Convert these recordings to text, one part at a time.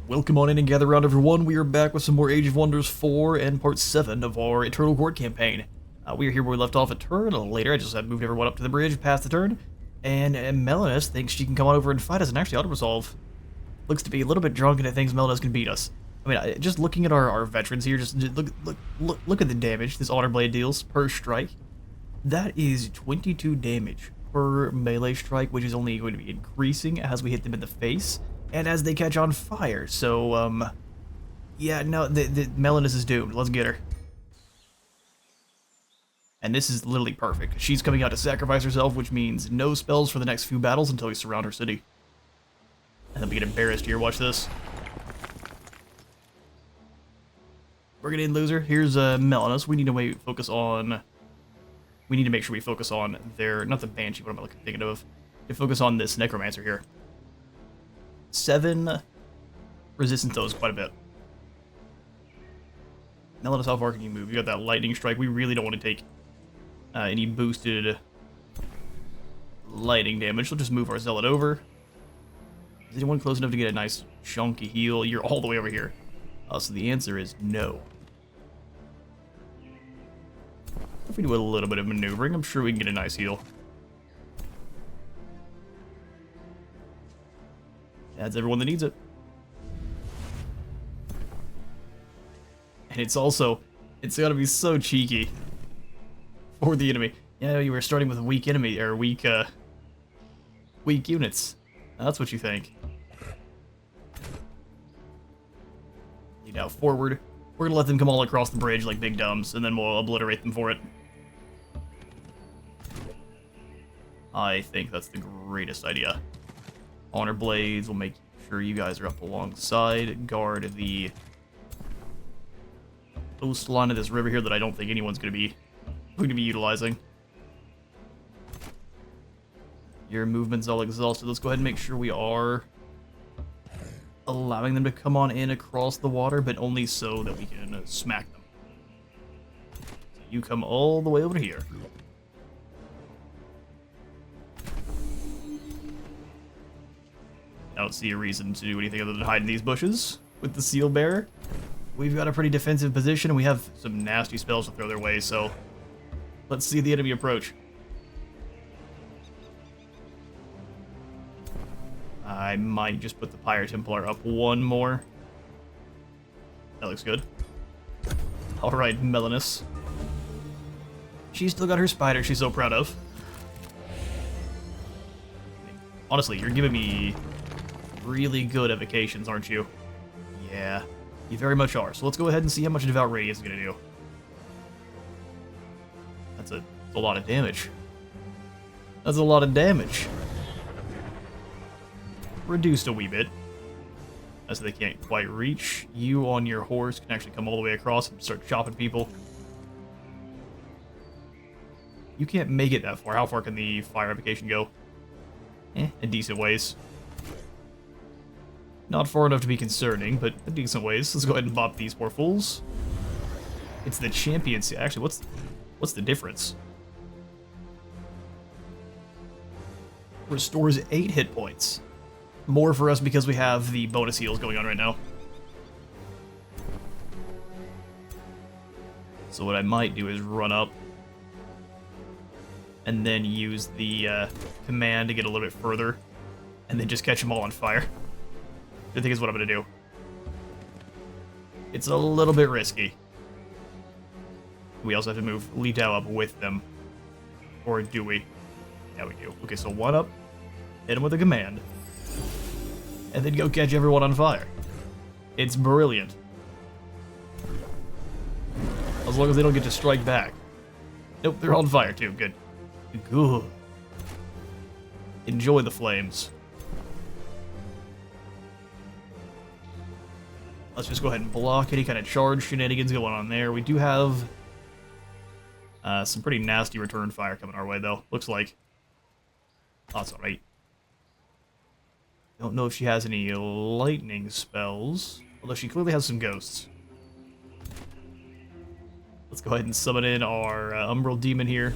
Welcome on in and gather around, everyone. We are back with some more Age of Wonders 4 and Part 7 of our Eternal Court campaign. We are here where we left off a turn. A little later, I just moved everyone up to the bridge past the turn. And Melanus thinks she can come on over and fight us and actually auto-resolve. Looks to be a little bit drunk and it thinks Melanus can beat us. I mean, just looking at our veterans here, just look at the damage this Honor Blade deals per strike. That is 22 damage per melee strike, which is only going to be increasing as we hit them in the face. And as they catch on fire, so, yeah, no, the Melanus is doomed. Let's get her. And this is literally perfect. She's coming out to sacrifice herself, which means no spells for the next few battles until we surround her city. And then we get embarrassed here, watch this. Bring it in, loser. Here's, Melanus. We need to focus on... We need to make sure we focus on their... Not the Banshee, what am I thinking of? To focus on this Necromancer here. 7 resistance those quite a bit. Melanus, how far can you move? You got that lightning strike. We really don't want to take any boosted lightning damage. We'll just move our zealot over. Is anyone close enough to get a nice chunky heal? You're all the way over here. So the answer is no. If we do a little bit of maneuvering, I'm sure we can get a nice heal. That's everyone that needs it. And it's gotta be so cheeky for the enemy. Yeah, you were starting with a weak enemy, or weak units. That's what you think. You now forward. We're gonna let them come all across the bridge like big dumbs, and then we'll obliterate them for it. I think that's the greatest idea. Honor Blades will make sure you guys are up alongside. Guard the coastline of this river here that I don't think anyone's going to be utilizing. Your movement's all exhausted. Let's go ahead and make sure we are allowing them to come on in across the water, but only so that we can smack them. So you come all the way over here. I don't see a reason to do anything other than hide in these bushes with the Seal Bearer. We've got a pretty defensive position, and we have some nasty spells to throw their way, so let's see the enemy approach. I might just put the Pyre Templar up one more. That looks good. Alright, Melanus. She's still got her spider she's so proud of. Honestly, you're giving me really good evocations, aren't you? Yeah, you very much are. So let's go ahead and see how much Devout Radiance is going to do. That's a lot of damage. That's a lot of damage. Reduced a wee bit, as they can't quite reach. You on your horse can actually come all the way across and start chopping people. You can't make it that far. How far can the fire evocation go? A decent ways. Not far enough to be concerning, but a decent ways. Let's go ahead and bop these poor fools. It's the champions. Actually, what's the difference? Restores 8 hit points. More for us because we have the bonus heals going on right now. So what I might do is run up and then use the command to get a little bit further, and then just catch them all on fire. I think is what I'm gonna do. It's a little bit risky. We also have to move Li Dao up with them. Or do we? Yeah, we do. Okay, so one up, hit him with a command, and then go catch everyone on fire. It's brilliant. As long as they don't get to strike back. Nope, they're on fire too. Good. Good. Enjoy the flames. Let's just go ahead and block any kind of charge shenanigans going on there. We do have some pretty nasty return fire coming our way, though. Looks like. Oh, that's alright. Don't know if she has any lightning spells, although she clearly has some ghosts. Let's go ahead and summon in our Umbral Demon here.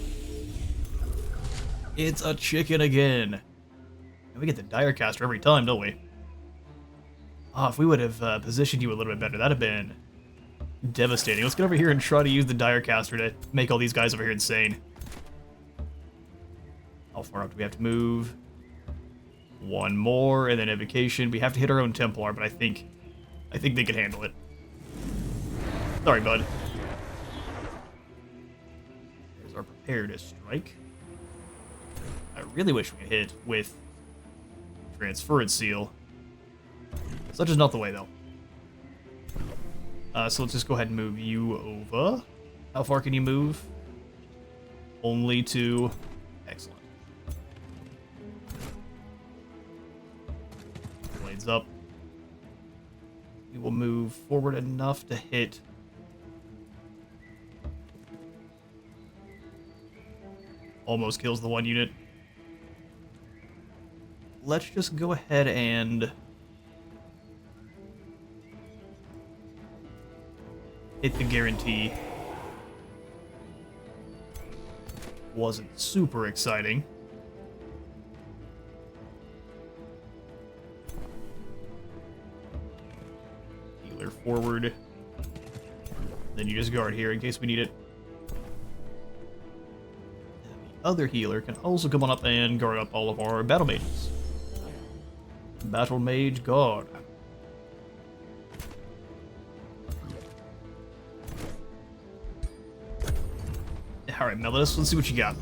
It's a chicken again. And we get the Direcaster every time, don't we? Oh, if we would have positioned you a little bit better, that'd have been devastating. Let's get over here and try to use the Direcaster to make all these guys over here insane. How far up do we have to move? One more, and then Evocation. We have to hit our own Templar, but I think they can handle it. Sorry, bud. There's our Prepare to Strike. I really wish we could hit with Transference Seal. Such is not the way, though. So let's just go ahead and move you over. How far can you move? Only to... Excellent. Blades up. We will move forward enough to hit... Almost kills the one unit. Let's just go ahead and... hit the guarantee. Wasn't super exciting. Healer forward. Then you just guard here in case we need it. And the other healer can also come on up and guard up all of our battle mages. Battle mage guard. Alright, Melodus, let's see what you got.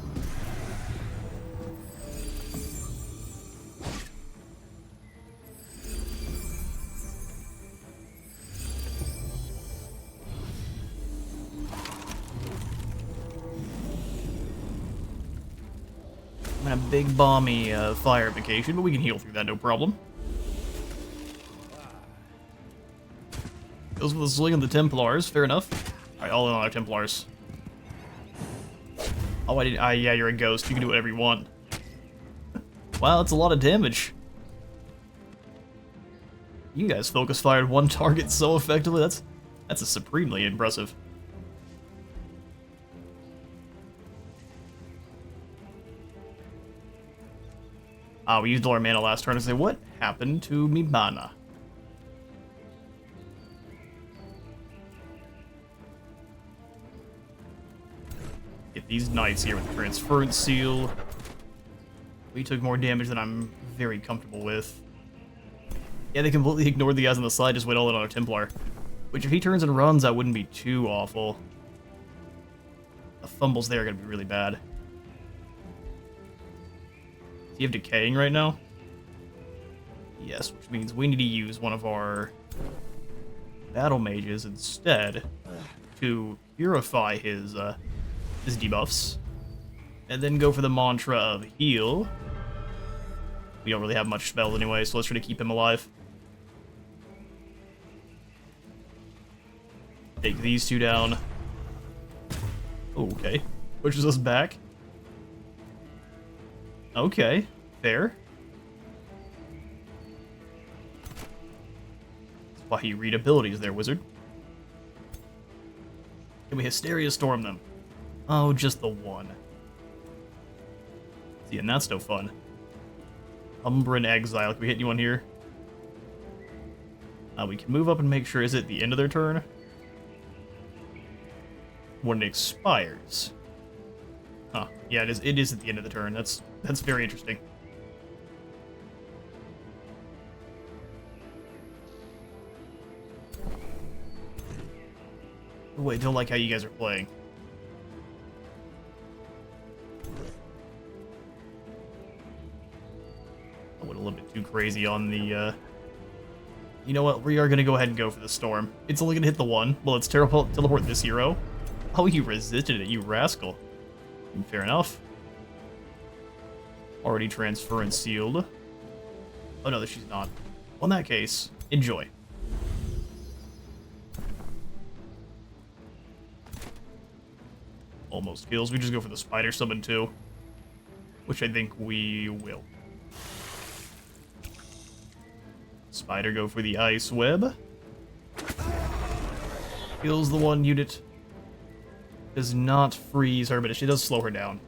I'm in a big bomby fire vacation, but we can heal through that, no problem. Goes with the sling of the Templars, fair enough. Alright, all in on our Templars. Oh, I didn't. Yeah, you're a ghost. You can do whatever you want. Wow, that's a lot of damage. You guys focus fired one target so effectively. That's a supremely impressive. We used all our mana last turn to say, what happened to me mana? Get these knights here with the Transference Seal. We took more damage than I'm very comfortable with. Yeah, they completely ignored the guys on the side, just went all in on our Templar. Which, if he turns and runs, that wouldn't be too awful. The fumbles there are going to be really bad. Do you have Decaying right now? Yes, which means we need to use one of our battle mages instead to purify his debuffs, and then go for the mantra of heal. We don't really have much spells anyway, so let's try to keep him alive. Take these two down. Okay. Pushes us back. Okay. Fair. That's why you read abilities there, wizard. Can we Hysteria Storm them? Oh, just the one. See, and that's no fun. Umbran Exile. Can we hit anyone here? We can move up and make sure. Is it the end of their turn? When it expires. Huh. Yeah, it is. It is at the end of the turn. That's very interesting. Wait, don't like how you guys are playing. I went a little bit too crazy on the, You know what? We are going to go ahead and go for the Storm. It's only going to hit the one. Well, let's teleport this hero. Oh, you resisted it, you rascal. Fair enough. Already Transference Sealed. Oh, no, she's not. Well, in that case, enjoy. Almost kills. We just go for the Spider Summon too, which I think we will. Spider go for the Ice Web. Kills the one unit. Does not freeze her, but she does slow her down.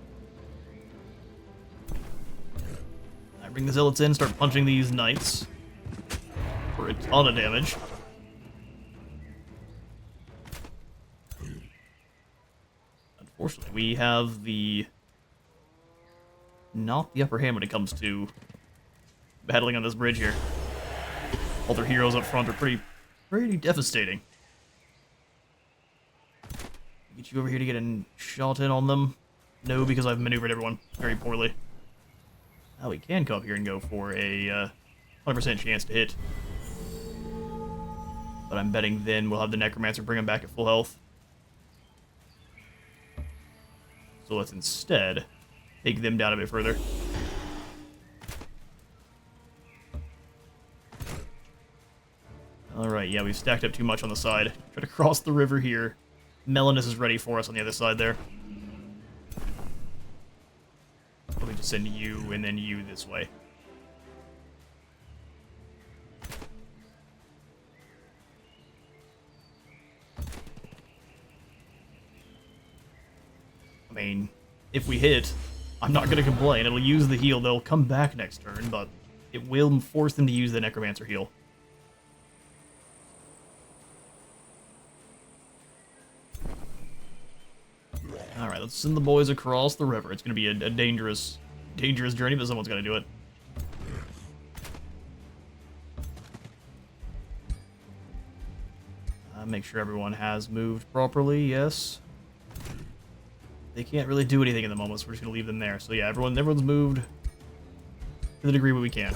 I bring the Zealots in, start punching these Knights. For for a ton of damage. Unfortunately, we have not the upper hand when it comes to battling on this bridge here. All their heroes up front are pretty devastating. Get you over here to get a shot in on them. No, because I've maneuvered everyone very poorly. Now we can come up here and go for a 100% chance to hit. But I'm betting then we'll have the Necromancer bring him back at full health. So let's instead take them down a bit further. Alright, yeah, we've stacked up too much on the side. Try to cross the river here. Melanus is ready for us on the other side there. Let me just send you and then you this way. I mean, if we hit, I'm not going to complain. It'll use the heal. They'll come back next turn, but it will force them to use the Necromancer heal. Alright, let's send the boys across the river. It's going to be a dangerous journey, but someone's got to do it. Make sure everyone has moved properly, yes. They can't really do anything in the moment, so we're just going to leave them there. So yeah, everyone's moved to the degree we can.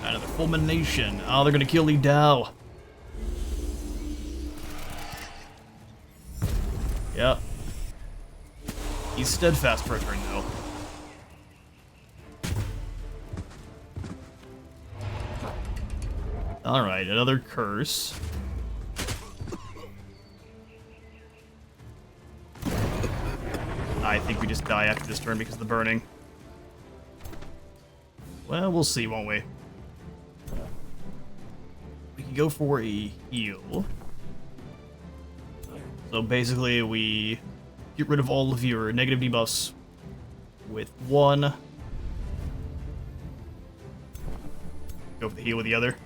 Another fulmination. Oh, they're going to kill Li Dao. Yeah. He's steadfast for a turn, though. Alright, another curse. I think we just die after this turn because of the burning. Well, we'll see, won't we? We can go for a heal. So basically, we get rid of all of your negative debuffs with one. Go for the heal with the other.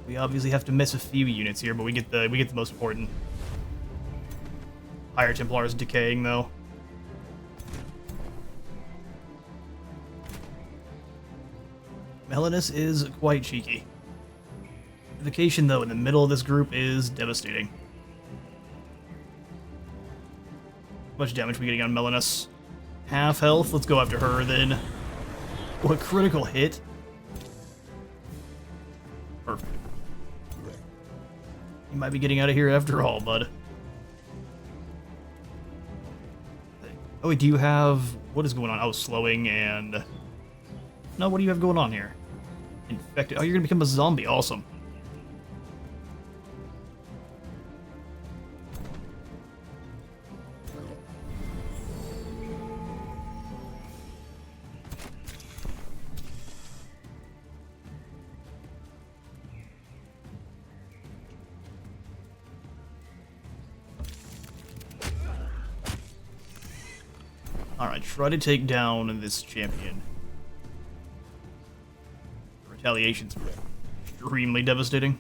We obviously have to miss a few units here, but we get the most important. Higher Templars decaying though. Melanus is quite cheeky. Vacation though in the middle of this group is devastating. How much damage are we getting on Melanus? Half health. Let's go after her then. What critical hit? Perfect. You might be getting out of here after all, bud. Oh, wait, do you have... What is going on? Oh, slowing and... No, what do you have going on here? Infected. Oh, you're gonna become a zombie. Awesome. Alright, try to take down this champion. Retaliation's extremely devastating.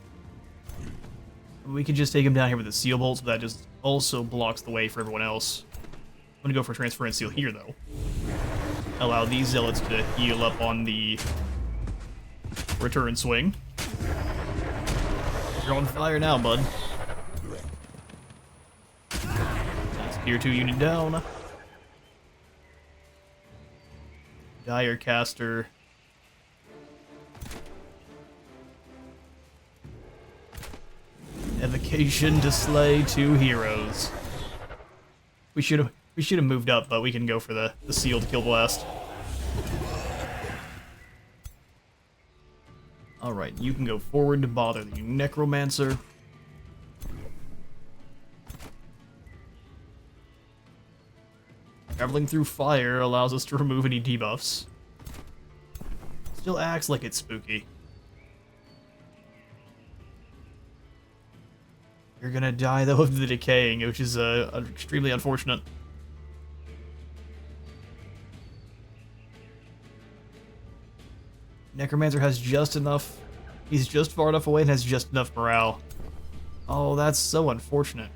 We could just take him down here with a seal bolt, so that just also blocks the way for everyone else. I'm gonna go for Transference Seal here, though. Allow these zealots to heal up on the return swing. You're on fire now, bud. That's tier 2 unit down. Dire Caster. Evocation to slay 2 heroes. We should have moved up, but we can go for the sealed kill blast. Alright, you can go forward to bother the Necromancer. Traveling through fire allows us to remove any debuffs. Still acts like it's spooky. You're gonna die though of the decaying, which is extremely unfortunate. Necromancer has just enough. He's just far enough away and has just enough morale. Oh, that's so unfortunate.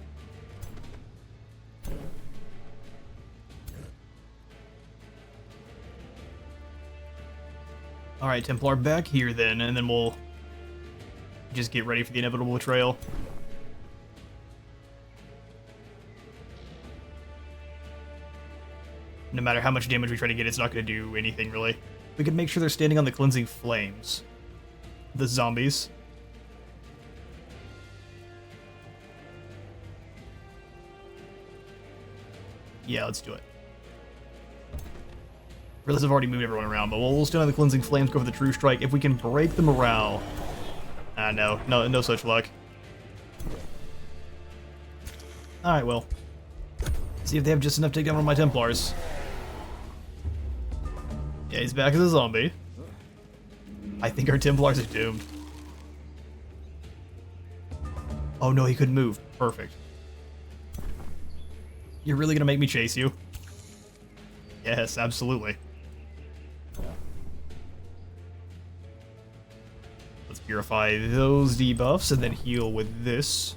Alright, Templar, back here then, and then we'll just get ready for the inevitable betrayal. No matter how much damage we try to get, it's not going to do anything, really. We can make sure they're standing on the cleansing flames. The zombies. Yeah, let's do it. Realize I've already moved everyone around, but we'll stand on the cleansing flames, go for the true strike. If we can break the morale... no such luck. Alright, well. See if they have just enough to take down one of my Templars. Yeah, he's back as a zombie. I think our Templars are doomed. Oh no, he couldn't move. Perfect. You're really gonna make me chase you? Yes, absolutely. Let's purify those debuffs and then heal with this.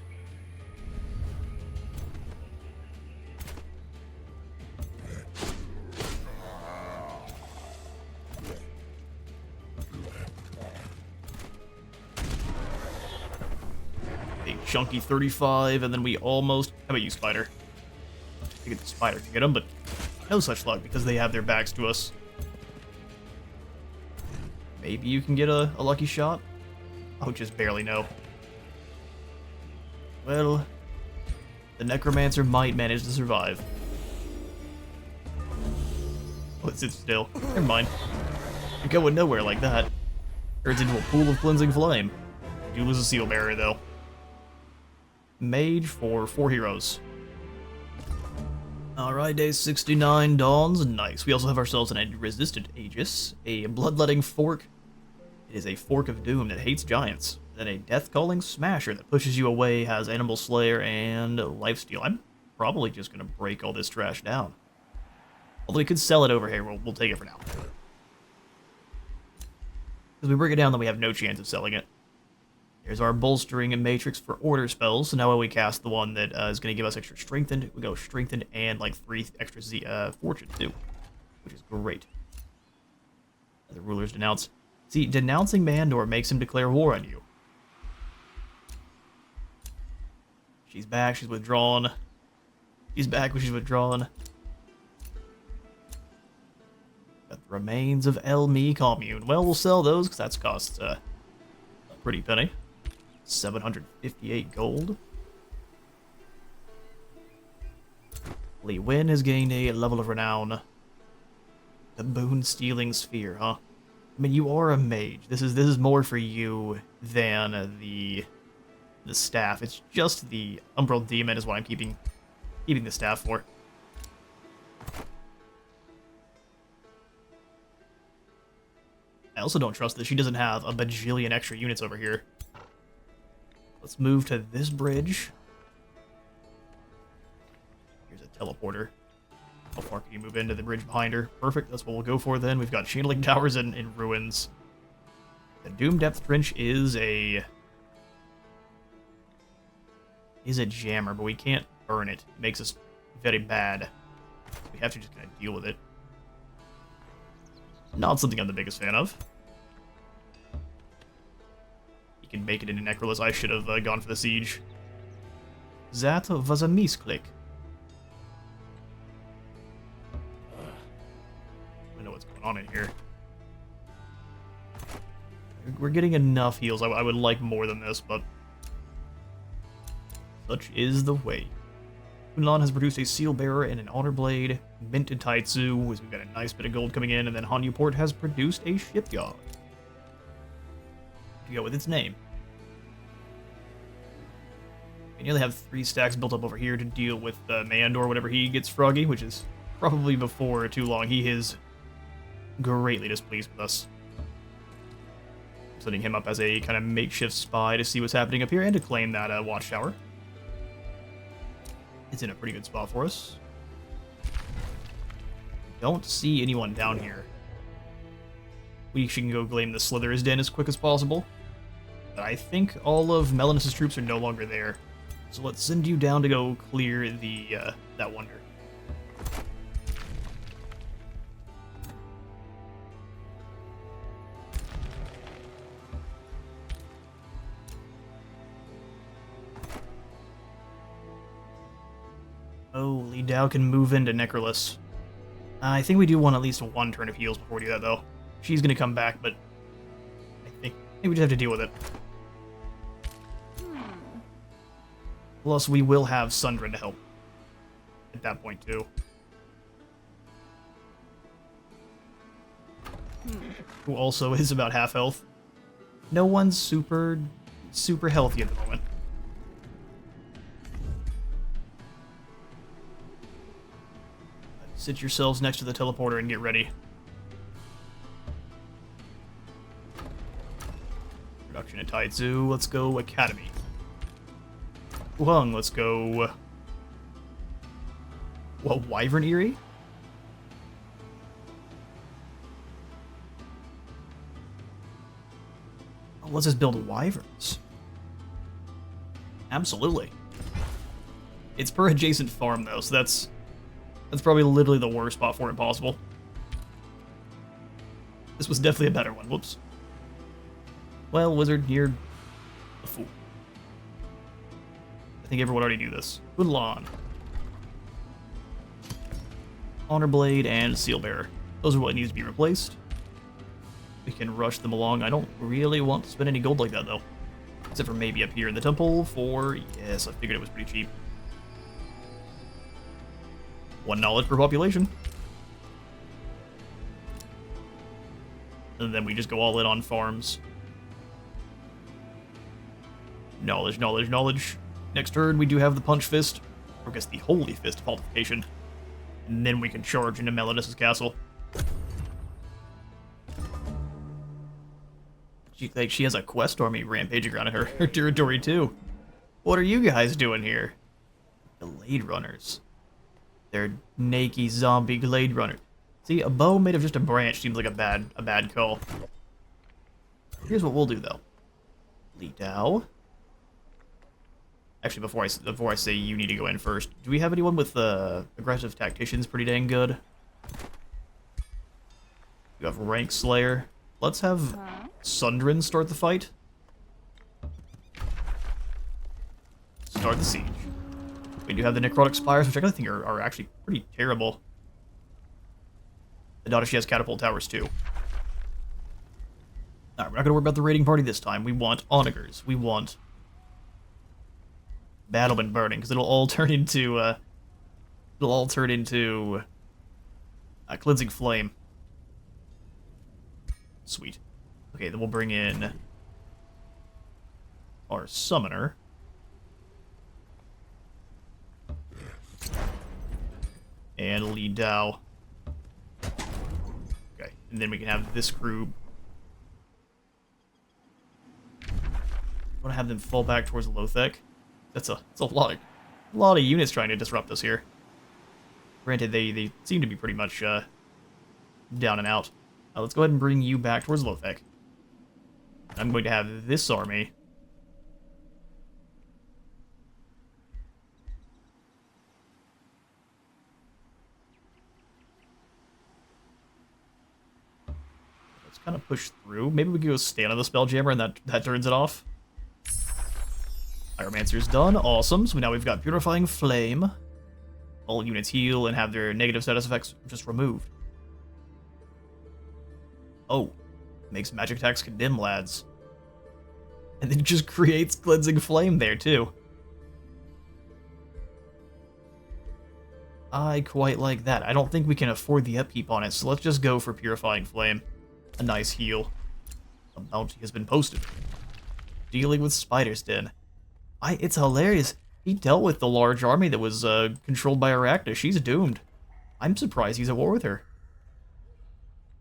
Chunky 35, and then we almost... How about you, Spider? I get the Spider to get them, but no such luck because they have their backs to us. Maybe you can get a lucky shot? Oh, just barely, no. Well, the Necromancer might manage to survive. Let's sit still. Never mind. You're going nowhere like that. Turns into a pool of cleansing flame. You lose a seal bearer, though. Mage for 4 heroes. Alright, day 69 dawns. Nice. We also have ourselves an resistant Aegis, a bloodletting fork. It is a fork of doom that hates giants. Then a death-calling smasher that pushes you away, has animal slayer and lifesteal. I'm probably just gonna break all this trash down. Although we could sell it over here, we'll take it for now. Because we break it down, then we have no chance of selling it. Here's our bolstering and matrix for order spells. So now when we cast the one that is going to give us extra strengthened, we go strengthened and like 3 extra fortune too, which is great. The rulers denounce. See, denouncing Mandor makes him declare war on you. She's back. She's withdrawn. She's back when she's withdrawn. Got the remains of Elmi commune. Well, we'll sell those because that's cost a pretty penny. 758 gold. Li Wen has gained a level of renown. The boon-stealing sphere, huh? I mean, you are a mage. This is more for you than the staff. It's just the Umbral Demon is what I'm keeping the staff for. I also don't trust that she doesn't have a bajillion extra units over here. Let's move to this bridge. Here's a teleporter. How far can you move into the bridge behind her? Perfect, that's what we'll go for then. We've got channeling towers in ruins. The Doom Depth Trench is a jammer, but we can't burn it. It makes us very bad. We have to just kind of deal with it. Not something I'm the biggest fan of. Can make it into Necrolis. I should have gone for the siege. That was a misclick. I know what's going on in here. We're getting enough heals. I would like more than this, but such is the way. Kunlan has produced a Seal Bearer and an Honor Blade. Mint and Taitsu, we've got a nice bit of gold coming in, and then Hanyuport has produced a Shipyard. To go with its name. We nearly have 3 stacks built up over here to deal with Mandor whenever he gets froggy, which is probably before too long. He is greatly displeased with us. I'm setting him up as a kind of makeshift spy to see what's happening up here and to claim that watchtower. It's in a pretty good spot for us. Don't see anyone down here. She can go claim the Slither's Den as quick as possible. But I think all of Melanus' troops are no longer there. So let's send you down to go clear the that wonder. Oh, Li Dao can move into Necrolis. I think we do want at least one turn of heals before we do that, though. She's gonna come back, but I think we just have to deal with it. Plus, we will have Sundren to help at that point, too. Who also is about half health. No one's super healthy at the moment. Sit yourselves next to the teleporter and get ready. Production at Taizu, let's go Academy. Huang, let's go... What, Wyvern Eerie? Oh, let's just build Wyverns. Absolutely. It's per adjacent farm, though, so that's probably literally the worst spot for it possible. This was definitely a better one. Whoops. Well, Wizard, you're a fool. I think everyone already knew this. Udlon. Honor Blade and Seal Bearer. Those are what needs to be replaced. We can rush them along. I don't really want to spend any gold like that, though. Except for maybe up here in the temple for... Yes, I figured it was pretty cheap. 1 knowledge per population. And then we just go all in on farms. Knowledge, knowledge, knowledge. Next turn, we do have the Punch Fist, or I guess the Holy Fist Falsification. And then we can charge into Melanus' castle. She has a quest army rampaging around in her territory, too. What are you guys doing here? Glade Runners. They're naked zombie Glade Runners. See, a bow made of just a branch seems like a bad call. Here's what we'll do, though. Li Dao. Actually, before I say you need to go in first, do we have anyone with aggressive tacticians pretty dang good? We have Rank Slayer. Let's have Sundren start the fight. Start the siege. We do have the Necrotic Spires, which I think are actually pretty terrible. The daughter, she has Catapult Towers, too. Alright, we're not going to worry about the raiding party this time. We want Onagers. We want Battlement Burning, because it'll all turn into Cleansing Flame. Sweet. Okay, then we'll bring in our Summoner. And Li Dao. Okay, and then we can have this crew. I want to have them fall back towards Lothek. That's a lot of units trying to disrupt us here. Granted, they seem to be pretty much down and out. Let's go ahead and bring you back towards Lothek. I'm going to have this army. Let's kind of push through. Maybe we can go stand on the Spelljammer and that turns it off. Pyromancer's done. Awesome. So now we've got Purifying Flame. All units heal and have their negative status effects just removed. Oh. Makes magic attacks condemn, lads. And then just creates Cleansing Flame there, too. I quite like that. I don't think we can afford the upkeep on it, so let's just go for Purifying Flame. A nice heal. A bounty has been posted. Dealing with Spider's Den. It's hilarious. He dealt with the large army that was controlled by Arachna. She's doomed. I'm surprised he's at war with her.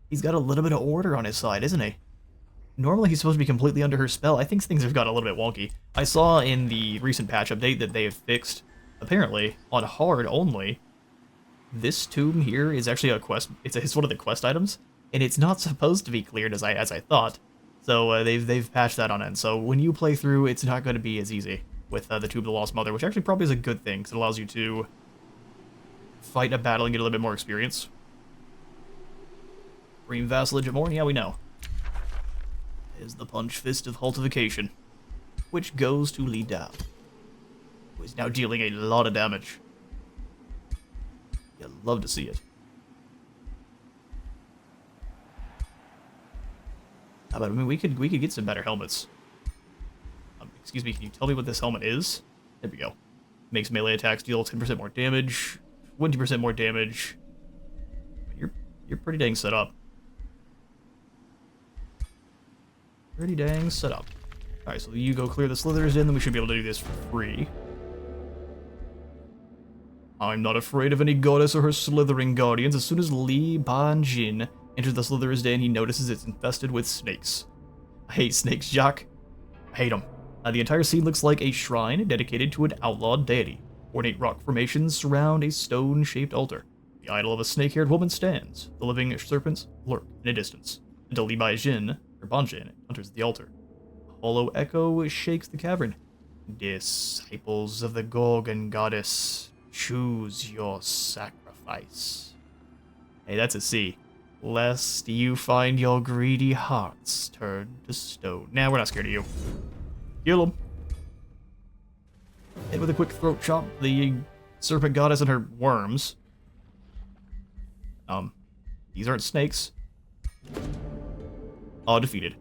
He's got a little bit of order on his side, isn't he? Normally he's supposed to be completely under her spell. I think things have got a little bit wonky. I saw in the recent patch update that they have fixed, apparently, on hard only. This tomb here is actually a quest. It's one of the quest items. and it's not supposed to be cleared as I thought. So they've patched that on in. So when you play through, it's not going to be as easy with the Tomb of the Lost Mother, which actually probably is a good thing, because it allows you to fight a battle and get a little bit more experience. Green Vassalage at Morn? Yeah, we know. Is the Punch Fist of Hultification, which goes to Li Dao, who is now dealing a lot of damage. You'd love to see it. How about, I mean, we could get some better helmets. Excuse me, can you tell me what this helmet is? There we go. Makes melee attacks deal 10% more damage, 20% more damage. You're pretty dang set up. Pretty dang set up. Alright, so you go clear the slithers in, then we should be able to do this for free. I'm not afraid of any goddess or her slithering guardians. As soon as Li Banjin enters the Slither's Den, he notices it's infested with snakes. I hate snakes, Jacques. I hate them. The entire scene looks like a shrine dedicated to an outlawed deity. Ornate rock formations surround a stone-shaped altar. The idol of a snake-haired woman stands. The living serpents lurk in a distance, until Li Banjin enters the altar. A hollow echo shakes the cavern. Disciples of the Gorgon goddess, choose your sacrifice. Hey, that's a C. Lest you find your greedy hearts turned to stone. Nah, we're not scared of you. Kill him. Hit with a quick throat chop the serpent goddess and her worms. These aren't snakes. All defeated.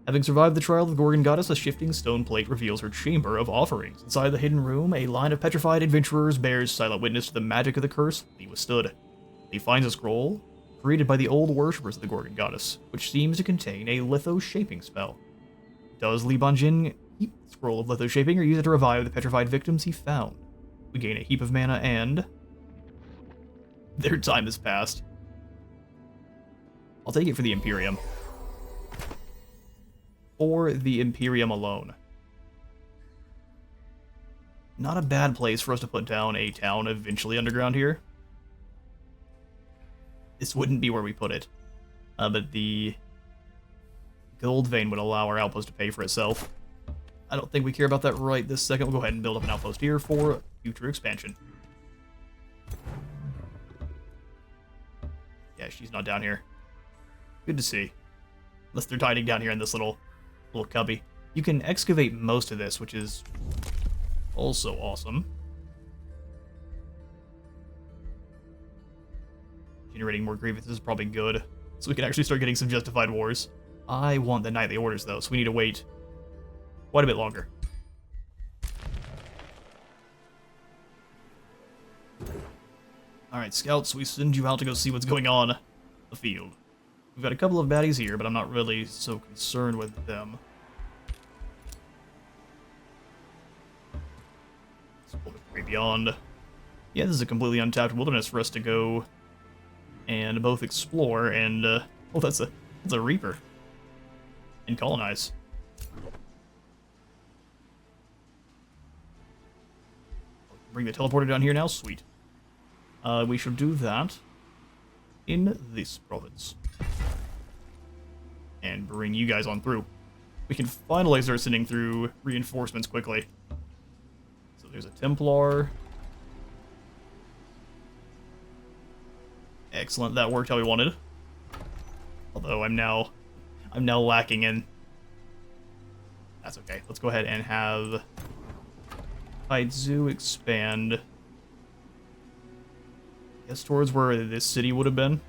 Having survived the trial of the Gorgon goddess, a shifting stone plate reveals her chamber of offerings. Inside the hidden room, a line of petrified adventurers bears silent witness to the magic of the curse Li withstood. He finds a scroll created by the old worshippers of the Gorgon goddess, which seems to contain a litho-shaping spell. Does Li Banjin keep the scroll of litho-shaping or use it to revive the petrified victims he found? We gain a heap of mana and their time has passed. I'll take it for the Imperium. For the Imperium alone. Not a bad place for us to put down a town eventually underground here. This wouldn't be where we put it. But the gold vein would allow our outpost to pay for itself. I don't think we care about that right this second. We'll go ahead and build up an outpost here for future expansion. Yeah, she's not down here. Good to see. Unless they're hiding down here in this little cubby. You can excavate most of this, which is also awesome. Generating more grievances is probably good, so we can actually start getting some justified wars. I want the nightly orders, though, so we need to wait quite a bit longer. Alright, scouts, we send you out to go see what's going on in the field. We've got a couple of baddies here, but I'm not really so concerned with them. Let's pull the way beyond. Yeah, this is a completely untapped wilderness for us to go and both explore and, oh, that's a Reaper. And colonize. Bring the teleporter down here now? Sweet. We shall do that in this province. And bring you guys on through. We can finally start sending through reinforcements quickly. So there's a Templar. Excellent, that worked how we wanted. Although I'm now lacking in. That's okay. Let's go ahead and have Haizu expand. Guess towards where this city would have been.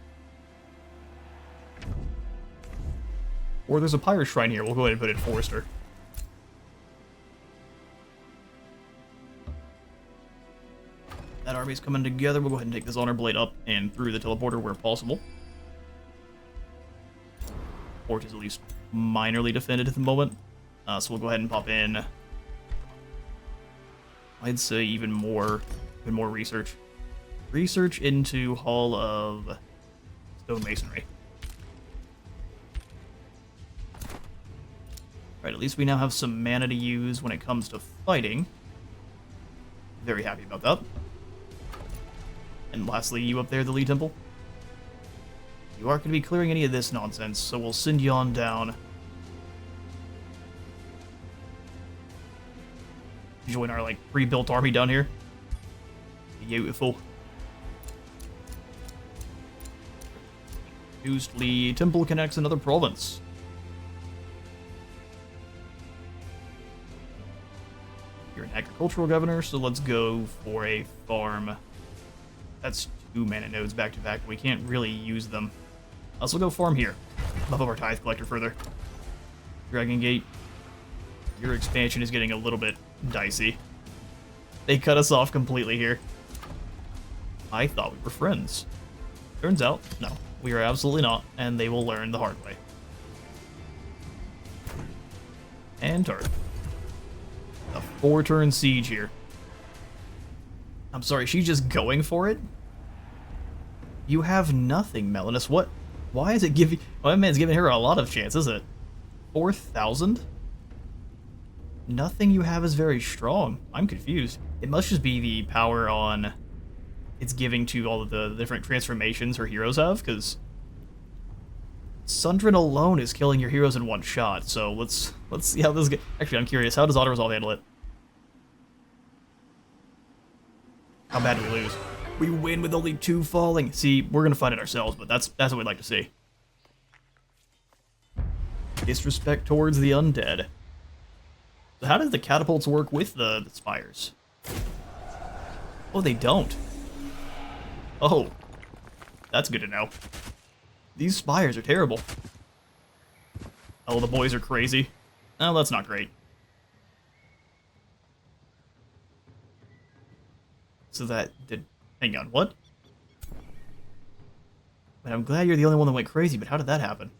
Or there's a pirate shrine here. We'll go ahead and put it in Forester. That army's coming together. We'll go ahead and take this honor blade up and through the teleporter where possible. Port is at least minorly defended at the moment. So we'll go ahead and pop in. I'd say even more research. Research into Hall of Stonemasonry. Right, at least we now have some mana to use when it comes to fighting. Very happy about that. And lastly, you up there, the Lee Temple. You aren't going to be clearing any of this nonsense, so we'll send you on down. Join our, like, pre-built army down here. Beautiful. Lee Temple connects another province. You're an agricultural governor, so let's go for a farm. That's 2 mana nodes back to back. We can't really use them. Also go farm here. Buff up our tithe collector further. Dragon Gate. Your expansion is getting a little bit dicey. They cut us off completely here. I thought we were friends. Turns out, no. We are absolutely not, and they will learn the hard way. And turn. A 4-turn siege here. I'm sorry, she's just going for it? You have nothing, Melanus. What? Why is it giving... Well, that man's giving her a lot of chance, isn't it? 4,000? Nothing you have is very strong. I'm confused. It must just be the power on... it's giving to all of the different transformations her heroes have, because Sundren alone is killing your heroes in one shot, so let's see how this goes. Actually, I'm curious, how does auto-resolve handle it? How bad do we lose? We win with only 2 falling. See, we're gonna find it ourselves, but that's what we'd like to see. Disrespect towards the undead. So how does the catapults work with the spires? Oh, they don't. Oh, that's good to know. These spires are terrible. Oh, the boys are crazy. Oh, that's not great. So that did... Hang on, what? But I'm glad you're the only one that went crazy, but how did that happen?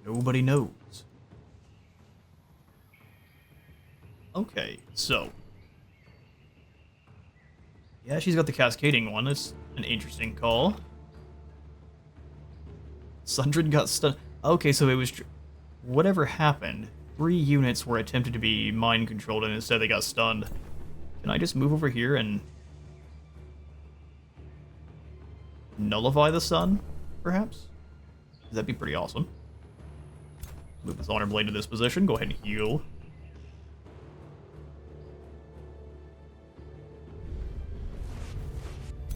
Nobody knows. Okay, so... yeah, she's got the cascading one. It's an interesting call. Sundren got stunned. Okay, so it was... whatever happened, 3 units were attempted to be mind-controlled, and instead they got stunned. Can I just move over here and... nullify the sun, perhaps? That'd be pretty awesome. Move this Honor Blade to this position. Go ahead and heal.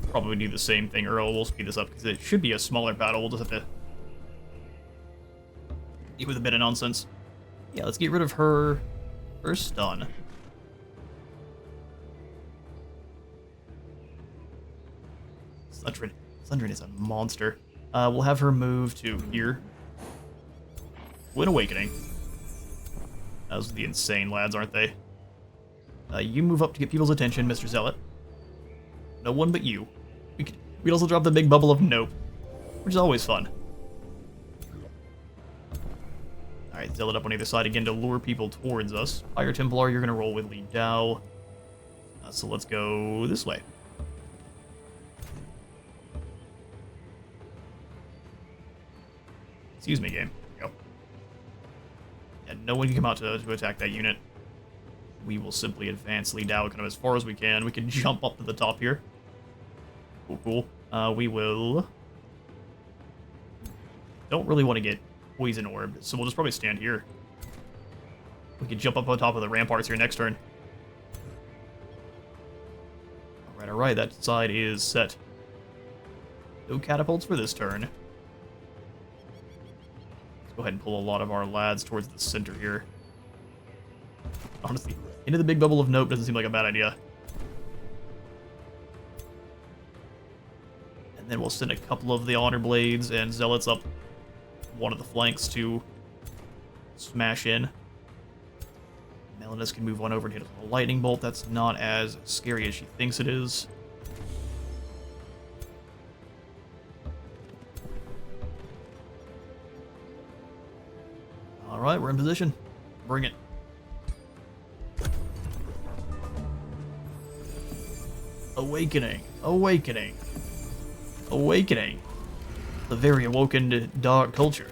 Probably do the same thing, Earl. We'll speed this up because it should be a smaller battle. We'll just have to deal with a bit of nonsense. Yeah, let's get rid of her stun. Sundren is a monster. We'll have her move to here. Win Awakening. Those are the insane lads, aren't they? You move up to get people's attention, Mr. Zealot. No one but you. We'd also drop the big bubble of nope, which is always fun. Alright, Zealot up on either side again to lure people towards us. Fire Templar, you're going to roll with Li Dao. So let's go this way. Excuse me, game. Go. Yeah, no one can come out to attack that unit. We will simply advance Li Dao kind of as far as we can. We can jump up to the top here. Cool, cool. We will... don't really want to get poison orbed, so we'll just probably stand here. We can jump up on top of the ramparts here next turn. Alright, that side is set. No catapults for this turn. Let's go ahead and pull a lot of our lads towards the center here. Honestly, into the big bubble of nope doesn't seem like a bad idea. And then we'll send a couple of the Honor Blades and Zealots up one of the flanks to smash in. Melanus can move one over and hit a lightning bolt. That's not as scary as she thinks it is. Alright, we're in position. Bring it. Awakening. Awakening. Awakening. The very awoken dark culture.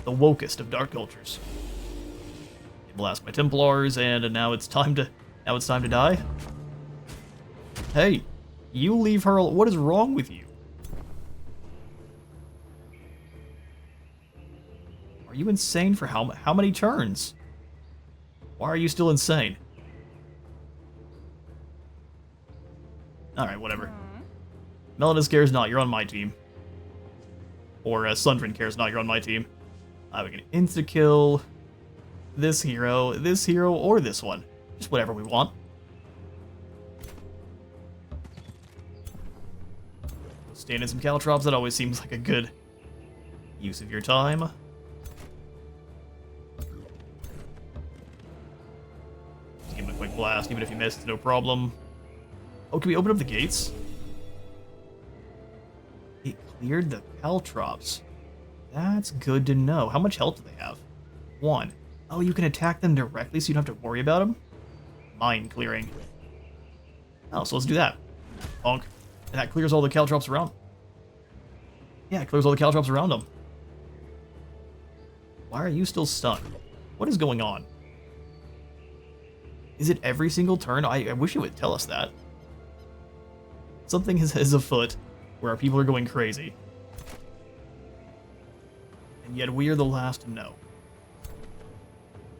The wokest of dark cultures. Blast my Templars, and now it's time to die. Hey, You leave her. What is wrong with you? Are you insane for how many turns? Why are you still insane? Alright, whatever. Melodus cares not, you're on my team. Or Sundren cares not, you're on my team. We can insta-kill this hero, or this one. Just whatever we want. Stand in some caltrops, that always seems like a good use of your time. Just give him a quick blast, even if you missed, no problem. Oh, can we open up the gates? It cleared the caltrops. That's good to know. How much health do they have? 1. Oh, you can attack them directly so you don't have to worry about them? Mind clearing. Oh, so let's do that. Bonk. And that clears all the caltrops around. Yeah, it clears all the caltrops around them. Why are you still stunned? What is going on? Is it every single turn? I wish it would tell us that. Something is afoot where our people are going crazy. And yet we are the last to know.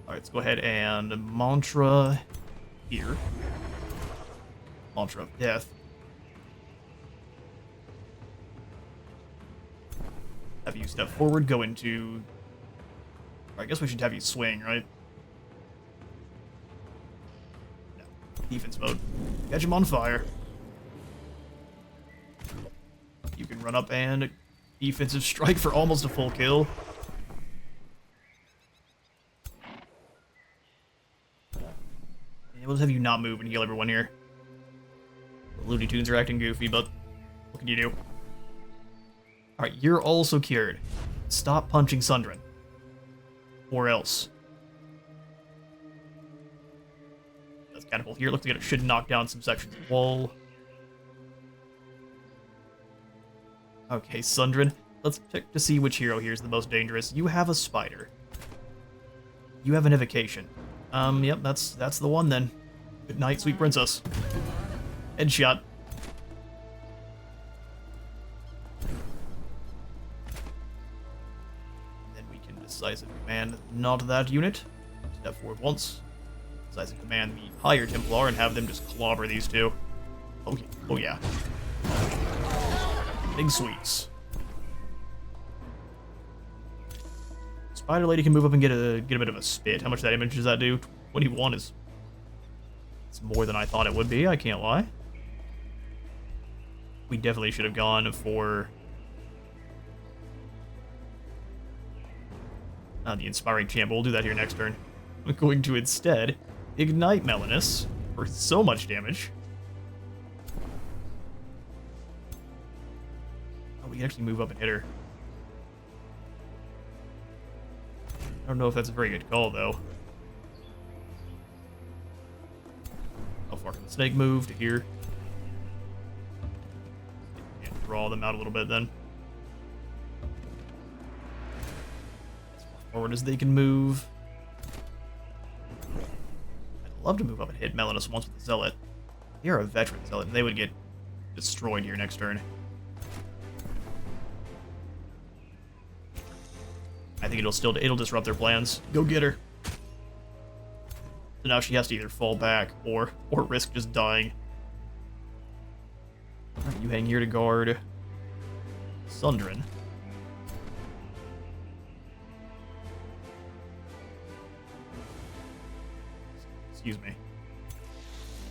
Alright, let's go ahead and mantra here. Mantra of death. Have you step forward, go into... I guess we should have you swing, right? No. Defense mode. Catch him on fire. You can run up and defensive strike for almost a full kill. And we'll just have you not move and heal everyone here. The Looney Tunes are acting goofy, but what can you do? Alright, you're also cured. Stop punching Sundren. Or else. That's catapult here. Looks like it should knock down some sections of wall. Okay, Sundren. Let's check to see which hero here is the most dangerous. You have a spider. You have an evocation. Yep, that's the one then. Good night, sweet princess. Headshot. Then we can decisive command not that unit. Step forward once. Decisive command the higher Templar and have them just clobber these two. Okay. Oh yeah. Big sweets. Spider Lady can move up and get a bit of a spit. How much that image does that do? 21 is... It's more than I thought it would be, I can't lie. We definitely should have gone for... the Inspiring Champ, but we'll do that here next turn. I'm going to instead ignite Melanus for so much damage. Oh, we can actually move up and hit her. I don't know if that's a very good call, though. How far can the snake move to here? And draw them out a little bit, then. As far forward as they can move. I'd love to move up and hit Melanus once with the Zealot. They are a veteran Zealot, and they would get destroyed here next turn. I think it'll disrupt their plans. Go get her. So now she has to either fall back or risk just dying. Alright, you hang here to guard Sundren. Excuse me.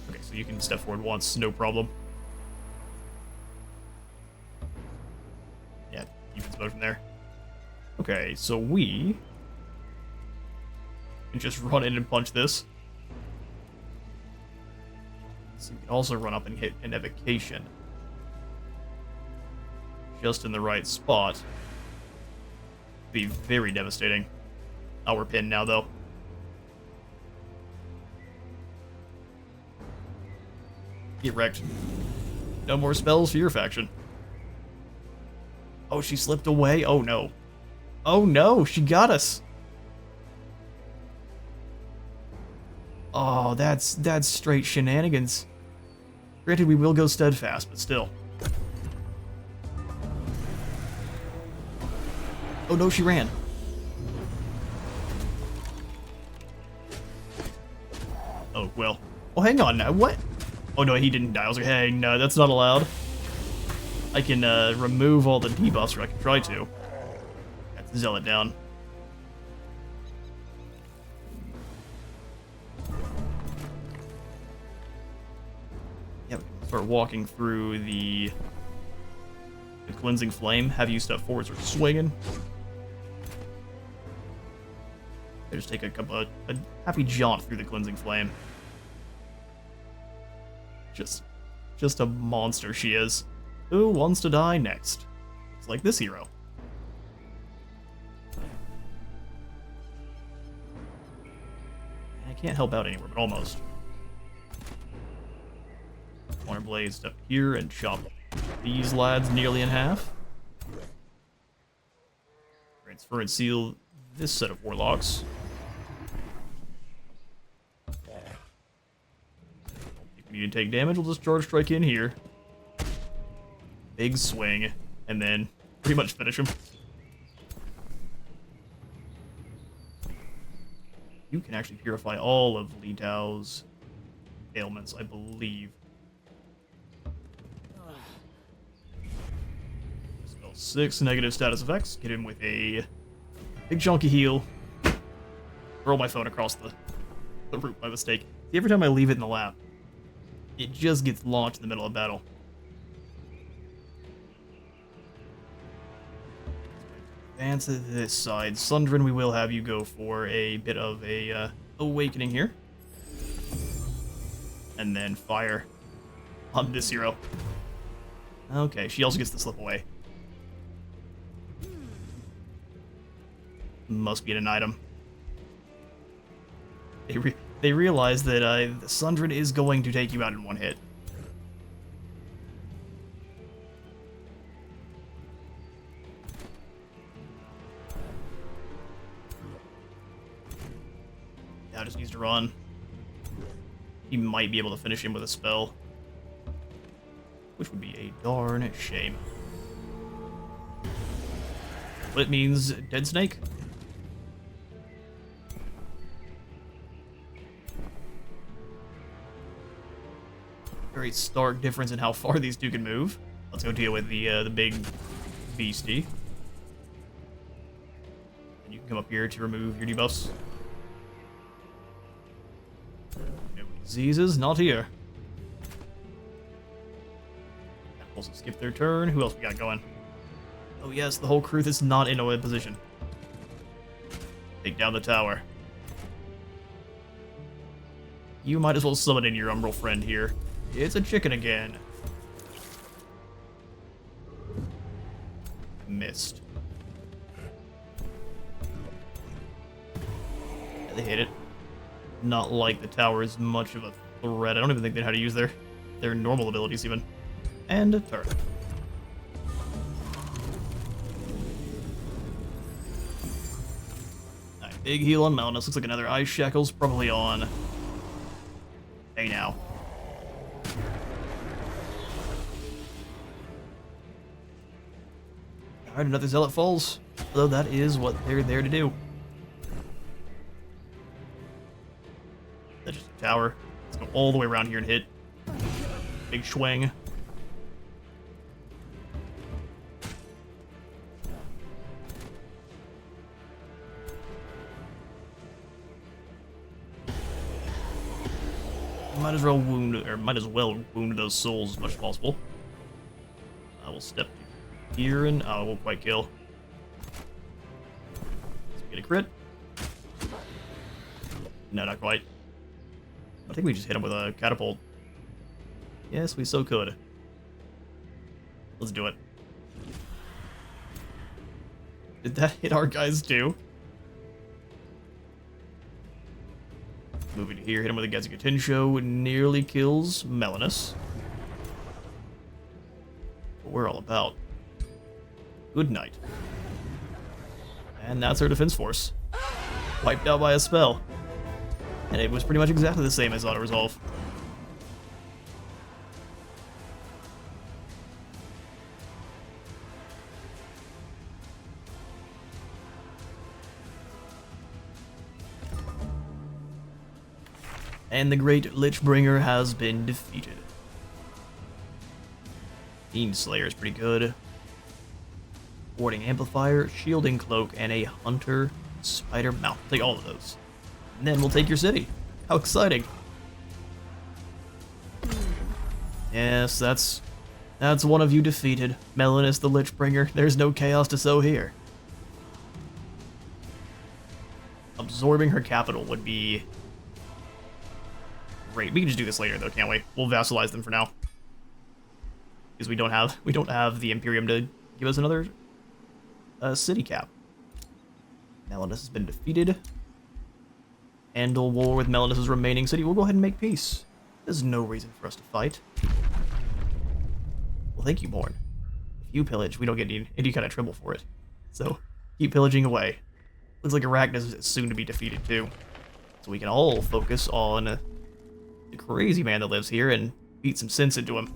Okay, so you can step forward once, no problem. Yeah, you can move from there. Okay, so we can just run in and punch this. So we can also run up and hit an evocation. Just in the right spot. Be very devastating. Oh, we're pinned now, though. Get wrecked. No more spells for your faction. Oh, she slipped away? Oh, no. Oh no, she got us. Oh, that's straight shenanigans. Granted, we will go steadfast, but still. Oh no, she ran. Oh, well. Oh, hang on now. What? Oh no, he didn't die. I was like, hey, no, that's not allowed. I can remove all the debuffs, or I can try to. Let's zealot down. Yeah, we can start walking through the cleansing flame. Have you step forwards or swinging. I just take a happy jaunt through the cleansing flame. Just a monster she is. Who wants to die next? It's like this hero. I can't help out anywhere, but almost. Corner Blaze, step here and chop these lads nearly in half. Transfer and seal this set of warlocks. If you need to take damage, we'll just charge strike in here. Big swing, and then pretty much finish him. You can actually purify all of Li Tao's ailments, I believe. Spell 6 negative status effects. Get him with a big chunky heal. Throw my phone across the room by mistake. See, every time I leave it in the lap, it just gets launched in the middle of battle. Advance to this side. Sundren, we will have you go for a bit of a awakening here. And then fire on this hero. Okay, she also gets to slip away. Must be an item. They realize that Sundren is going to take you out in one hit. Now just needs to run. He might be able to finish him with a spell, which would be a darn shame. But it means dead snake. Very stark difference in how far these two can move. Let's go deal with the big beastie. And you can come up here to remove your debuffs. No diseases, not here. Also skip their turn. Who else we got going? Oh yes, the whole crew that's not in a position. Take down the tower. You might as well summon in your umbral friend here. It's a chicken again. Missed. Yeah, they hit it. Not like the tower is much of a threat. I don't even think they know how to use their normal abilities even. And a turn. Alright, big heal on Melnus. Looks like another Ice Shackle's probably on. Hey now. Alright, another Zealot falls. Although that is what they're there to do. That's just a tower. Let's go all the way around here and hit. Big swing. Might as well wound those souls as much as possible. I will step here and I won't quite kill. Let's get a crit. No, not quite. I think we just hit him with a catapult. Yes, we so could. Let's do it. Did that hit our guys too? Moving to here, hit him with a Gazigatinsho, nearly kills Melanus. What we're all about. Good night. And that's our defense force. Wiped out by a spell. And it was pretty much exactly the same as Auto Resolve. And the Great Lichbringer has been defeated. Fiend Slayer is pretty good. Warding Amplifier, Shielding Cloak, and a Hunter Spider Mount. Take all of those. And then we'll take your city. How exciting. Yes, that's one of you defeated. Melanus the Lichbringer. There's no chaos to sow here. Absorbing her capital would be great. We can just do this later though, can't we? We'll vassalize them for now. Because we don't have the Imperium to give us another city cap. Melanus has been defeated. Andal war with Melanus' remaining city. We'll go ahead and make peace. There's no reason for us to fight. Well, thank you, Morn. If you pillage, we don't get any kind of trouble for it. So, keep pillaging away. Looks like Arachnus is soon to be defeated, too. So we can all focus on the crazy man that lives here and beat some sense into him.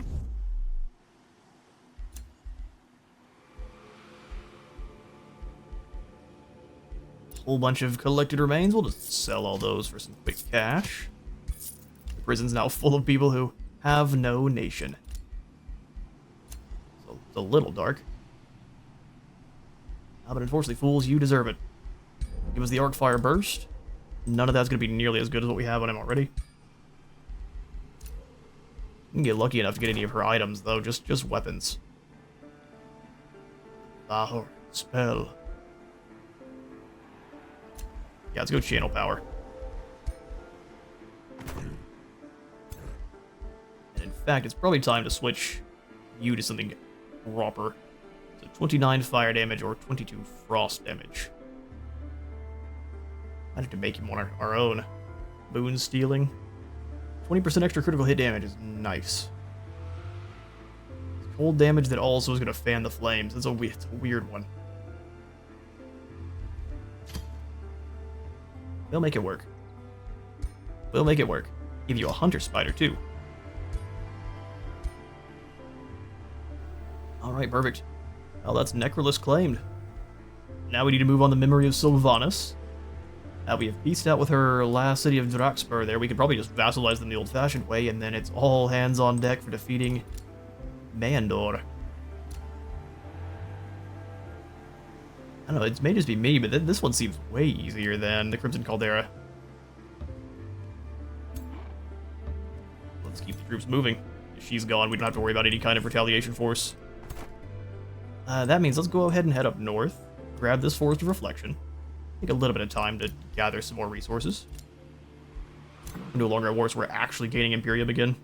Whole bunch of collected remains. We'll just sell all those for some quick cash. The prison's now full of people who have no nation. So it's a little dark. But unfortunately, fools, you deserve it. Give us the Arcfire Burst. None of that's going to be nearly as good as what we have on him already. You can get lucky enough to get any of her items, though. Just weapons. Bahor. Spell. Yeah, let's go channel power. And in fact, it's probably time to switch you to something proper. So 29 fire damage or 22 frost damage. I have to make him one our own. Boon stealing. 20% extra critical hit damage is nice. Cold damage that also is going to fan the flames. It's a weird one. We'll make it work. We'll make it work. Give you a Hunter Spider, too. Alright, perfect. Well, that's Necrolis claimed. Now we need to move on the memory of Sylvanas. We have pieced out with her last city of Draxpur there. We could probably just vassalize them the old-fashioned way, and then it's all hands on deck for defeating Mandor. I don't know, it may just be me, but this one seems way easier than the Crimson Caldera. Let's keep the troops moving. If she's gone, we don't have to worry about any kind of retaliation force. That means let's go ahead and head up north, grab this Forest of Reflection, take a little bit of time to gather some more resources. We're no longer at war, so we're actually gaining Imperium again.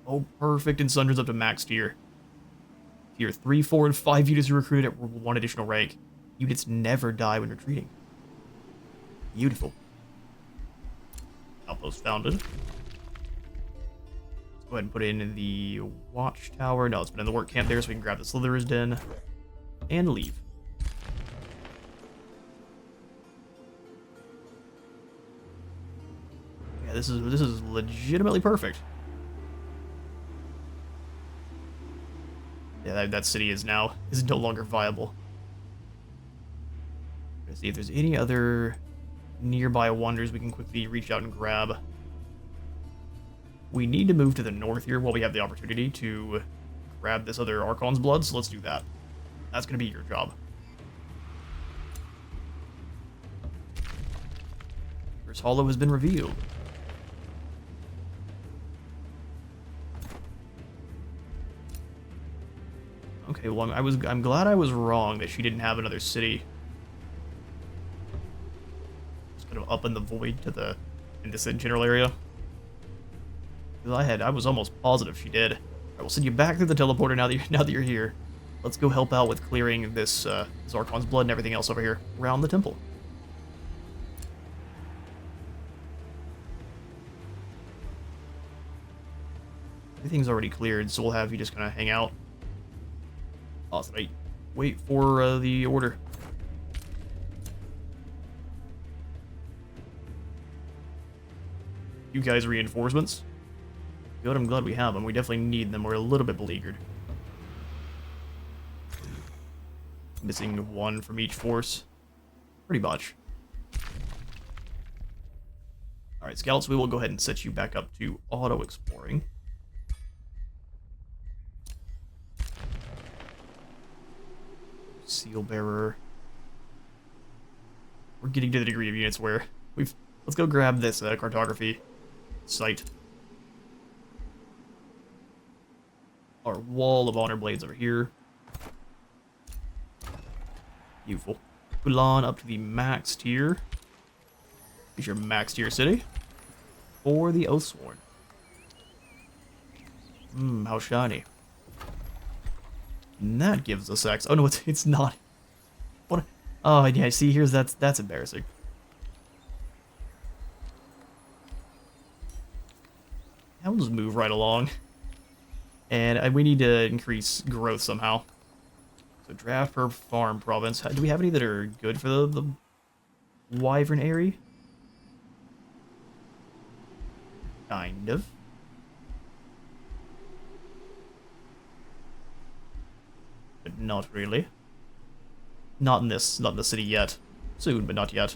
Oh, perfect, and Sundren's up to max tier. Tier 3, 4, and 5 units are recruited at 1 additional rank. Units never die when retreating. Beautiful. Outpost founded. Let's go ahead and put in the watchtower. No, let's put in the work camp there so we can grab the Slitherer's Den and leave. Yeah, this is legitimately perfect. Yeah, that city is no longer viable. Let's see if there's any other nearby wonders we can quickly reach out and grab. We need to move to the north here while we have the opportunity to grab this other Archon's blood, so let's do that. That's going to be your job. First Hollow has been revealed. Okay, well, I'm glad I was wrong that she didn't have another city. Just kind of up in the void in this general area. Because I was almost positive she did. Alright, we'll send you back through the teleporter now that you're here. Let's go help out with clearing this Archon's blood and everything else over here around the temple. Everything's already cleared, so we'll have you just kind of hang out. Awesome. Wait for the order. You guys reinforcements? Good, I'm glad we have them. We definitely need them. We're a little bit beleaguered. Missing one from each force. Pretty much. Alright, Scouts, we will go ahead and set you back up to auto-exploring. Seal Bearer. We're getting to the degree of units where we've... Let's go grab this cartography site. Our wall of honor blades over here. Beautiful. Ulan up to the max tier. Here's your max tier city. For the Oathsworn. How shiny. And that gives us X. Oh no, it's not. What? Oh yeah, see, here's that's embarrassing. Now we'll just move right along. And we need to increase growth somehow. So draft per farm province. Do we have any that are good for the Wyvern area? Kind of. But not really. Not in the city yet. Soon, but not yet.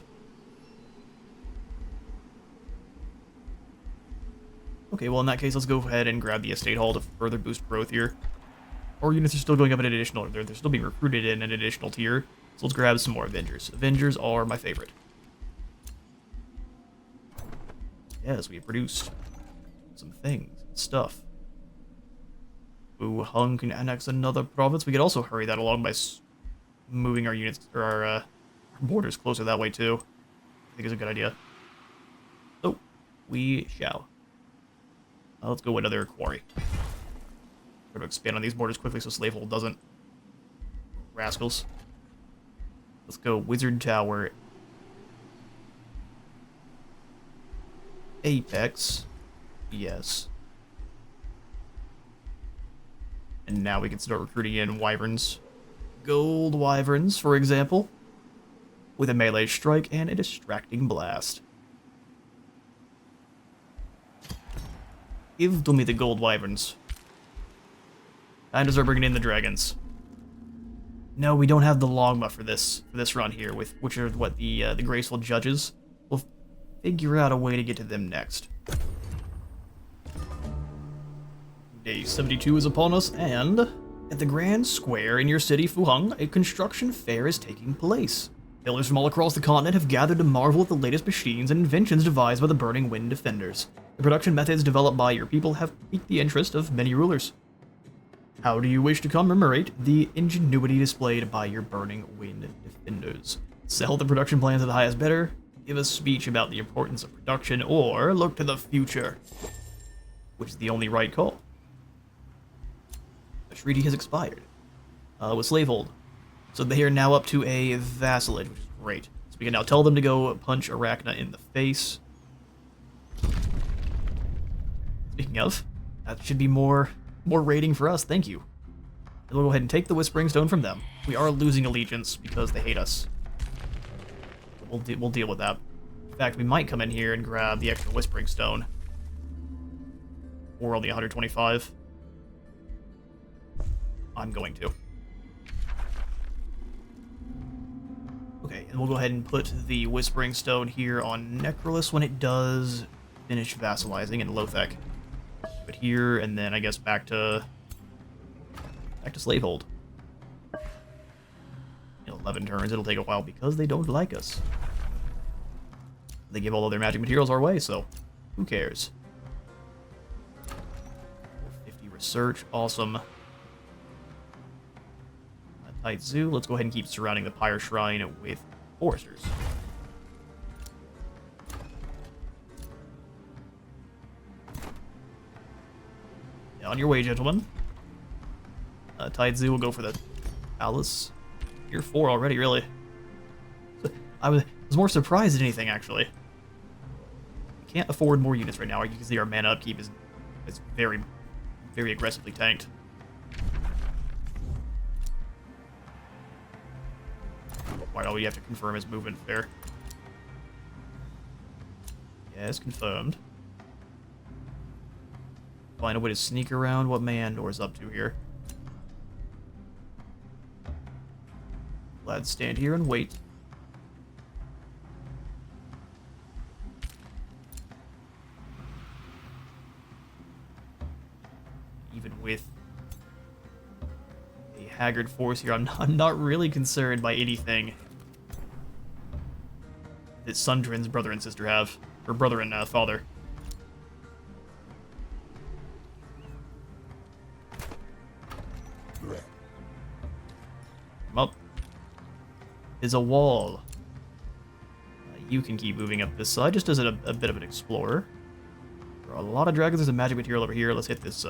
Okay, well in that case, let's go ahead and grab the estate hall to further boost growth here. Our units are still going up an additional, they're still being recruited in an additional tier. So let's grab some more Avengers. Avengers are my favorite. Yes, we have produced some things, stuff. Wu Hung can annex another province. We could also hurry that along by moving our units, or our borders closer that way too. I think it's a good idea. So, we shall. Let's go with another quarry. Try to expand on these borders quickly so Slavehold doesn't. Rascals. Let's go Wizard Tower. Apex. Yes. And now we can start recruiting in Wyverns. Gold Wyverns, for example. With a melee strike and a distracting blast. Give to me the Gold Wyverns. Time to start bringing in the dragons. No, we don't have the longma for this run here, which are what the graceful judges. We'll figure out a way to get to them next. Day 72 is upon us, and at the Grand Square in your city, Fuheng, a construction fair is taking place. Builders from all across the continent have gathered to marvel at the latest machines and inventions devised by the Burning Wind Defenders. The production methods developed by your people have piqued the interest of many rulers. How do you wish to commemorate the ingenuity displayed by your Burning Wind Defenders? Sell the production plans at the highest bidder, give a speech about the importance of production, or look to the future, which is the only right call. The treaty has expired with Slavehold, so they are now up to a vassalage, which is great. So we can now tell them to go punch Arachna in the face. Speaking of, that should be more rating for us, thank you. And we'll go ahead and take the Whispering Stone from them. We are losing allegiance because they hate us. We'll deal with that. In fact, we might come in here and grab the extra Whispering Stone. We're only 125. I'm going to. Okay, and we'll go ahead and put the Whispering Stone here on Necrolis when it does finish vassalizing in Lothek. But here, and then I guess back to Slavehold. In 11 turns, it'll take a while because they don't like us. They give all of their magic materials our way, so who cares? 50 research, awesome. Tight zoo. Let's go ahead and keep surrounding the Pyre Shrine with foresters. On your way, gentlemen. Tide Zoo will go for the palace. You're 4 already, really. I was more surprised than anything, actually. We can't afford more units right now. You can see our mana upkeep is very, very aggressively tanked. Why do we have to confirm his movement there? Yes, confirmed. Find a way to sneak around what Mayandor's up to here. Let's stand here and wait. with a haggard force here. I'm not really concerned by anything that Sundren's brother and sister have, or brother and father. Come up. Is a wall. You can keep moving up this side, just as a bit of an explorer. There are a lot of dragons. There's a magic material over here. Let's hit this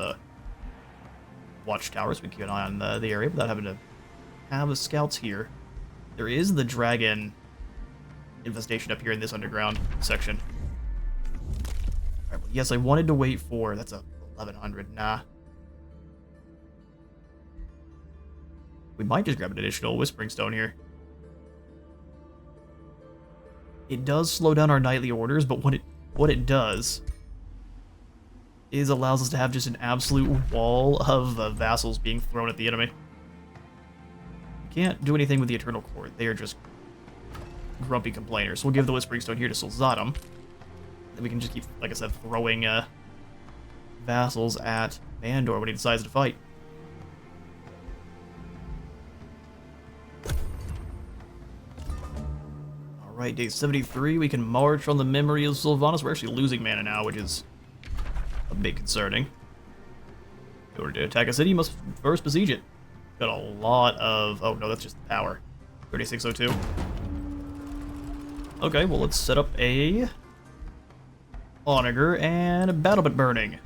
watchtower so we can keep an eye on the area without having to have the scouts here. There is the dragon infestation up here in this underground section. Alright, well, yes, I wanted to wait for... That's a 1100. Nah. We might just grab an additional Whispering Stone here. It does slow down our nightly orders, but what it does is allows us to have just an absolute wall of vassals being thrown at the enemy. Can't do anything with the Eternal Court. They are just grumpy complainers. So we'll give the Whispering Stone here to Solzatum. Then we can just keep, like I said, throwing vassals at Mandor when he decides to fight. Alright, day 73, we can march on the memory of Sylvanas. We're actually losing mana now, which is a bit concerning. In order to attack a city, you must first besiege it. Got a lot of... Oh, no, that's just the power. 3602. Okay, well, let's set up a Onager and a Battlement Burning.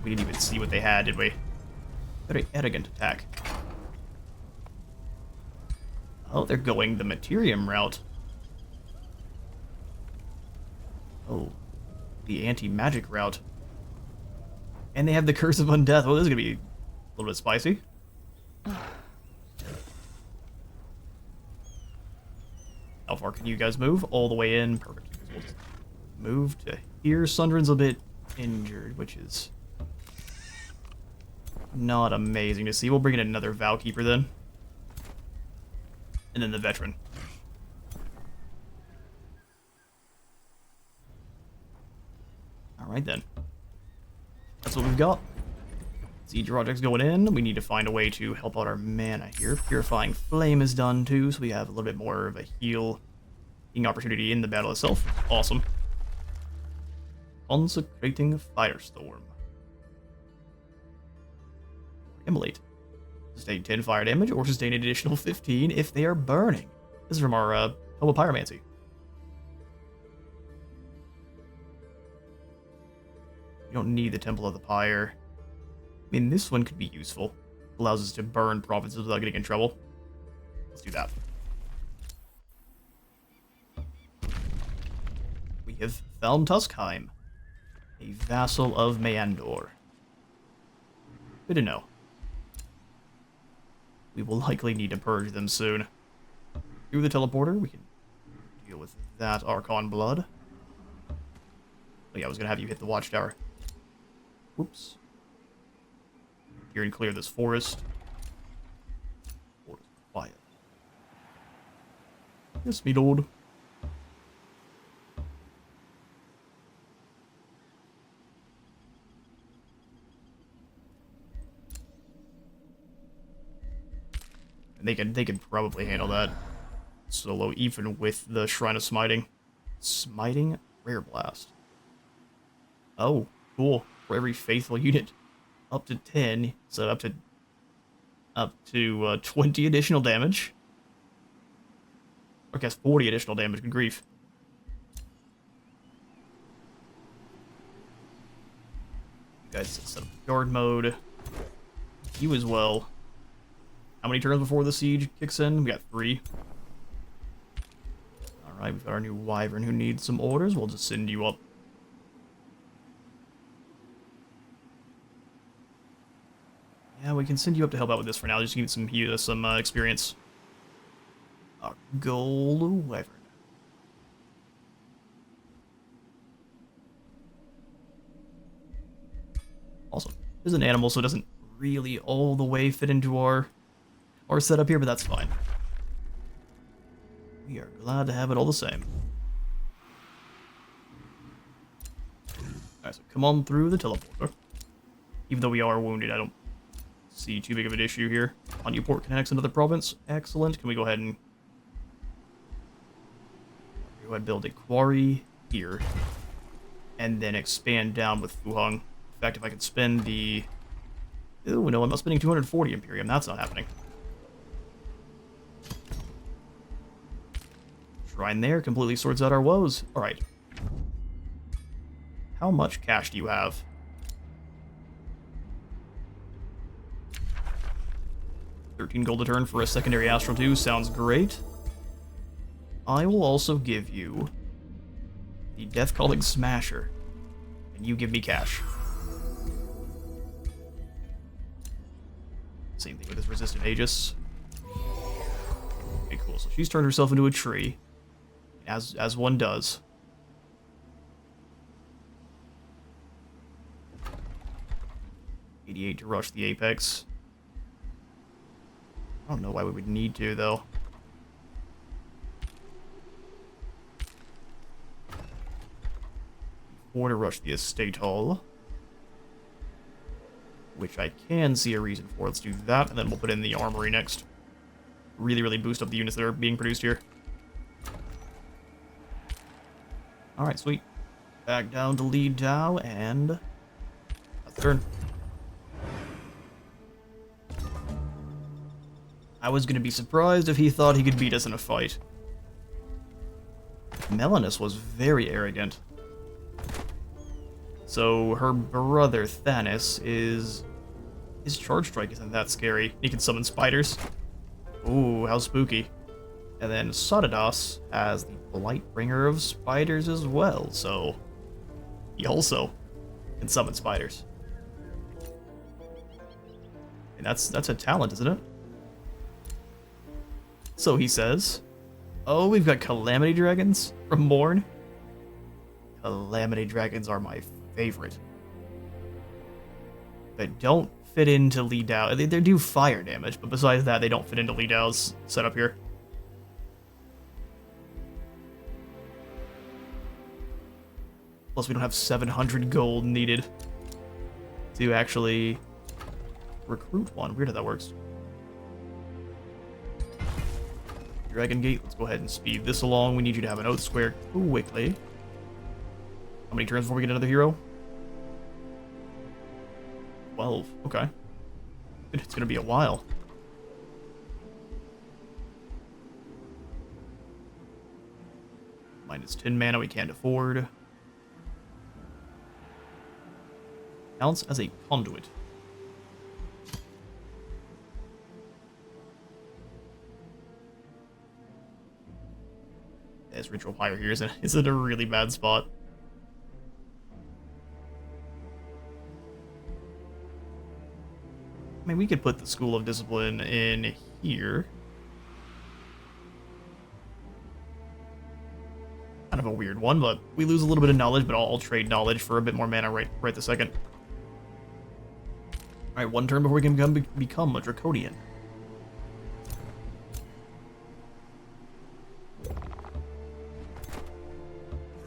We didn't even see what they had, did we? Very elegant attack. Oh, they're going the Materium route. Oh, the anti-magic route. And they have the Curse of Undeath. Oh, this is going to be a little bit spicy. How far can you guys move? All the way in. Perfect. We'll just move to here. Sundren's a bit injured, which is not amazing to see. We'll bring in another Vowkeeper then. And then the Veteran. Alright then. That's what we've got. Siege projects going in. We need to find a way to help out our mana here. Purifying Flame is done too, so we have a little bit more of a healing opportunity in the battle itself. Awesome. Consecrating Firestorm. Immolate. Sustain 10 fire damage or sustain an additional 15 if they are burning. This is from our Tome of Pyromancy. We don't need the Temple of the Pyre. I mean, this one could be useful. Allows us to burn provinces without getting in trouble. Let's do that. We have Thelm Tuskheim, a vassal of Meandor. Good to know. We will likely need to purge them soon. Through the teleporter, we can deal with that Archon blood. Oh yeah, I was gonna have you hit the watchtower. Whoops. Here and clear this forest. Forest quiet. Yes, me lord. And they can probably handle that solo, even with the Shrine of Smiting. Smiting Rare Blast. Oh, cool. For every faithful unit, up to 10, so up to 20 additional damage. Or I guess 40 additional damage. Good grief. You guys set up guard mode. You as well. How many turns before the siege kicks in? We got 3. Alright, we've got our new Wyvern who needs some orders. We'll just send you up. Yeah, we can send you up to help out with this for now. Just give it some experience. A gold Wyvern. Awesome. There's an animal, so it doesn't really all the way fit into our setup here, but that's fine. We are glad to have it all the same. Alright, so come on through the teleporter. Even though we are wounded, I don't see too big of an issue here. On you port connects another province. Excellent. Can we go ahead and build a quarry here, and then expand down with Fuheng. In fact, if I could spend the... Ooh, no, I'm not spending 240 Imperium. That's not happening. Shrine there completely sorts out our woes. Alright. How much cash do you have? $13 gold a turn for a secondary Astral 2 sounds great. I will also give you the Death Calling Smasher, and you give me cash. Same thing with his Resistant Aegis. Okay, cool. So she's turned herself into a tree, as one does. $88 to rush the Apex. I don't know why we would need to, though. Or to rush the Estate Hall, which I can see a reason for. Let's do that, and then we'll put in the Armory next. Really boost up the units that are being produced here. Alright, sweet. Back down to lead Tau, and that's the turn. I was gonna be surprised if he thought he could beat us in a fight. Melanus was very arrogant. So her brother Thanos is... His Charge Strike isn't that scary. He can summon spiders. Ooh, how spooky. And then Sodados has the Blightbringer of spiders as well, so... He also can summon spiders. And that's a talent, isn't it? So he says... Oh, we've got Calamity Dragons from Morn. Calamity Dragons are my favorite. They don't fit into Li Dao. They do fire damage, but besides that, they don't fit into Li Dao's setup here. Plus, we don't have 700 gold needed to actually recruit one. Weird how that works. Dragon Gate, let's go ahead and speed this along. We need you to have an Oath Square quickly. How many turns before we get another hero? 12. Okay. It's gonna be a while. Minus 10 mana we can't afford. Counts as a conduit. This Ritual Pyre here is in a really bad spot. I mean, we could put the School of Discipline in here. Kind of a weird one, but we lose a little bit of knowledge, but I'll trade knowledge for a bit more mana right this second. Alright, one turn before we can become a Draconian.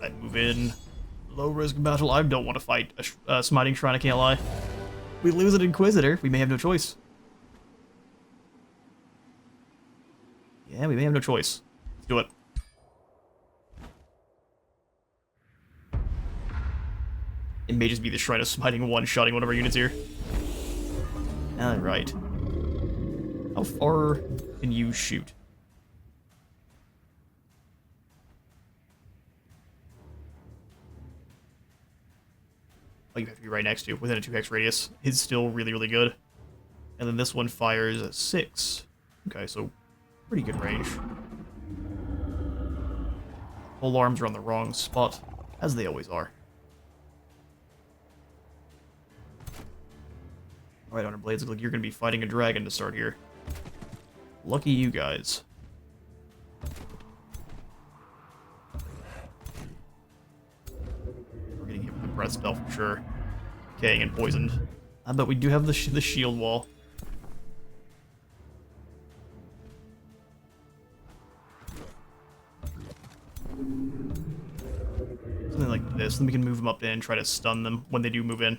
I'd move in. Low risk battle. I don't want to fight a Smiting Shrine, I can't lie. We lose an Inquisitor, we may have no choice. Yeah, we may have no choice. Let's do it. It may just be the Shrine of Smiting one-shotting one of our units here. Alright. How far can you shoot? Oh, you have to be right next to, within a 2x radius. It's still really good. And then this one fires at 6. Okay, so pretty good range. Pole arms are on the wrong spot, as they always are. Alright, Honor Blades, look like you're going to be fighting a dragon to start here. Lucky you guys. We're getting hit with the breath spell for sure. Decaying and poisoned. But we do have the shield wall. Something something like this. Then we can move them up in and try to stun them when they do move in.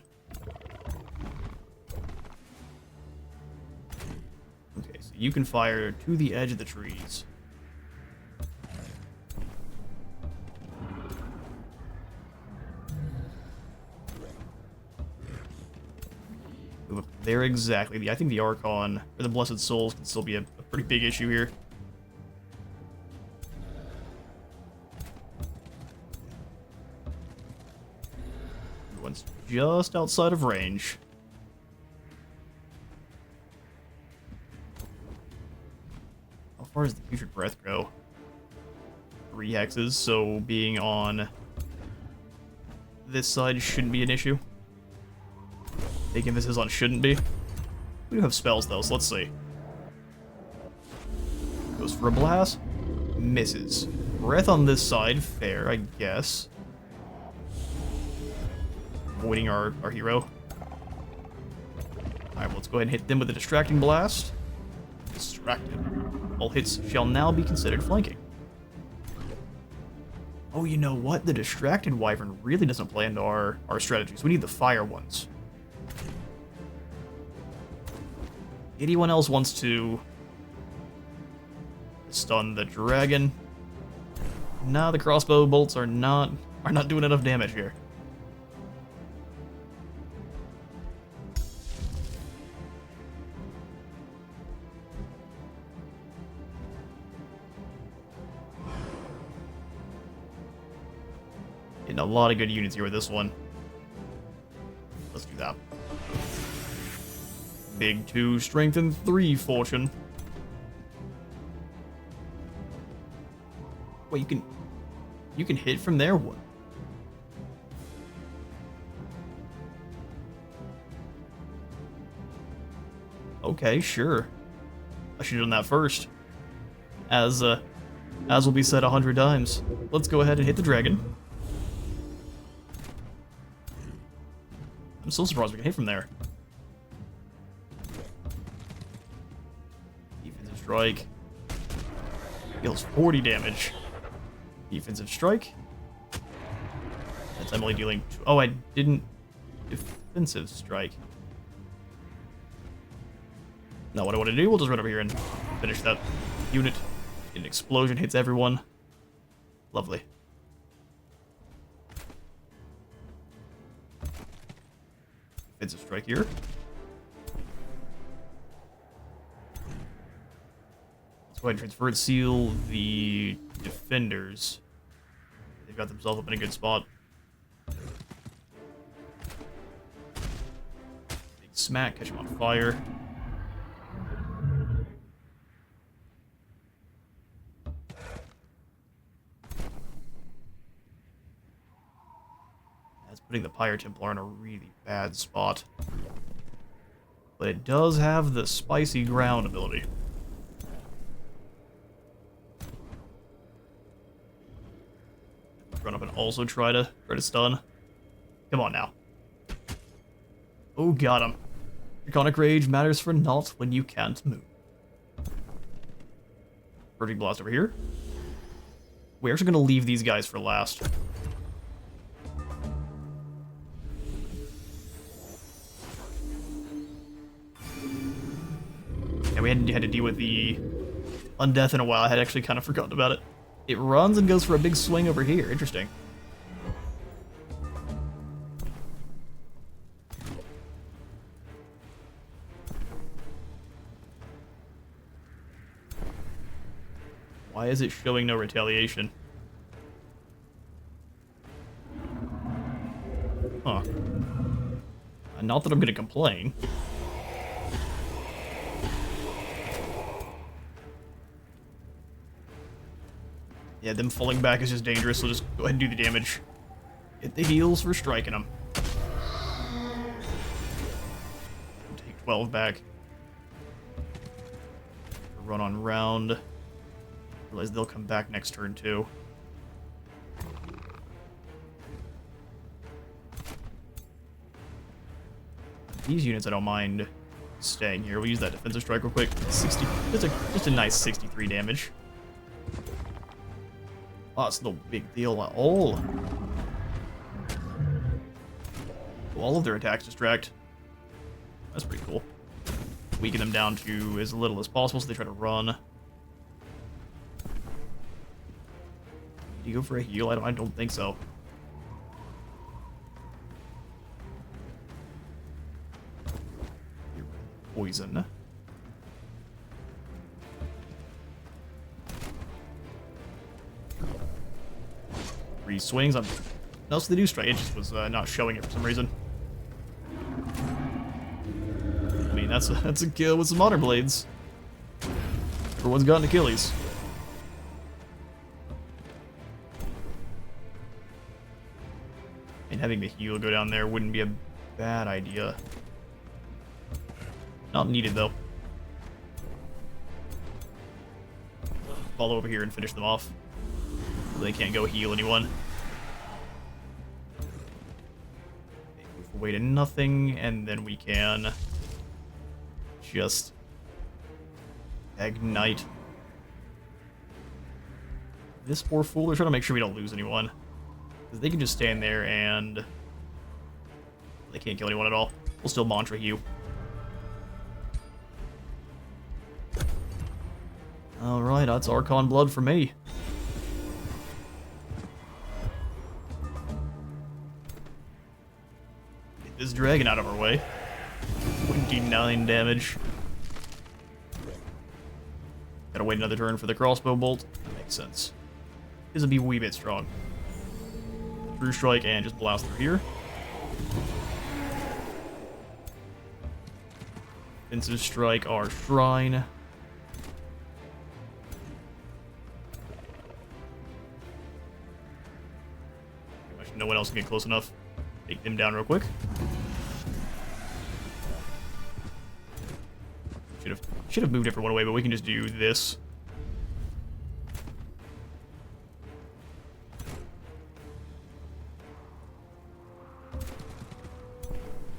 Okay, so you can fire to the edge of the trees. Move up there exactly. I think the Archon, or the Blessed Souls, can still be a pretty big issue here. Everyone's just outside of range. How far does the Putrid Breath go? 3 hexes, so being on this side shouldn't be an issue. Big emphasis on shouldn't be. We do have spells though, so let's see. Goes for a blast. Misses. Breath on this side, fair, I guess. Avoiding our hero. Alright, well, let's go ahead and hit them with a distracting blast. Distracted. All hits shall now be considered flanking. Oh, you know what? The distracted wyvern really doesn't play into our strategies. We need the fire ones. Anyone else wants to stun the dragon? Nah, the crossbow bolts are not doing enough damage here. Getting a lot of good units here with this one. Let's do that. Big 2, strength, and 3 fortune. Wait, you can hit from there? What? Okay, sure. I should have done that first. As will be said 100 times. Let's go ahead and hit the dragon. I'm so surprised we can hit from there. Defensive strike. Deals 40 damage. Defensive strike. That's I'm only dealing... Oh, I didn't... Defensive strike. Now what I want to do, we'll just run over here and finish that unit. An explosion hits everyone. Lovely. Defensive strike here. Let's go ahead and transfer and seal the defenders. They've got themselves up in a good spot. Big smack, catch them on fire. That's putting the Pyre Templar in a really bad spot. But it does have the spicy ground ability. Run up and also try to stun. Come on now. Oh, got him. Draconic Rage matters for naught when you can't move. Purging Blast over here. We're actually going to leave these guys for last. Yeah, we hadn't had to deal with the Undeath in a while. I had actually kind of forgotten about it. It runs and goes for a big swing over here. Interesting. Why is it showing no retaliation? Huh. Not that I'm gonna complain. Yeah, them falling back is just dangerous, so just go ahead and do the damage. Hit the heals for striking them. Take 12 back. Run on round. Realize they'll come back next turn too. These units I don't mind staying here. We'll use that defensive strike real quick. 60. Just a nice 63 damage. Oh, it's no big deal at all. all of their attacks distract. That's pretty cool. Weaken them down to as little as possible so they try to run. Do you go for a heal? I don't think so. Poison. 3 swings on. No, so they do strike. It just was not showing it for some reason. I mean, that's a kill with some honor blades. Everyone's got an Achilles. And having the heal go down there wouldn't be a bad idea. Not needed though. Fall over here and finish them off. They can't go heal anyone. Move away to nothing, and then we can just ignite this poor fool. They're trying to make sure we don't lose anyone, because they can just stand there and they can't kill anyone at all. We'll still mantra you. Alright, that's Archon blood for me. Get this dragon out of our way. 29 damage. Gotta wait another turn for the crossbow bolt. That makes sense. This will be a wee bit strong. True strike and just blast through here. Defensive strike our shrine. No one else can get close enough. Take them down real quick. Should have moved everyone away, but we can just do this.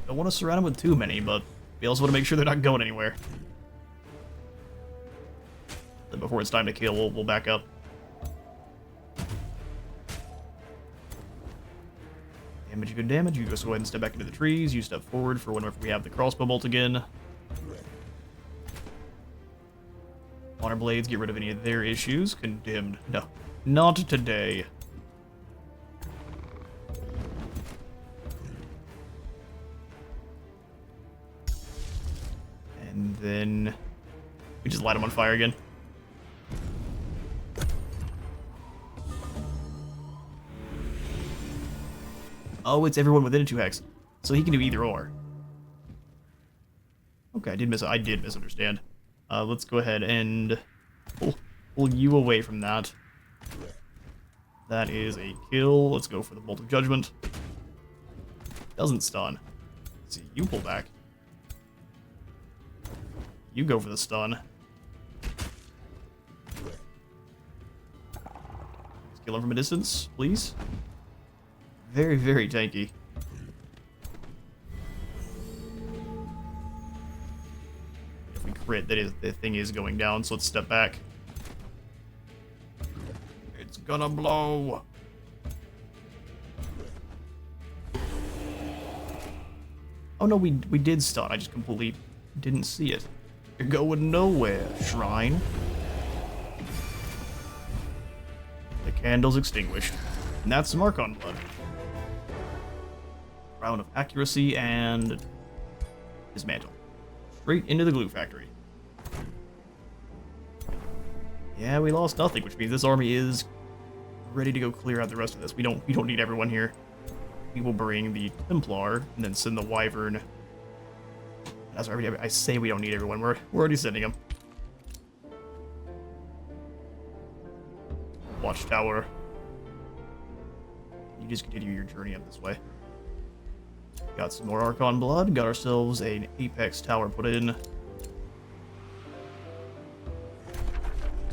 Don't want to surround them with too many, but we also want to make sure they're not going anywhere. Then before it's time to kill, we'll back up. Damage, good damage. You just go ahead and step back into the trees. You step forward for whenever we have the crossbow bolt again. Honor blades, get rid of any of their issues. Condemned. No, not today. And then we just light them on fire again. Oh, it's everyone within a 2-hex, so he can do either or. Okay, I did misunderstand. Let's go ahead and pull you away from that. That is a kill. Let's go for the Bolt of Judgment. Doesn't stun. Let's see, you pull back. You go for the stun. Let's kill him from a distance, please. Very, very tanky. If we crit, the thing is going down, so let's step back. It's gonna blow. Oh no, we did stun. I just completely didn't see it. You're going nowhere, shrine. The candle's extinguished. And that's some Archon blood. Round of accuracy and dismantle. Straight into the glue factory. Yeah, we lost nothing, which means this army is ready to go clear out the rest of this. We don't need everyone here. We will bring the Templar and then send the Wyvern. That's already. I say we don't need everyone. We're already sending them. Watchtower. You just continue your journey up this way. Got some more Archon blood. Got ourselves an Apex tower put in.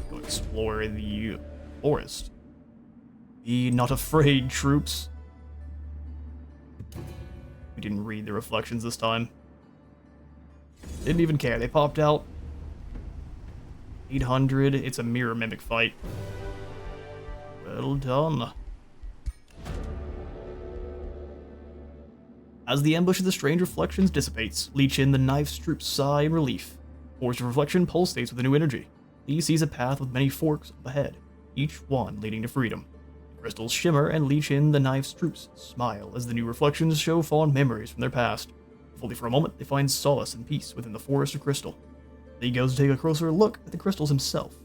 Go explore the forest. Be not afraid, troops. We didn't read the reflections this time. Didn't even care. They popped out. 800. It's a mirror mimic fight. Well done. As the ambush of the strange reflections dissipates, leech in the knife's troops sigh in relief. Force of reflection pulsates with a new energy. He sees a path with many forks up ahead, each one leading to freedom. Crystals shimmer and leech in the knife's troops smile as the new reflections show fond memories from their past. If only for a moment, they find solace and peace within the forest of crystal. He goes to take a closer look at the crystals himself.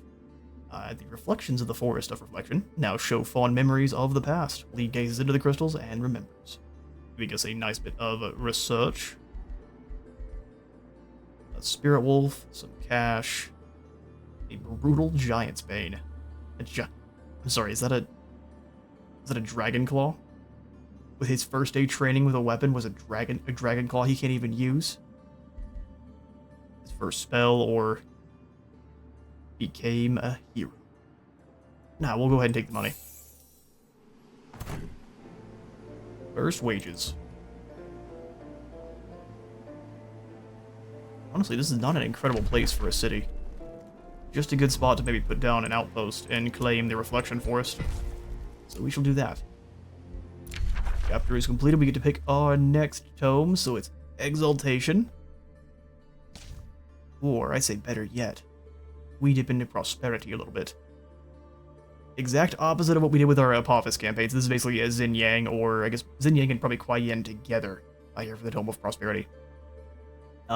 The reflections of the forest of reflection now show fond memories of the past. Lee gazes into the crystals and remembers. We get a nice bit of research. A spirit wolf, some cash, a brutal giant's bane. I'm sorry, is that a dragon claw? With his first day training with a weapon was a dragon claw he can't even use. His first spell, or became a hero. Nah, we'll go ahead and take the money. First wages. Honestly, this is not an incredible place for a city. Just a good spot to maybe put down an outpost and claim the Reflection Forest. So we shall do that. Chapter is completed, we get to pick our next tome, so it's Exaltation. Or, I say better yet, we dip into Prosperity a little bit. Exact opposite of what we did with our Apophis campaigns. This is basically a Xin Yang, or I guess Xin Yang and probably Kuai Yin together here for the Tome of Prosperity.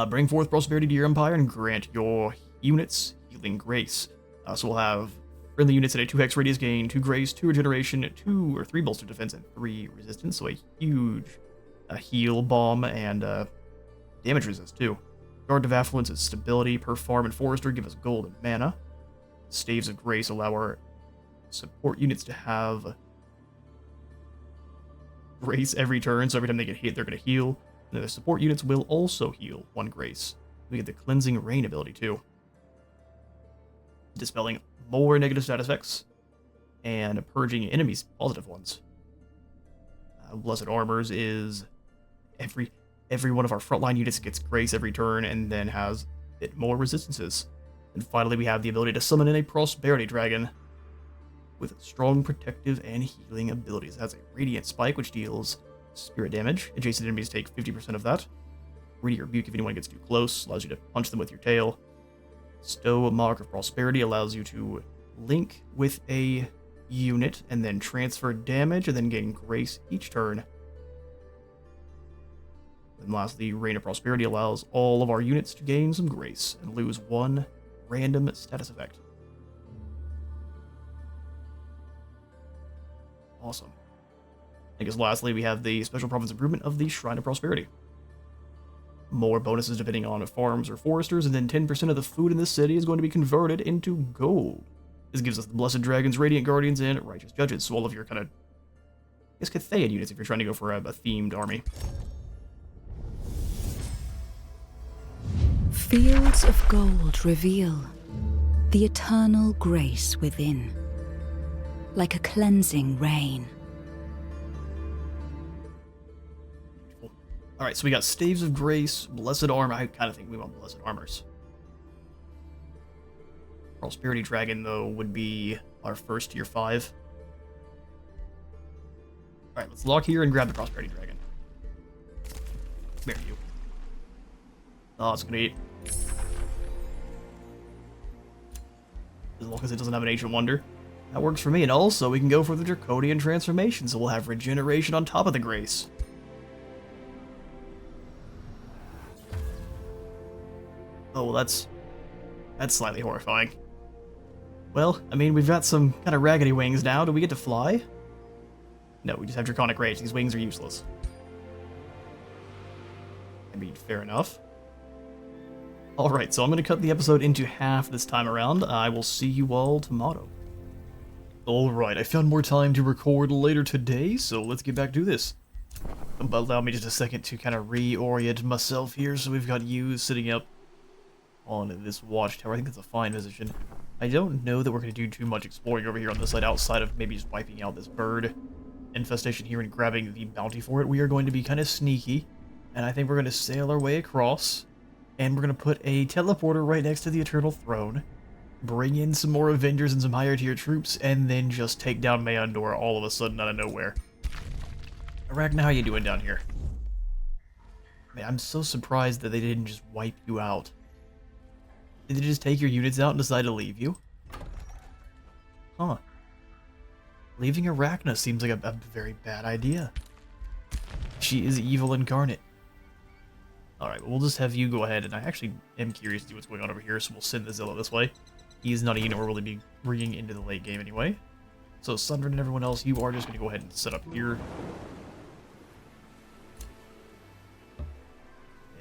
Bring forth prosperity to your empire and grant your units healing grace. So we'll have friendly units at a 2 hex radius gain 2 grace, 2 regeneration, 2 or 3 bolster defense, and 3 resistance. So a huge heal, bomb, and damage resist too. Guard of Affluence is stability. Per farm and forester give us gold and mana. Staves of Grace allow our support units to have grace every turn, so every time they get hit, they're going to heal. And the support units will also heal 1 grace. We get the Cleansing Rain ability too. Dispelling more negative status effects, and purging enemies' positive ones. Blessed Armors is every one of our frontline units gets grace every turn, and then has a bit more resistances. And finally, we have the ability to summon in a Prosperity Dragon with strong protective and healing abilities. It has a Radiant Spike, which deals spirit damage. Adjacent enemies take 50% of that. Radiant Rebuke if anyone gets too close, allows you to punch them with your tail. Stow Mark of Prosperity allows you to link with a unit and then transfer damage and then gain grace each turn. And lastly, Reign of Prosperity allows all of our units to gain some grace and lose 1 random status effect. Awesome. I guess lastly, we have the Special Province Improvement of the Shrine of Prosperity. More bonuses depending on farms or foresters, and then 10% of the food in the city is going to be converted into gold. This gives us the Blessed Dragons, Radiant Guardians, and Righteous Judges, so all of your kind of, I guess, Cathaian units if you're trying to go for a themed army. Fields of gold reveal the eternal grace within, like a cleansing rain. Alright, so we got Staves of Grace, Blessed Armor. I kind of think we want Blessed Armors. Prosperity Dragon, though, would be our first tier 5. Alright, let's lock here and grab the Prosperity Dragon. Where are you? Oh, it's gonna eat. As long as it doesn't have an Ancient Wonder. That works for me, and also we can go for the Draconian Transformation, so we'll have Regeneration on top of the Grace. Oh, well, that's slightly horrifying. Well, I mean, we've got some kind of raggedy wings now. Do we get to fly? No, we just have Draconic Rage. These wings are useless. I mean, fair enough. Alright, so I'm going to cut the episode into half this time around. I will see you all tomorrow. Alright, I found more time to record later today, so let's get back to this. But allow me just a second to kind of reorient myself here. So we've got you sitting up on this watchtower. I think that's a fine position. I don't know that we're going to do too much exploring over here on this side outside of maybe just wiping out this bird infestation here and grabbing the bounty for it. We are going to be kind of sneaky, and I think we're going to sail our way across, and we're going to put a teleporter right next to the Eternal Throne, bring in some more Avengers and some higher tier troops, and then just take down Mayandor all of a sudden out of nowhere. Arachna, how you doing down here? Man, I'm so surprised that they didn't just wipe you out. Did they just take your units out and decide to leave you? Huh. Leaving Arachna seems like a very bad idea. She is evil incarnate. Alright, we'll just have you go ahead, and I actually am curious to see what's going on over here, so we'll send the Zilla this way. He is not a unit we're really be bringing into the late game anyway. So Sundren and everyone else, you are just going to go ahead and set up here.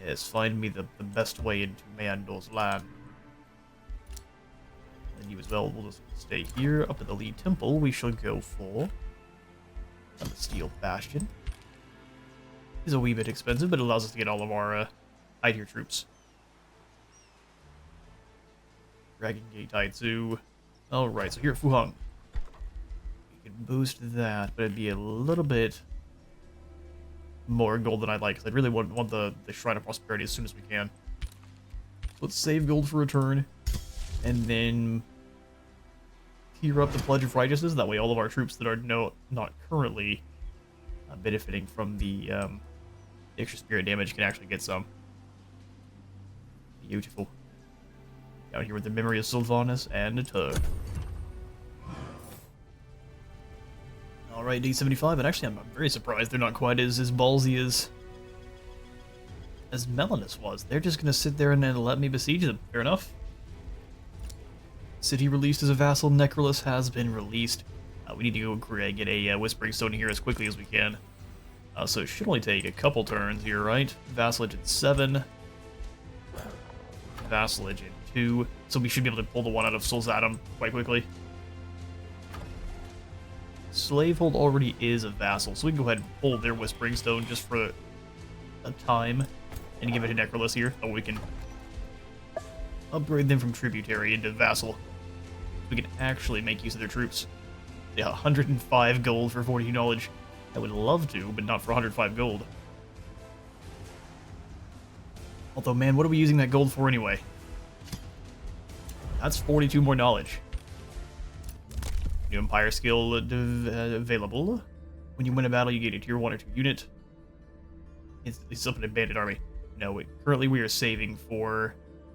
Yes, find me the best way into Meandor's land. And you as well, we'll just stay here. Up at the lead temple, we shall go for the Steel Bastion. Is a wee bit expensive, but it allows us to get all of our high tier troops. Dragon Gate Taitsu. Alright, so here at Fuhang. We can boost that, but it'd be a little bit more gold than I'd like, because I really want the Shrine of Prosperity as soon as we can. So let's save gold for return, and then tier up the Pledge of Righteousness. That way all of our troops that are not currently benefiting from the extra spirit damage can actually get some. Beautiful. Down here with the Memory of Sylvanas and a Tug. Alright, D75, and actually I'm very surprised they're not quite as ballsy as Melanus was. They're just gonna sit there and then let me besiege them. Fair enough. City released as a vassal. Necrolis has been released. We need to go get a Whispering Stone here as quickly as we can. So it should only take a couple turns here, right? Vassalage at 7. Vassalage at 2. So we should be able to pull the one out of Solzatum quite quickly. Slavehold already is a vassal, so we can go ahead and pull their Whispering Stone just for a time and give it to Necrolis here. Oh, we can upgrade them from tributary into vassal. We can actually make use of their troops. Yeah, 105 gold for 40 knowledge. I would love to, but not for 105 gold. Although, man, what are we using that gold for anyway? That's 42 more knowledge. New Empire skill available. When you win a battle, you gain a tier 1 or 2 unit. It's up an abandoned army. No, currently we are saving for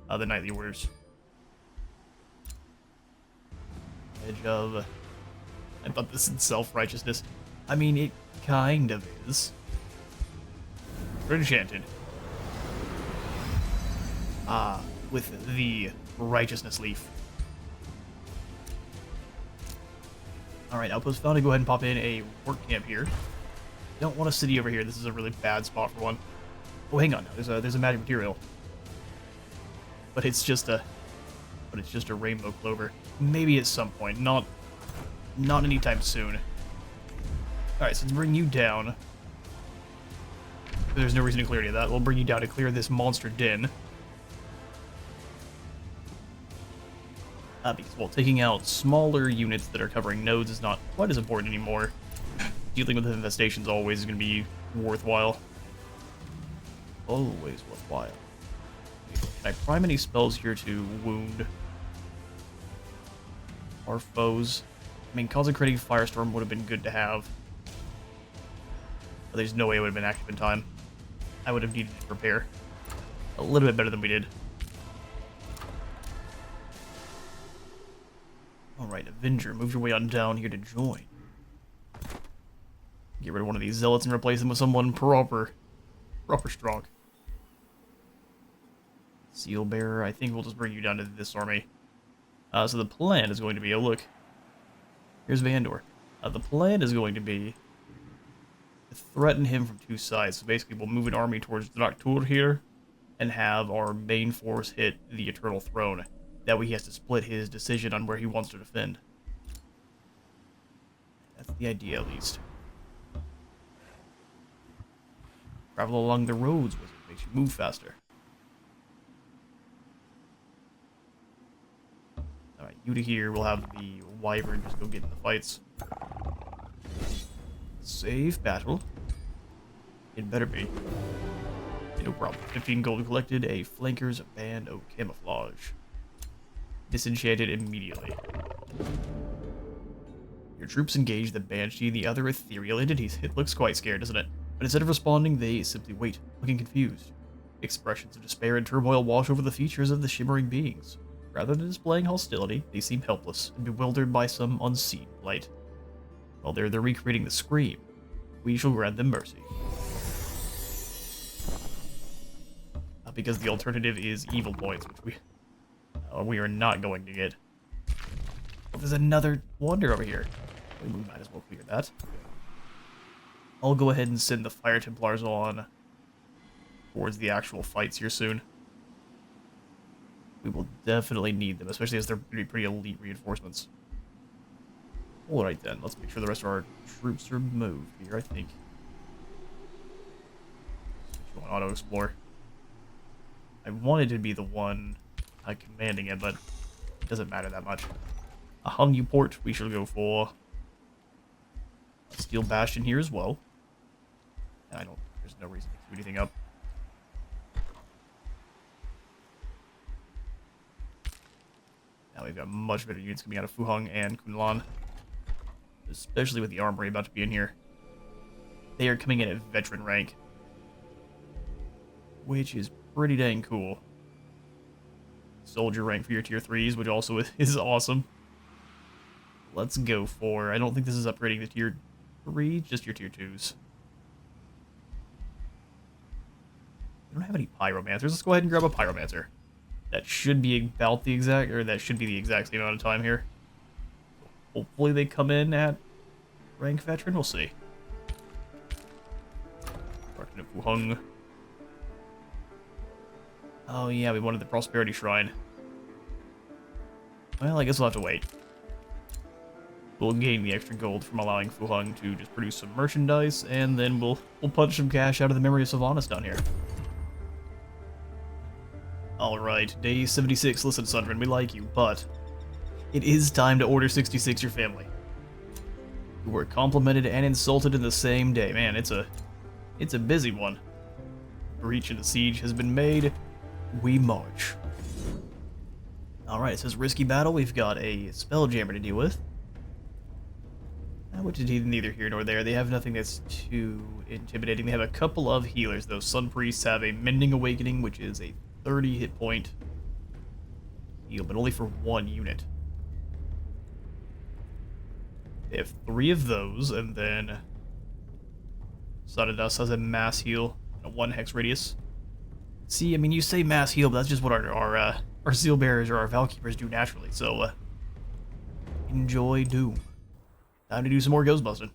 the Knightly Orders. Edge of... I thought this is self-righteousness. I mean, it kind of is. We're enchanted. With the righteousness leaf. Alright, Outpost found to go ahead and pop in a work camp here. Don't want a city over here. This is a really bad spot for one. Oh, hang on. There's a magic material. But it's just a rainbow clover. Maybe at some point. Not anytime soon. Alright, so let's bring you down. There's no reason to clear any of that. We'll bring you down to clear this monster den. Because, well, taking out smaller units that are covering nodes is not quite as important anymore. Dealing with infestations always is going to be worthwhile. Always worthwhile. Can I prime any spells here to wound our foes? I mean, Consecrating Firestorm would have been good to have. But there's no way it would have been active in time. I would have needed to prepare a little bit better than we did. Alright, Avenger, move your way on down here to join. Get rid of one of these zealots and replace them with someone proper strong. Seal Bearer, I think we'll just bring you down to this army. So the plan is going to be, oh look, here's Vandor. The plan is going to be to threaten him from two sides. So basically we'll move an army towards Draktur here and have our main force hit the Eternal Throne. That way he has to split his decision on where he wants to defend. That's the idea, at least. Travel along the roads with it, makes you move faster. Alright, you to here, we'll have the Wyvern just go get in the fights. Safe battle. It better be. No problem. 15 gold collected, a flanker's band of camouflage. Disenchanted immediately. Your troops engage the Banshee, the other ethereal entities. It looks quite scared, doesn't it? But instead of responding, they simply wait, looking confused. Expressions of despair and turmoil wash over the features of the shimmering beings. Rather than displaying hostility, they seem helpless and bewildered by some unseen light. While they're recreating the scream, we shall grant them mercy. Because the alternative is evil points, which we are not going to get. Well, there's another wonder over here. We might as well clear that. I'll go ahead and send the Fire Templars on towards the actual fights here soon. We will definitely need them, especially as they're pretty elite reinforcements. Alright then, let's make sure the rest of our troops are moved here, I think. Auto-explore. I wanted to be the one commanding it, but it doesn't matter that much. A Hungyu port we shall go for. Steel Bastion here as well. And there's no reason to queue anything up. Now we've got much better units coming out of Fuheng and Kunlan. Especially with the armory about to be in here. They are coming in at veteran rank. Which is pretty dang cool. Soldier rank for your tier 3s, which also is awesome. Let's go for... I don't think this is upgrading the tier 3, just your tier 2s. We don't have any pyromancers. Let's go ahead and grab a pyromancer. That should be about the exact... or that should be the exact same amount of time here. Hopefully they come in at rank veteran. We'll see. Archon of Fuheng. Oh yeah, we wanted the Prosperity Shrine. Well, I guess we'll have to wait. We'll gain the extra gold from allowing Fuheng to just produce some merchandise, and then we'll punch some cash out of the memory of Sylvanas down here. Alright, day 76. Listen, Sundren, we like you, but it is time to order 66 your family. You were complimented and insulted in the same day. Man, it's a busy one. Breach in the siege has been made. We march. Alright, it says risky battle. We've got a Spelljammer to deal with. Which is neither here nor there. They have nothing that's too intimidating. They have a couple of healers, though. Sun Priests have a Mending Awakening, which is a 30 hit point heal, but only for one unit. They have 3 of those, and then Sudden has a mass heal, a 1 hex radius. See, I mean, you say mass heal, but that's just what our Seal Bearers or our Valkeepers do naturally, so enjoy Doom. Time to do some more ghost busting.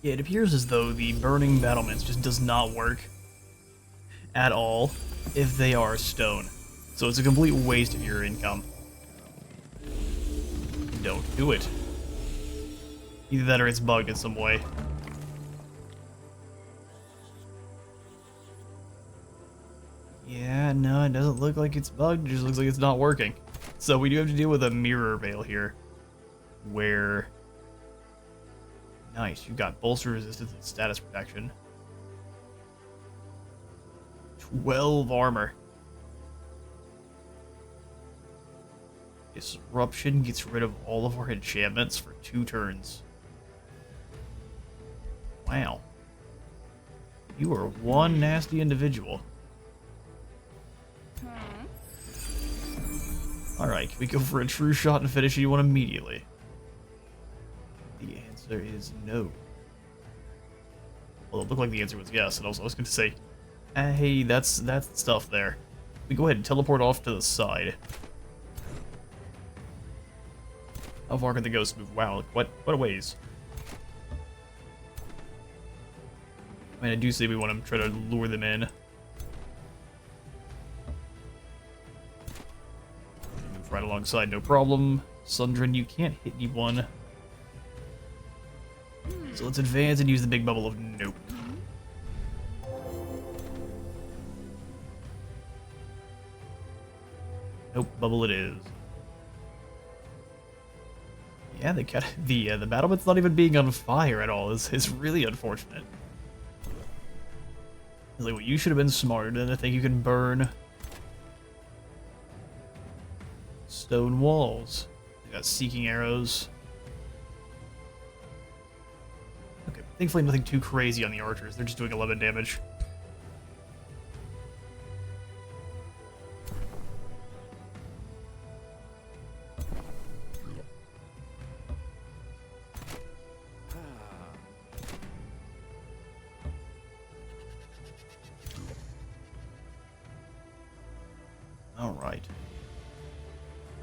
Yeah, it appears as though the burning battlements just does not work at all if they are stone. So it's a complete waste of your income. Don't do it. Either that or it's bugged in some way. Yeah, no, it doesn't look like it's bugged, it just looks like it's not working. So we do have to deal with a mirror veil here, where... Nice, you got bolster resistance and status protection. 12 armor. Disruption gets rid of all of our enchantments for 2 turns. Wow. You are one nasty individual. Alright, can we go for a true shot and finish you one immediately? The answer is no. Well, it looked like the answer was yes, and also I was going to say, hey, that's stuff there. We go ahead and teleport off to the side. How far can the ghosts move? Wow, what a ways. I mean, I do say we want to try to lure them in. Move right alongside, no problem. Sundren, you can't hit anyone. So let's advance and use the big bubble of nope. Nope, bubble it is. Yeah, the battlement's not even being on fire at all is really unfortunate. It's like, well, you should have been smarter than to think you can burn stone walls. They got seeking arrows. Okay, thankfully nothing too crazy on the archers. They're just doing 11 damage. Alright.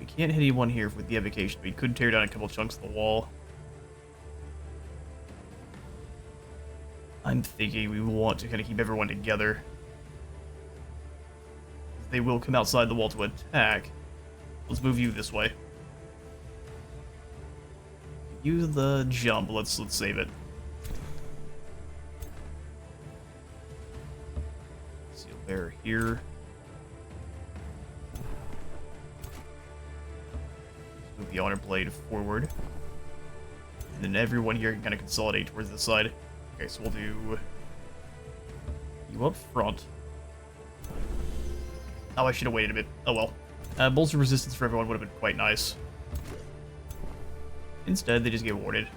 We can't hit anyone here with the evocation. We could tear down a couple chunks of the wall. I'm thinking we want to kind of keep everyone together. They will come outside the wall to attack. Let's move you this way. Use the jump. Let's save it. Seal bear here. Move the honor blade forward. And then everyone here can kind of consolidate towards this side. Okay, so we'll do you up front. Oh, I should have waited a bit. Oh well. Bolster resistance for everyone would have been quite nice. Instead, they just get warded.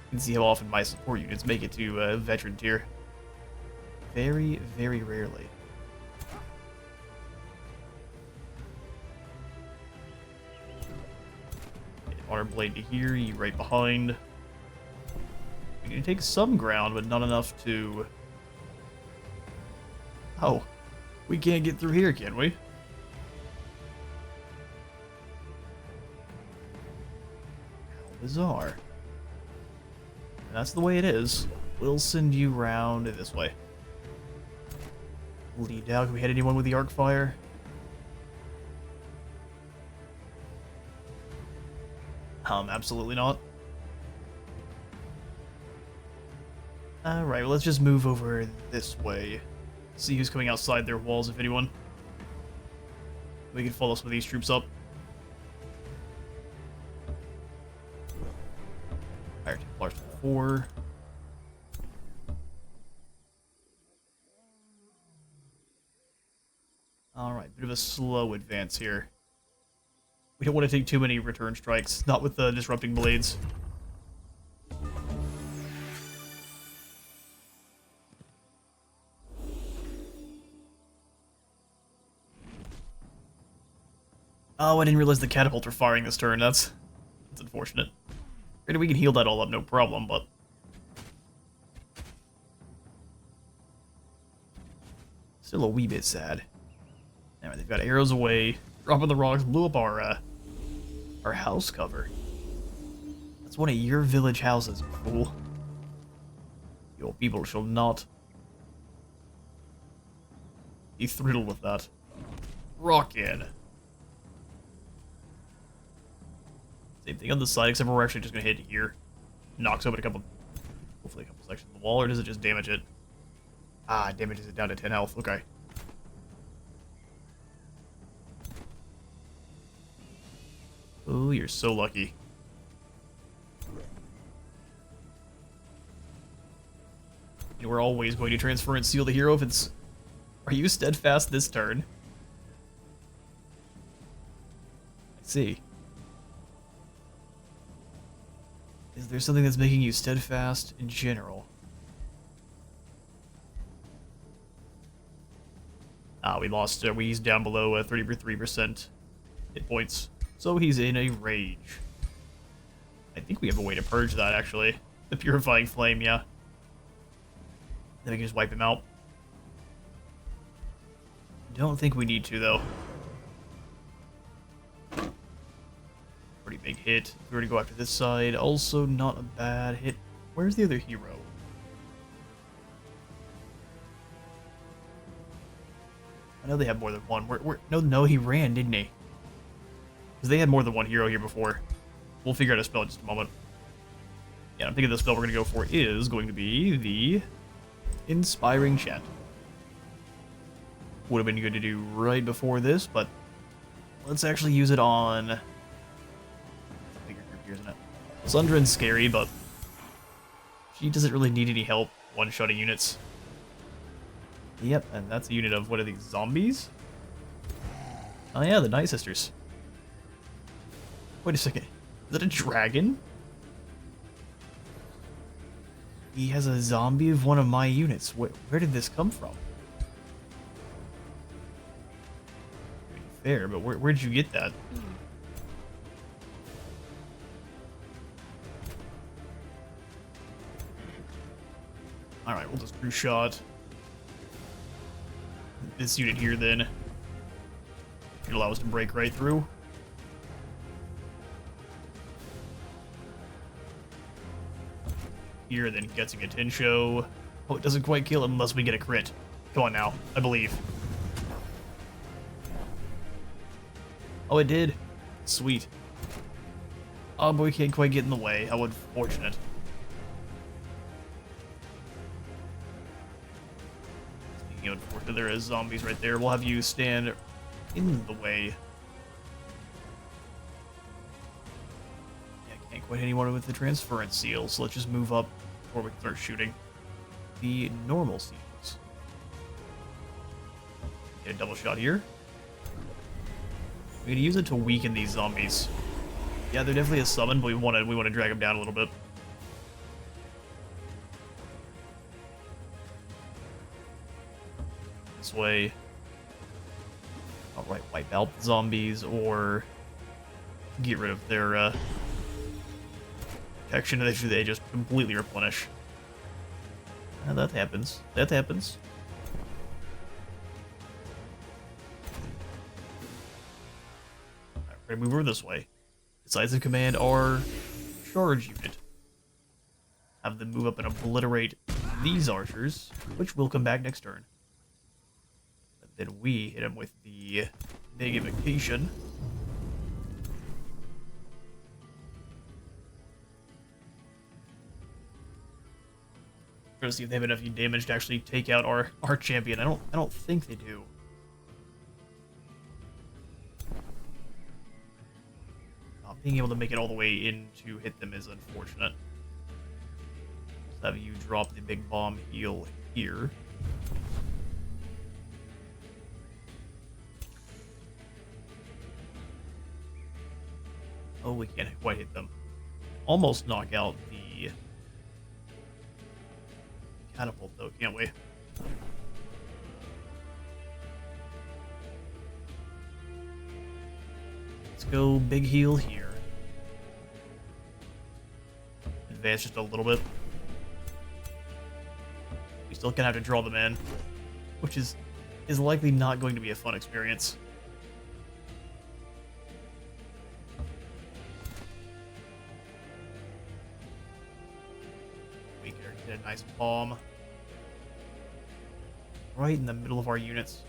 You can see how often my support units make it to veteran tier. Very, very rarely. Honor blade to here, you right behind. We can take some ground, but not enough to... Oh, we can't get through here, can we? How bizarre. That's the way it is. We'll send you round this way. Lead out. Can we hit anyone with the arc fire? Absolutely not. Alright, well, let's just move over this way. See who's coming outside their walls, if anyone. We can follow some of these troops up. Fire Templars to 4. Alright, bit of a slow advance here. We don't want to take too many return strikes, not with the disrupting blades. Oh, I didn't realize the catapult are firing this turn. That's unfortunate. Granted, we can heal that all up, no problem, but... Still a wee bit sad. Anyway, they've got arrows away, dropping the rocks, blew up our house cover. That's one of your village houses, you fool. Your people shall not be thrilled with that. Rock in. Same thing on the side, except for we're actually just gonna hit here. Knocks open hopefully a couple sections of the wall, or does it just damage it? Ah, damages it down to 10 health, okay. Oh, you're so lucky. And we're always going to transfer and seal the hero if it's... Are you steadfast this turn? I see. Is there something that's making you steadfast in general? Ah, we lost. He's down below 33% hit points. So he's in a rage. I think we have a way to purge that, actually. The Purifying Flame, yeah. Then we can just wipe him out. Don't think we need to, though. Pretty big hit. We're gonna go after this side. Also not a bad hit. Where's the other hero? I know they have more than one. No, he ran, didn't he? Because they had more than one hero here before. We'll figure out a spell in just a moment. Yeah, I'm thinking the spell we're going to go for is going to be the Inspiring Chant. Would have been good to do right before this, but let's actually use it on here, isn't it? Sundren's scary, but she doesn't really need any help one-shotting units. Yep, and that's a unit of, what are these, zombies? Oh yeah, the Night Sisters. Wait a second. Is that a dragon? He has a zombie of one of my units. Where did this come from? Fair, but where'd you get that? Alright, we'll just true shot this unit here then. Should allow us to break right through. Here, then gets a Gatincho. Oh, it doesn't quite kill unless we get a crit. Come on now, I believe. Oh, it did. Sweet. Oh, but we can't quite get in the way. How unfortunate. Speaking of unfortunate, there is zombies right there. We'll have you stand in the way. Yeah, can't quite hit anyone with the transference seal, so let's just move up before we can start shooting the normal seals. Get a double shot here. We're gonna use it to weaken these zombies. Yeah, they're definitely a summon, but we want to drag them down a little bit. This way. Alright, wipe out the zombies or get rid of their protection. They just completely replenish. That happens. That happens. Alright, we're gonna move over this way. Decisive command our charge unit. Have them move up and obliterate these archers, which will come back next turn. But then we hit them with the negatification. Try to see if they have enough damage to actually take out our champion. I don't think they do. Not being able to make it all the way in to hit them is unfortunate. Let's have you drop the big bomb heal here. Oh, we can't quite hit them. Almost knock out the catapult, though, can't we? Let's go big heal here. Advance just a little bit. We still gonna have to draw them in, which is likely not going to be a fun experience. We can get a nice bomb right in the middle of our units.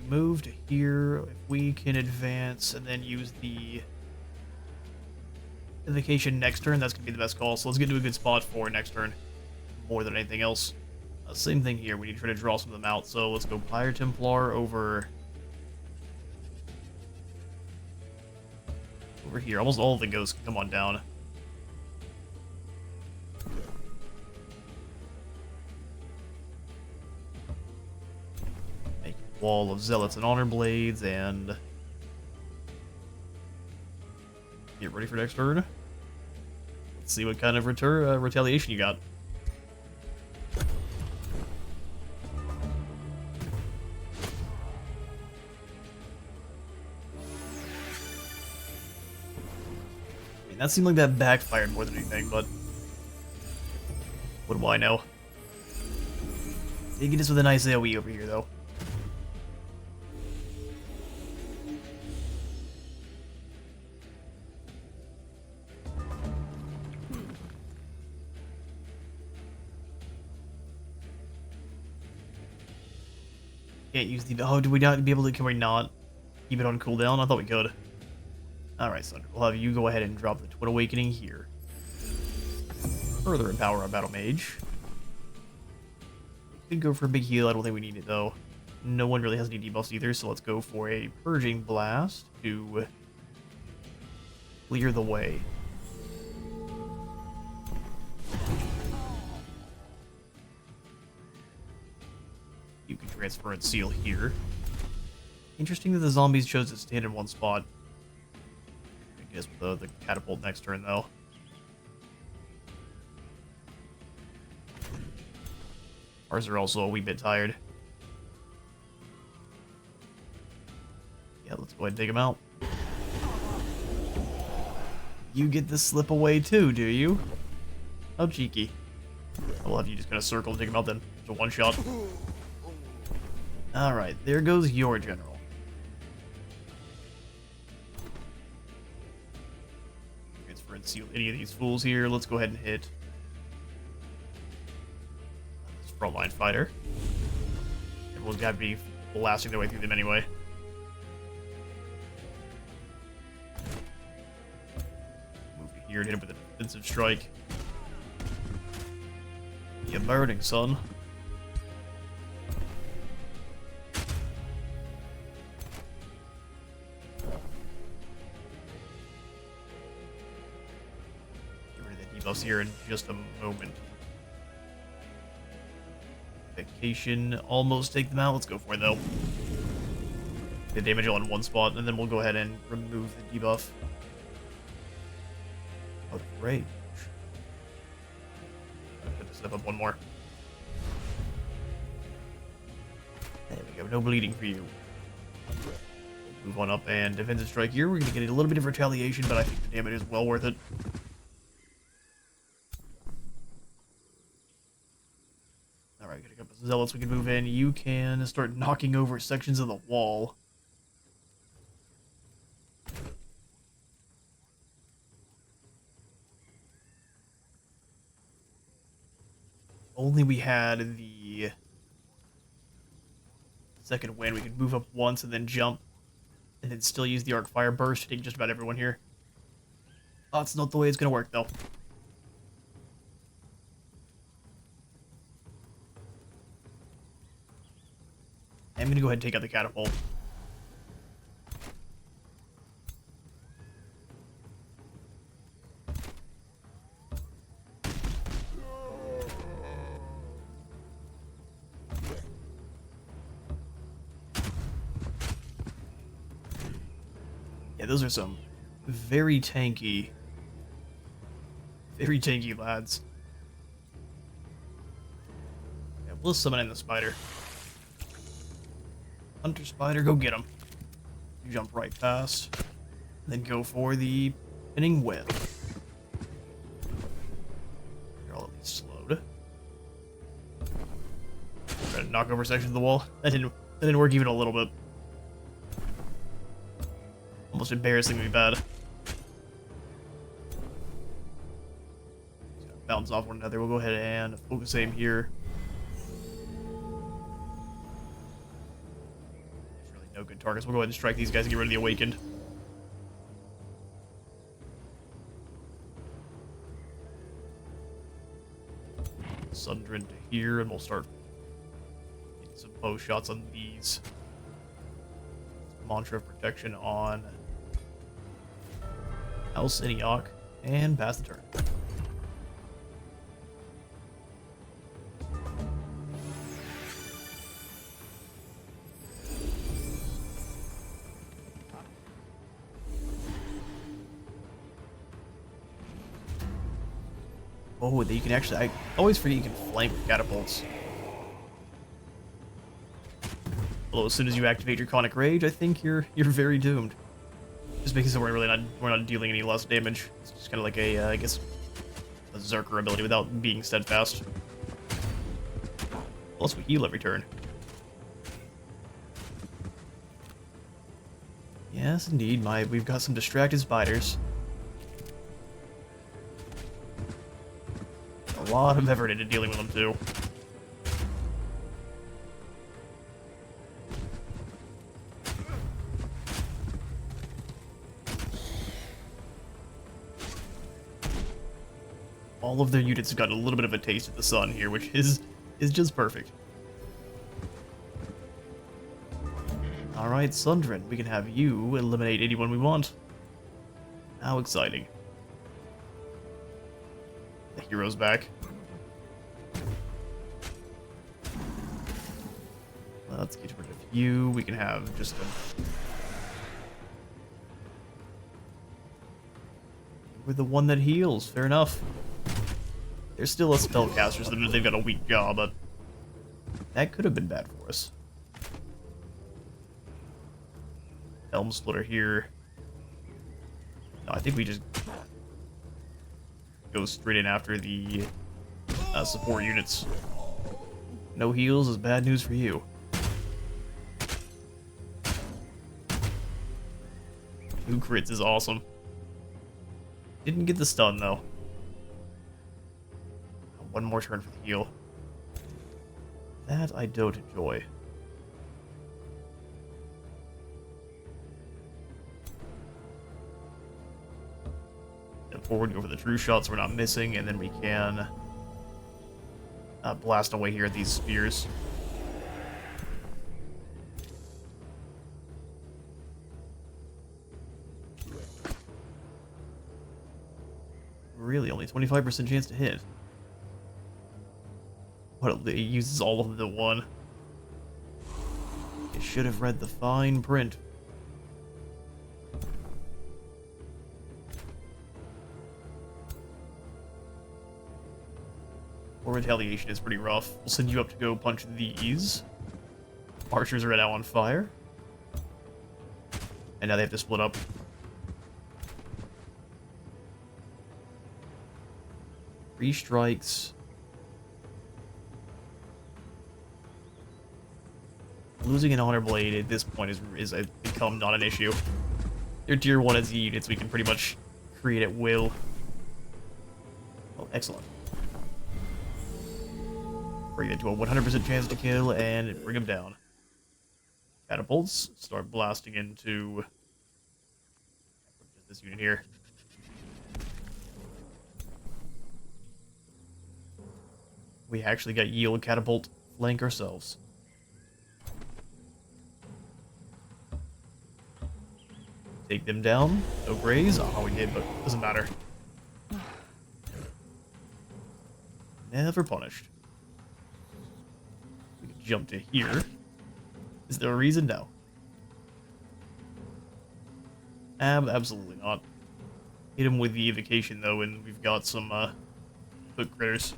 Move to here. If we can advance and then use the invocation next turn, that's gonna be the best call. So let's get to a good spot for next turn, more than anything else. Same thing here. We need to try to draw some of them out. So let's go Pyre Templar over here. Almost all of the ghosts can come on down. Wall of Zealots and Honor Blades, and get ready for next turn. Let's see what kind of retaliation you got. I mean, that seemed like that backfired more than anything, but what do I know? They get us with a nice AoE over here, though. Can't use the... Oh, do we not be able to... Can we not keep it on cooldown? I thought we could. Alright, Sundren. We'll have you go ahead and drop the Twin Awakening here. further empower our Battle Mage. Could go for a big heal. I don't think we need it though. No one really has any debuffs either, so let's go for a Purging Blast to clear the way. You can transfer and seal here. Interesting that the zombies chose to stand in one spot. I guess with the catapult next turn though. Ours are also a wee bit tired. Yeah, let's go ahead and take them out. You get to slip away too, do you? How cheeky. I'll have you just kind of circle and take them out then. It's a one shot. Alright, there goes your general. Transfer and seal any of these fools here. Let's go ahead and hit this frontline fighter. Everyone's got to be blasting their way through them anyway. Move here and hit him with a defensive strike. You're burning, son. Us here in just a moment. Vacation, almost take them out. Let's go for it though. The damage on one spot, and then we'll go ahead and remove the debuff. Out of rage. I have to step up one more. There we go. No bleeding for you. Move on up and defensive strike here. We're gonna get a little bit of retaliation, but I think the damage is well worth it. Alright, got a couple of zealots we can move in. You can start knocking over sections of the wall. Only we had the second wind, we could move up once and then jump, and then still use the arc fire burst to take just about everyone here. That's not the way it's gonna work though. I'm gonna go ahead and take out the catapult. Yeah, those are some very tanky lads. Yeah, we'll summon in the spider. Hunter spider, go get him. Jump right past. Then go for the pinning web. They're all at least slowed. Try to knock over sections of the wall. That didn't work even a little bit. Almost embarrassingly bad. Bounce off one another. We'll go ahead and focus aim here. No good targets. We'll go ahead and strike these guys and get rid of the Awakened. Sundren to here, and we'll start getting some bow shots on these. Mantra of protection on House Iniok, and pass the turn. Oh, that you can actually, I always forget you can flank with catapults. Although as soon as you activate your Conic Rage, I think you're very doomed. Just because we're not dealing any less damage. It's just kind of like a, I guess, a Zerker ability without being steadfast. Plus we heal every turn. Yes, indeed, we've got some distracted spiders. A lot of effort into dealing with them too. all of their units have got a little bit of a taste of the sun here, which is just perfect. Alright, Sundren, we can have you eliminate anyone we want. How exciting. The hero's back. Let's get rid of you. We can have just a... We're the one that heals. Fair enough. There's still a spellcaster, so they've got a weak jaw, but that could have been bad for us. Helm Splitter here. No, I think we just go straight in after the support units. No heals is bad news for you. Two crits is awesome. Didn't get the stun though. One more turn for the heal. That I don't enjoy. Then forward, go for the true shot so we're not missing, and then we can blast away here at these spears. Really, only 25% chance to hit. What, it uses all of the one. You should have read the fine print. Or retaliation is pretty rough. We'll send you up to go punch these. Archers are now on fire. And now they have to split up. Three strikes. Losing an honor blade at this point is become not an issue. They're tier 1 as units, we can pretty much create at will. Oh, excellent. Bring it to a 100% chance to kill and bring them down. Catapults start blasting into this unit here. We actually got yield catapult flank ourselves. Take them down. No graze. Oh, we did, but doesn't matter. Never punished. We can jump to here. Is there a reason? No. Absolutely not. Hit him with the evocation though, and we've got some foot critters.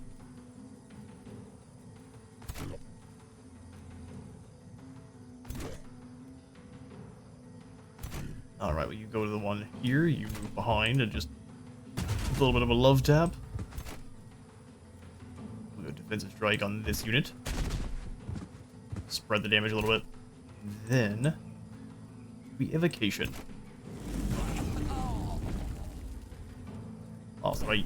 Alright, well, you go to the one here, you move behind, and just a little bit of a love tap. We'll go defensive strike on this unit. Spread the damage a little bit. Then, we evocation. Awesome, right.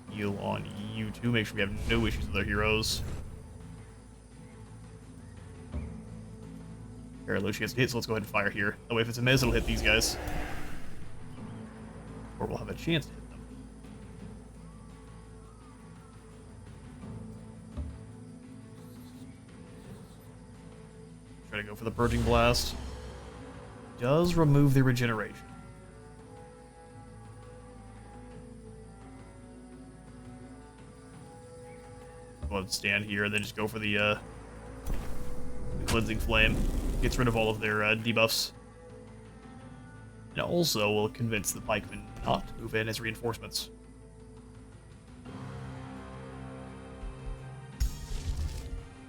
Heal on you two, make sure we have no issues with our heroes. She gets hit, so let's go ahead and fire here. That way, if it's a miss, it'll hit these guys. Or we'll have a chance to hit them. Try to go for the Purging Blast. Does remove the regeneration. Go ahead and stand here, and then just go for the Cleansing Flame. Gets rid of all of their debuffs. And also will convince the pikemen not to move in as reinforcements.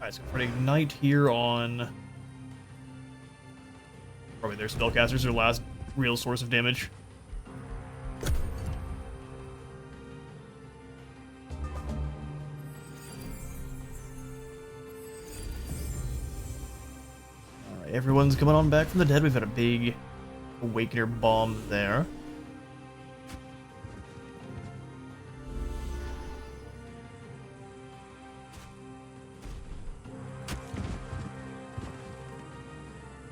Alright, so we're going to ignite here on probably their spellcasters, their last real source of damage. Everyone's coming on back from the dead. We've had a big Awakener bomb there.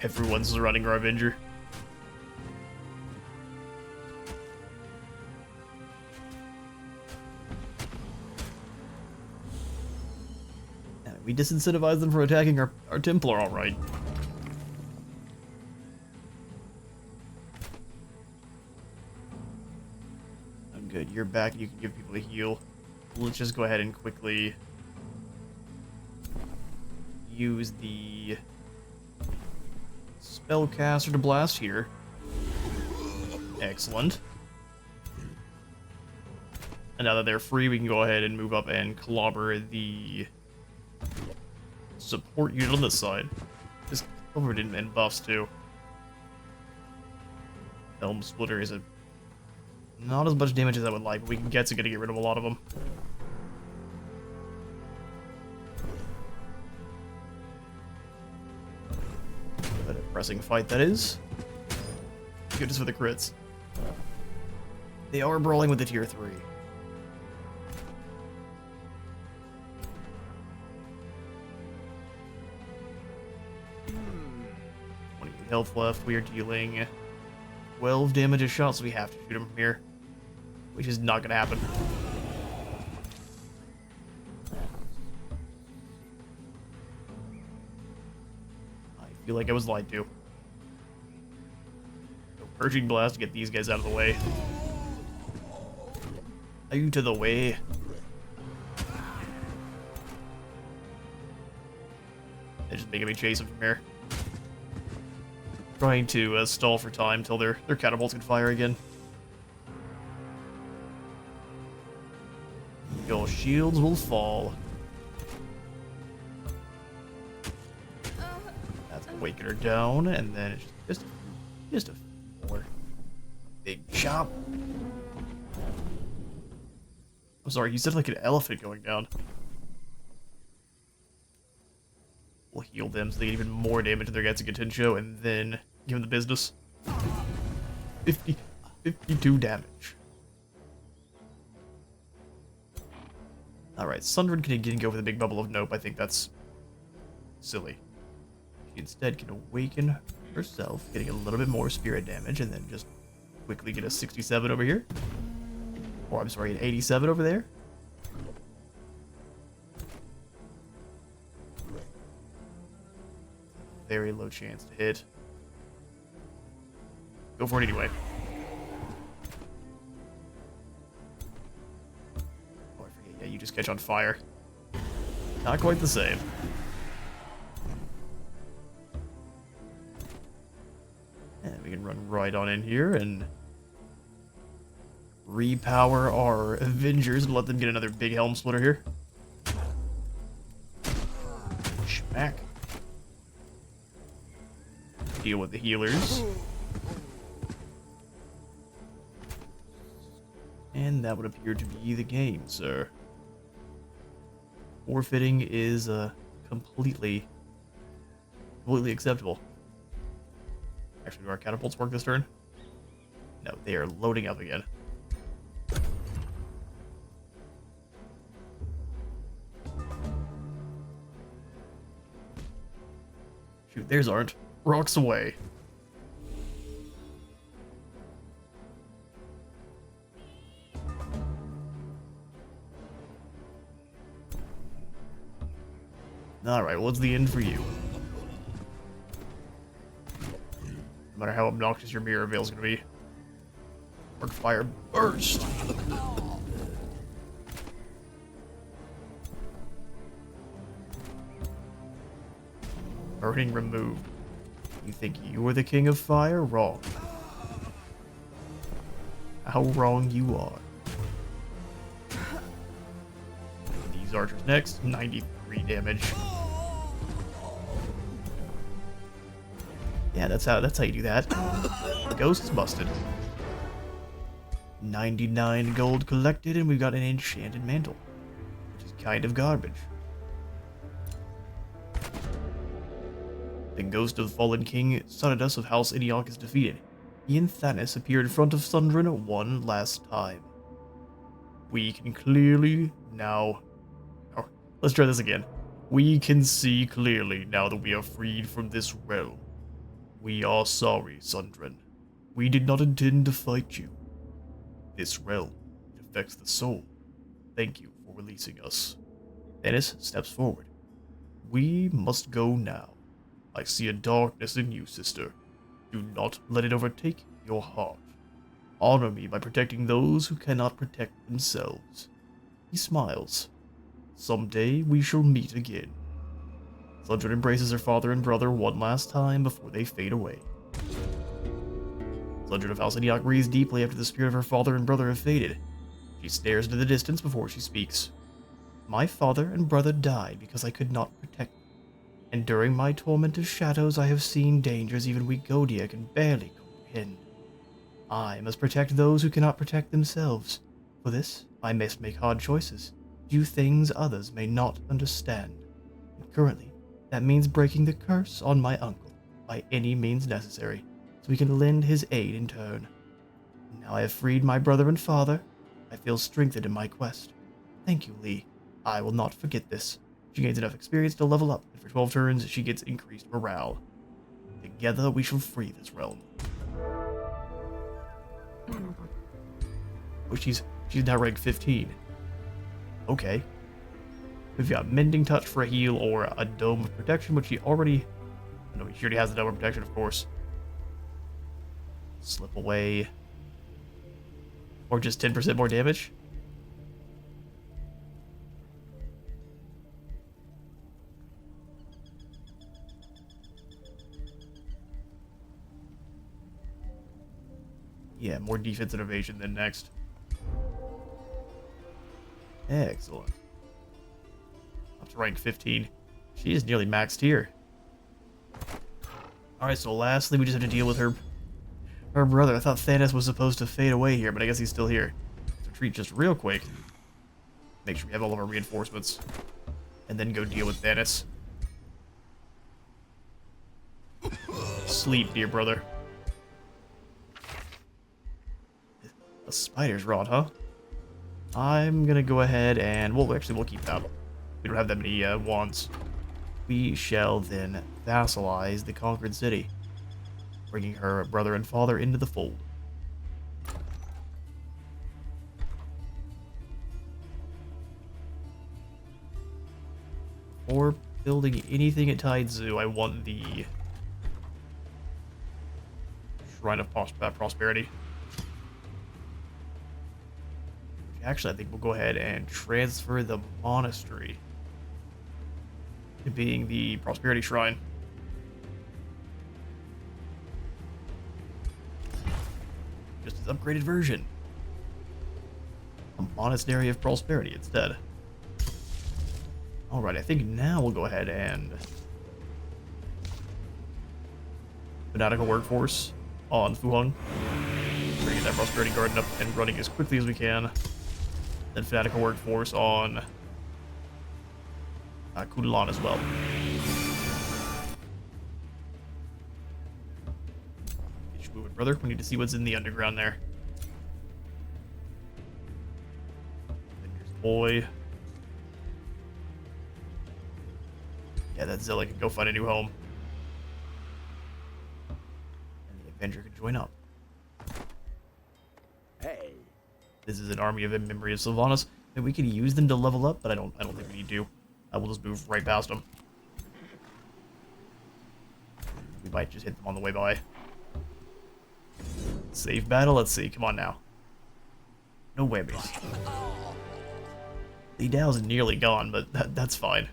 Everyone's running our Avenger. We disincentivize them from attacking our Templar, alright. I'm good. You're back. You can give people a heal. Let's just go ahead and quickly use the spellcaster to blast here. Excellent. And now that they're free, we can go ahead and move up and clobber the support unit on this side. Just covered in buffs too. Helm Splitter is not as much damage as I would like, but we can get to get rid of a lot of them. But a pressing fight that is. Goodness for the crits. They are brawling with the tier 3. 28 health left. We are dealing 12 damage a shot, so we have to shoot him from here. Which is not going to happen. I feel like I was lied to. So Purging Blast to get these guys out of the way. Out of the way. They're just making me chase them from here. Trying to stall for time till their catapults can fire again. Your shields will fall. That's waking her down, and then it's just a more big chop. I'm sorry, you said like an elephant going down. We'll heal them so they get even more damage to their Getsugatencho, and then give them the business. 52 damage. Alright, Sundren can again go for the big bubble of nope. I think that's silly. She instead can awaken herself, getting a little bit more spirit damage, and then just quickly get a 67 over here. Or, I'm sorry, an 87 over there. Very low chance to hit. Go for it anyway. Oh, I forget. Yeah, you just catch on fire. Not quite the same. And we can run right on in here and repower our Avengers and let them get another big Helm Splitter here. Schmack. Deal with the healers. And that would appear to be the game, sir. Forfeiting is completely acceptable. Actually, do our catapults work this turn? No, they are loading up again. Shoot, theirs aren't. Rocks away. Alright, what's the end for you? No matter how obnoxious your mirror veil is going to be. Arc Fire Burst! Burning removed. You think you are the king of fire? Wrong. How wrong you are. These archers next. 93 damage. Yeah, that's how you do that. Ghost is busted. 99 gold collected, and we've got an enchanted mantle, which is kind of garbage. The ghost of the fallen king, Sonidus of House Idiok, is defeated. He and Thanos appear in front of Sundren one last time. We can clearly now... Oh, let's try this again. We can see clearly now that we are freed from this realm. We are sorry, Sundren. We did not intend to fight you. This realm, it affects the soul. Thank you for releasing us. Thanos steps forward. We must go now. I see a darkness in you, sister. Do not let it overtake your heart. Honor me by protecting those who cannot protect themselves. He smiles. Someday we shall meet again. Sundren embraces her father and brother one last time before they fade away. Sundren of House Aniak breathes deeply after the spirit of her father and brother have faded. She stares into the distance before she speaks. My father and brother died because I could not protect them. And during my torment of shadows I have seen dangers even we Godir can barely comprehend. I must protect those who cannot protect themselves. For this, I must make hard choices, do things others may not understand. And currently, that means breaking the curse on my uncle by any means necessary, so we can lend his aid in turn. Now I have freed my brother and father. I feel strengthened in my quest. Thank you, Lee. I will not forget this. She gains enough experience to level up, and for 12 turns, she gets increased morale. Together, we shall free this realm. Oh, she's now rank 15. Okay. We've got Mending Touch for a heal or a Dome of Protection, which she already... No, she already has the Dome of Protection, of course. Slip away. Or just 10% more damage. Yeah, more defense and evasion than next. Excellent. Up to rank 15. She is nearly maxed here. Alright, so lastly, we just have to deal with her brother. I thought Thanos was supposed to fade away here, but I guess he's still here. Let's retreat just real quick. Make sure we have all of our reinforcements. And then go deal with Thanos. Sleep, dear brother. A spider's rod, huh? I'm gonna go ahead and... Well, actually, we'll keep that. We don't have that many wands. We shall then vassalize the conquered city, bringing her brother and father into the fold. Before building anything at Taizu, I want the Shrine of Prosperity. Actually, I think we'll go ahead and transfer the monastery to being the Prosperity Shrine. Just its upgraded version. A Monastery of Prosperity instead. Alright, I think now we'll go ahead and... Fanatical Workforce on Fuheng. We're gonna get that Prosperity Garden up and running as quickly as we can. Then Fanatical Workforce on Kudalan as well. Get you moving, brother. We need to see what's in the underground there. Avengers Boy. Yeah, that Zilla can go find a new home. And the Avenger can join up. Hey. This is an army of in memory of Sylvanas, and we can use them to level up, but I don't think we need to. I will just move right past them. We might just hit them on the way by. Save battle, let's see, come on now. No whammies. Lee Dow's nearly gone, but that's fine.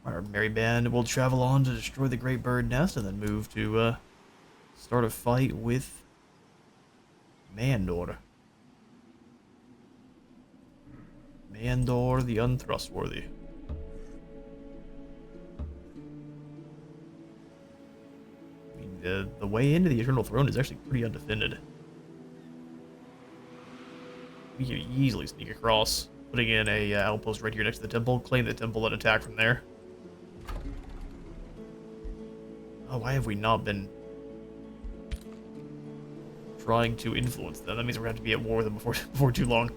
Our merry band will travel on to destroy the Great Bird Nest and then move to start a fight with Mandor. Mandor the Untrustworthy. I mean, the way into the Eternal Throne is actually pretty undefended. We can easily sneak across, putting in a outpost right here next to the temple, claim the temple, and attack from there. Oh, why have we not been trying to influence them? That means we're going to have to be at war with them before too long.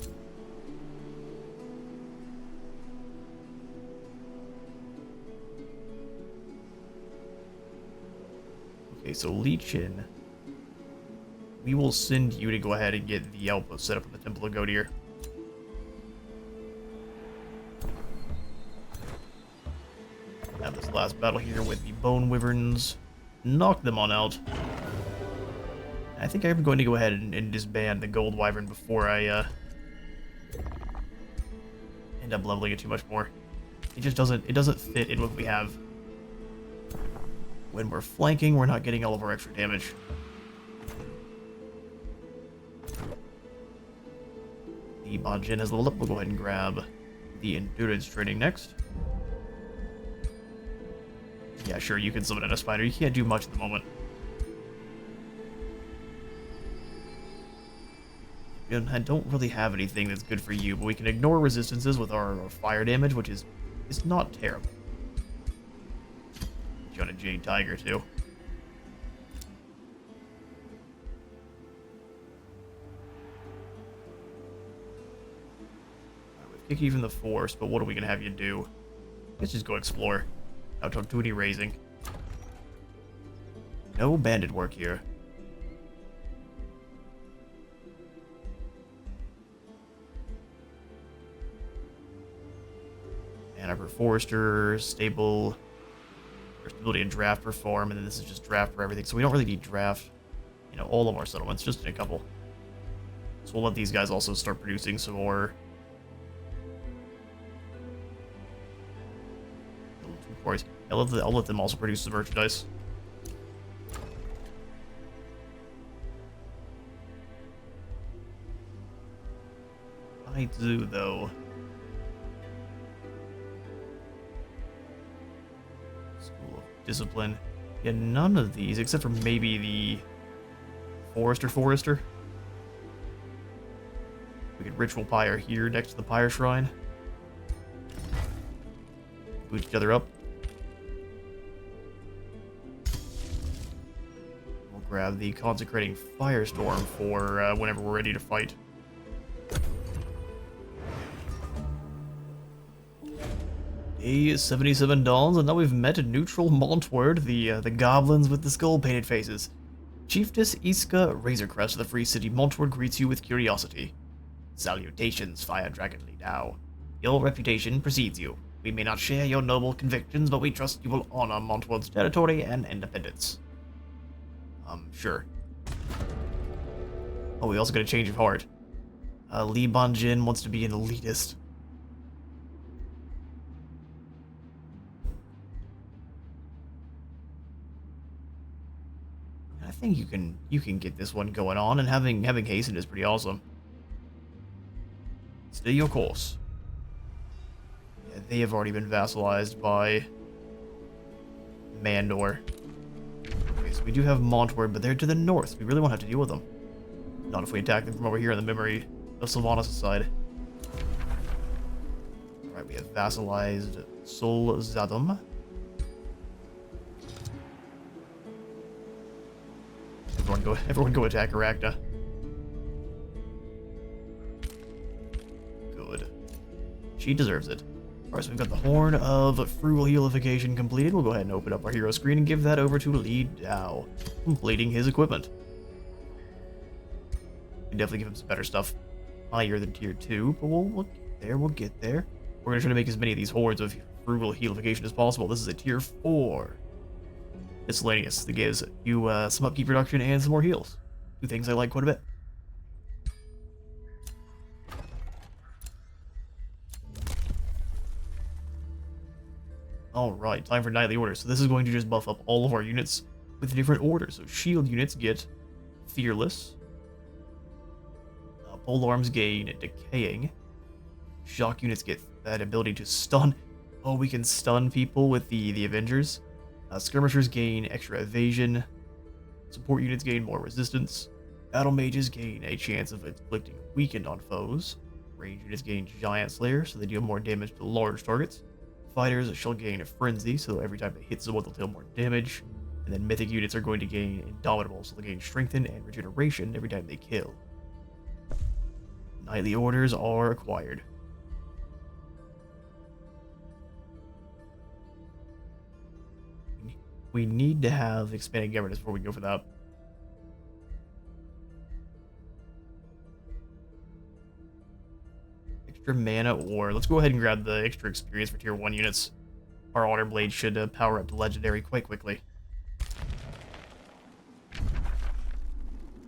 Okay, so Leechin, we will send you to go ahead and get the outpost set up in the Temple of Godir. last battle here with the Bone Wyverns. Knock them on out. I think I'm going to go ahead and disband the Gold Wyvern before I end up leveling it too much more. It just doesn't fit in what we have. When we're flanking, we're not getting all of our extra damage. The Bajin has leveled up. We'll go ahead and grab the Endurance training next. Yeah, sure, you can summon in a spider. You can't do much at the moment. And I don't really have anything that's good for you, but we can ignore resistances with our fire damage, which is not terrible. Get you on a Jade Tiger, too. We've kicked you from the force, but what are we going to have you do? Let's just go explore. Now, don't do any raising. No bandit work here. And our Forester, stable, stability and draft perform, and then this is just draft for everything. So we don't really need draft, all of our settlements, just in a couple. So we'll let these guys also start producing some more. I'll let them also produce some merchandise. Zoo, though. School of Discipline. Yeah, none of these, except for maybe the Forester. We could Ritual Pyre here next to the Pyre Shrine. Boot each other up. We'll grab the Consecrating Firestorm for whenever we're ready to fight. $77, and now we've met neutral Montward, the goblins with the skull-painted faces. Chiefess Iska Razorcrest of the Free City Montward greets you with curiosity. Salutations, Fire Dragon Now. Your reputation precedes you. We may not share your noble convictions, but we trust you will honor Montward's territory and independence. Sure. Oh, we also got a change of heart. Li Banjin wants to be an elitist. I think you can get this one going on, and having hastened is pretty awesome. Stay your course. Yeah, they have already been vassalized by Mandor. Okay, so we do have Montward, but they're to the north. We really won't have to deal with them. Not if we attack them from over here in the memory of Sylvanas' side. Alright, we have vassalized Sol Zadum. Everyone go attack Arachna. Good. She deserves it. Alright, so we've got the Horn of Frugal Healification completed. We'll go ahead and open up our hero screen and give that over to Li Dao, completing his equipment. We can definitely give him some better stuff higher than tier 2, but we'll get there. We're going to try to make as many of these hordes of Frugal Healification as possible. This is a tier 4. Miscellaneous that gives you some upkeep reduction and some more heals. Two things I like quite a bit. Alright, time for Nightly Orders. So this is going to just buff up all of our units with different orders. So shield units get Fearless. Pole arms gain Decaying. Shock units get that ability to stun. Oh, we can stun people with the Avengers. Skirmishers gain extra evasion. Support units gain more resistance. Battle mages gain a chance of inflicting weakened on foes. Range units gain Giant Slayer, so they deal more damage to large targets. Fighters shall gain a Frenzy, so every time they hit someone they'll deal more damage. And then mythic units are going to gain Indomitable, so they gain Strengthen and Regeneration every time they kill. Nightly Orders are acquired. We need to have Expanded Governance before we go for that. Extra mana, or let's go ahead and grab the extra experience for tier 1 units. our Honor Blade should power up to Legendary quite quickly.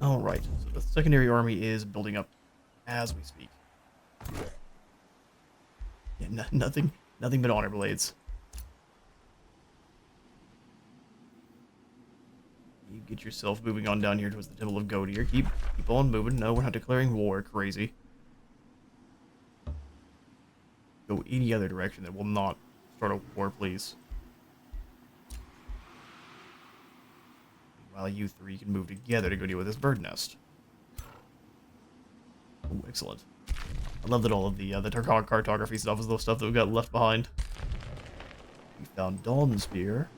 Alright, so the secondary army is building up as we speak. Yeah, nothing but Honor Blades. You get yourself moving on down here towards the Temple of Godir. Keep on moving. No, we're not declaring war. Crazy. Go any other direction that will not start a war, please. While you three can move together to go deal with this bird nest. Oh, excellent. I love that all of the cartography stuff is the stuff that we got left behind. We found Dawn Spear.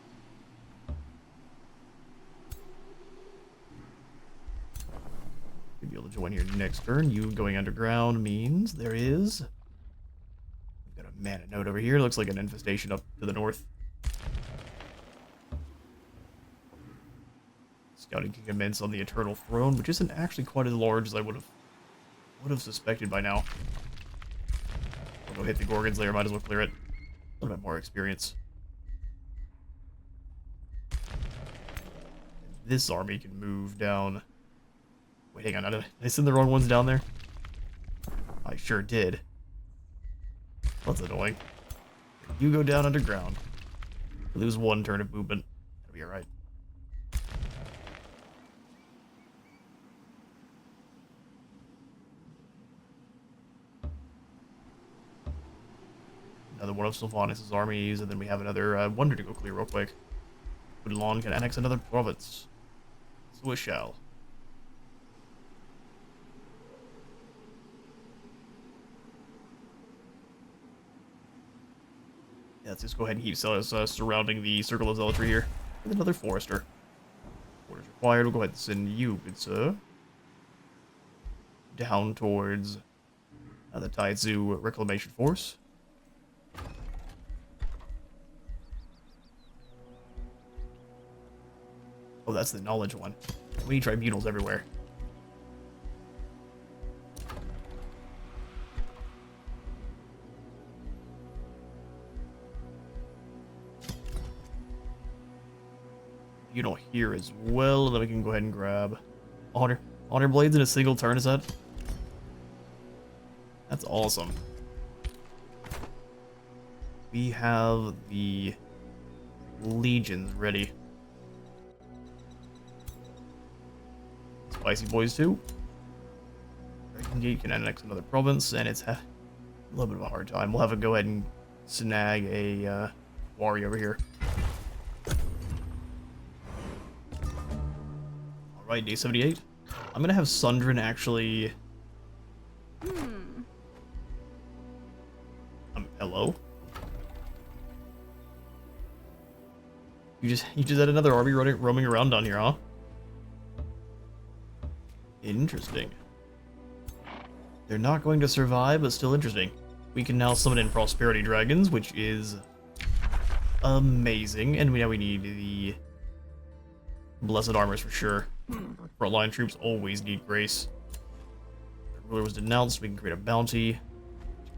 You'll be able to join here next turn. You going underground means there is... We've got a mana node over here. Looks like an infestation up to the north. Scouting can commence on the Eternal Throne, which isn't actually quite as large as I would have suspected by now. I'll go hit the Gorgon's Lair, might as well clear it. A little bit more experience. This army can move down. Wait, hang on, did I send the wrong ones down there? I sure did. That's annoying. You go down underground. Lose one turn of movement. That'll be alright. Another one of Sylvanas' armies, and then we have another wonder to go clear real quick. Budlon can annex another province. So it shall. Yeah, let's just go ahead and keep surrounding the Circle of Zealotry here with another Forester. Orders required. We'll go ahead and send you, good sir, down towards the Taizu Reclamation Force. Oh, that's the knowledge one. We need tribunals everywhere. You know, here as well, and then we can go ahead and grab honor blades in a single turn. Is that? That's awesome. We have the legions ready. Spicy boys too. Dragon Gate can annex another province, and it's a little bit of a hard time. We'll have to go ahead and snag a warrior over here. Alright, day 78. I'm gonna have Sundren actually... hello? You just had another army roaming around down here, huh? Interesting. They're not going to survive, but still interesting. We can now summon in Prosperity Dragons, which is amazing. And now we need the Blessed Armors for sure. Frontline troops always need grace. The ruler was denounced. We can create a bounty.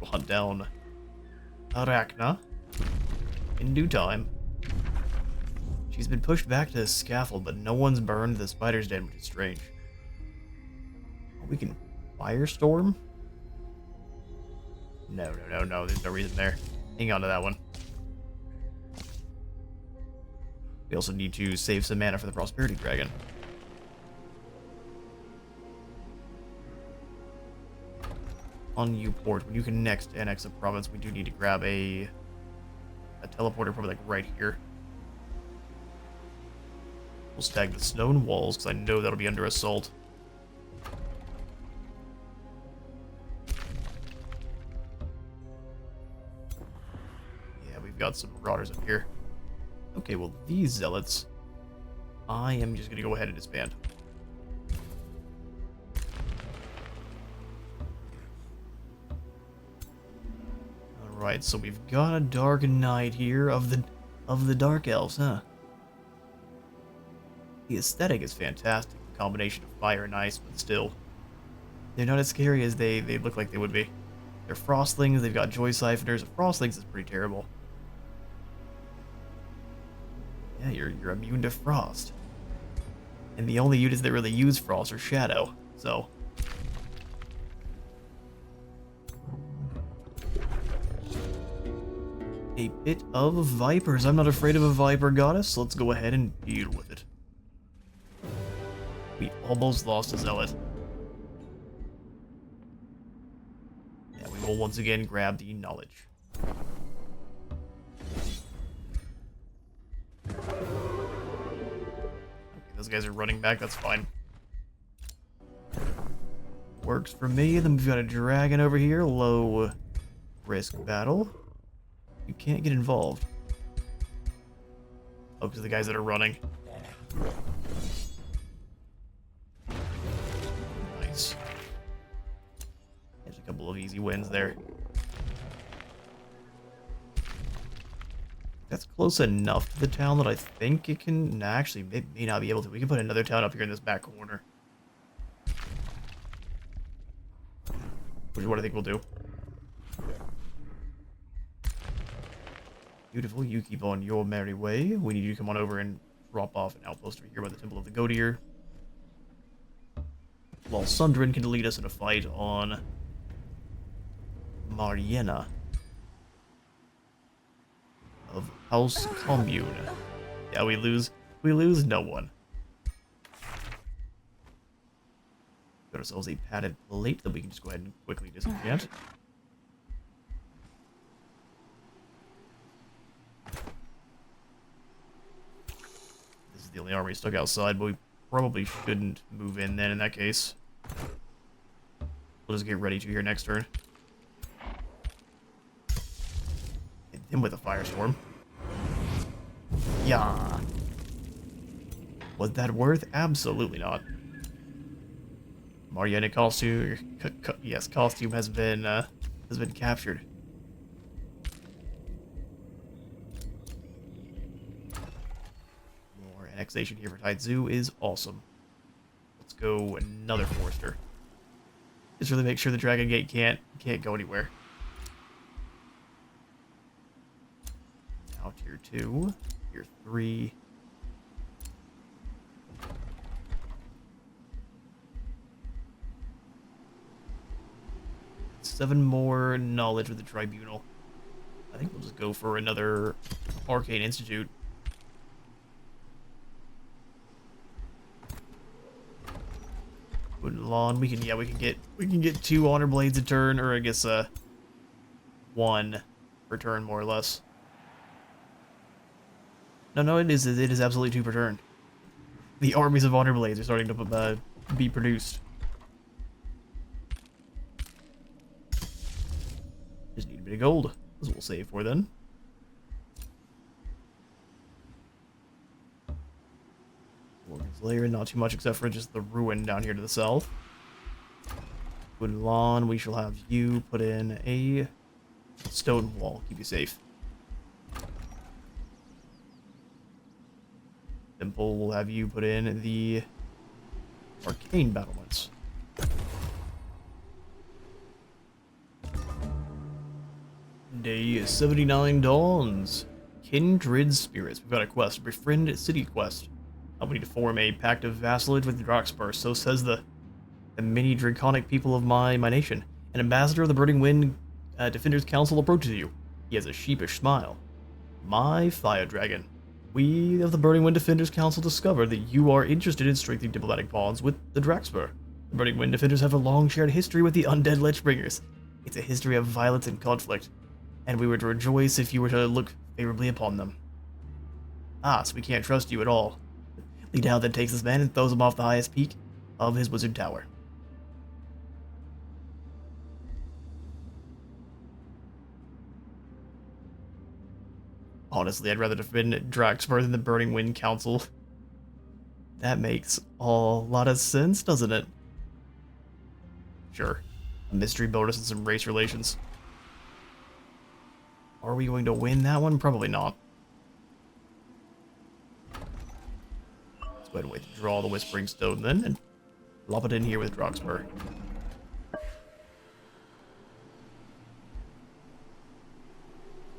We'll hunt down Arachna in due time. She's been pushed back to the scaffold, but no one's burned the spider's den, which is strange. We can Firestorm? No. There's no reason there. Hang on to that one. We also need to save some mana for the Prosperity Dragon. On Uport, when you can next annex a province, we do need to grab a teleporter probably like right here. We'll stag the stone walls, because I know that'll be under assault. Yeah, we've got some marauders up here. Okay, well, these zealots, I am just going to go ahead and disband. Alright, so we've got a Dark Knight here of the Dark Elves, huh? The aesthetic is fantastic, the combination of fire and ice, but still, they're not as scary as they look like they would be. They're Frostlings, they've got Joy Siphoners. Frostlings is pretty terrible. Yeah, you're immune to frost. And the only units that really use frost are shadow, so. A bit of vipers. I'm not afraid of a viper goddess, so let's go ahead and deal with it. We almost lost a zealot. Yeah, we will once again grab the knowledge. Okay, those guys are running back, that's fine. Works for me. Then we've got a dragon over here. Low risk battle. You can't get involved. Oh, because the guys that are running. Nice. There's a couple of easy wins there. That's close enough to the town that I think it can... Nah, actually, it may not be able to. We can put another town up here in this back corner. Which is what I think we'll do. Beautiful, you keep on your merry way. We need you to come on over and drop off an outpost over here by the Temple of the Godir. While Sundren can lead us in a fight on Mariana of House Commune. Yeah, we lose no one. Got ourselves a padded plate that we can just go ahead and quickly disenchant. This is the only army stuck outside, but we probably shouldn't move in then in that case. We'll just get ready to here next turn. Hit him with a firestorm. Yeah. Was that worth? Absolutely not. Mariana costume, yes, costume has been captured. More annexation here for Taizu is awesome. Let's go another Forester. Just really make sure the Dragon Gate can't go anywhere. Now tier 2, tier 3. Seven more knowledge with the Tribunal. I think we'll just go for another Arcane Institute. Lawn, we can get 2 Honor Blades a turn, or I guess 1 per turn more or less. No, it is absolutely 2 per turn. The armies of Honor Blades are starting to be produced. Just need a bit of gold. That's what we'll save for then. Morgan's Lair, not too much except for just the ruin down here to the south. Lawn, we shall have you put in a stone wall, keep you safe. Temple will have you put in the arcane battlements. Day 79 dawns. Kindred Spirits. We've got a quest. Befriend City quest. We need to form a pact of vassalage with Droxpur. So says the many draconic people of my nation. An ambassador of the Burning Wind Defenders Council approaches you. He has a sheepish smile. My fire dragon. We of the Burning Wind Defenders Council discovered that you are interested in strengthening diplomatic bonds with the Droxpur. The Burning Wind Defenders have a long shared history with the undead Lichbringers. It's a history of violence and conflict, and we would rejoice if you were to look favorably upon them. Ah, so we can't trust you at all. Lead out then takes this man and throws him off the highest peak of his wizard tower. Honestly, I'd rather defend Droxpur than the Burning Wind Council. That makes a lot of sense, doesn't it? Sure. A mystery bonus and some race relations. Are we going to win that one? Probably not. Let's go ahead and wait to draw the Whispering Stone then, and plop it in here with Droxpur.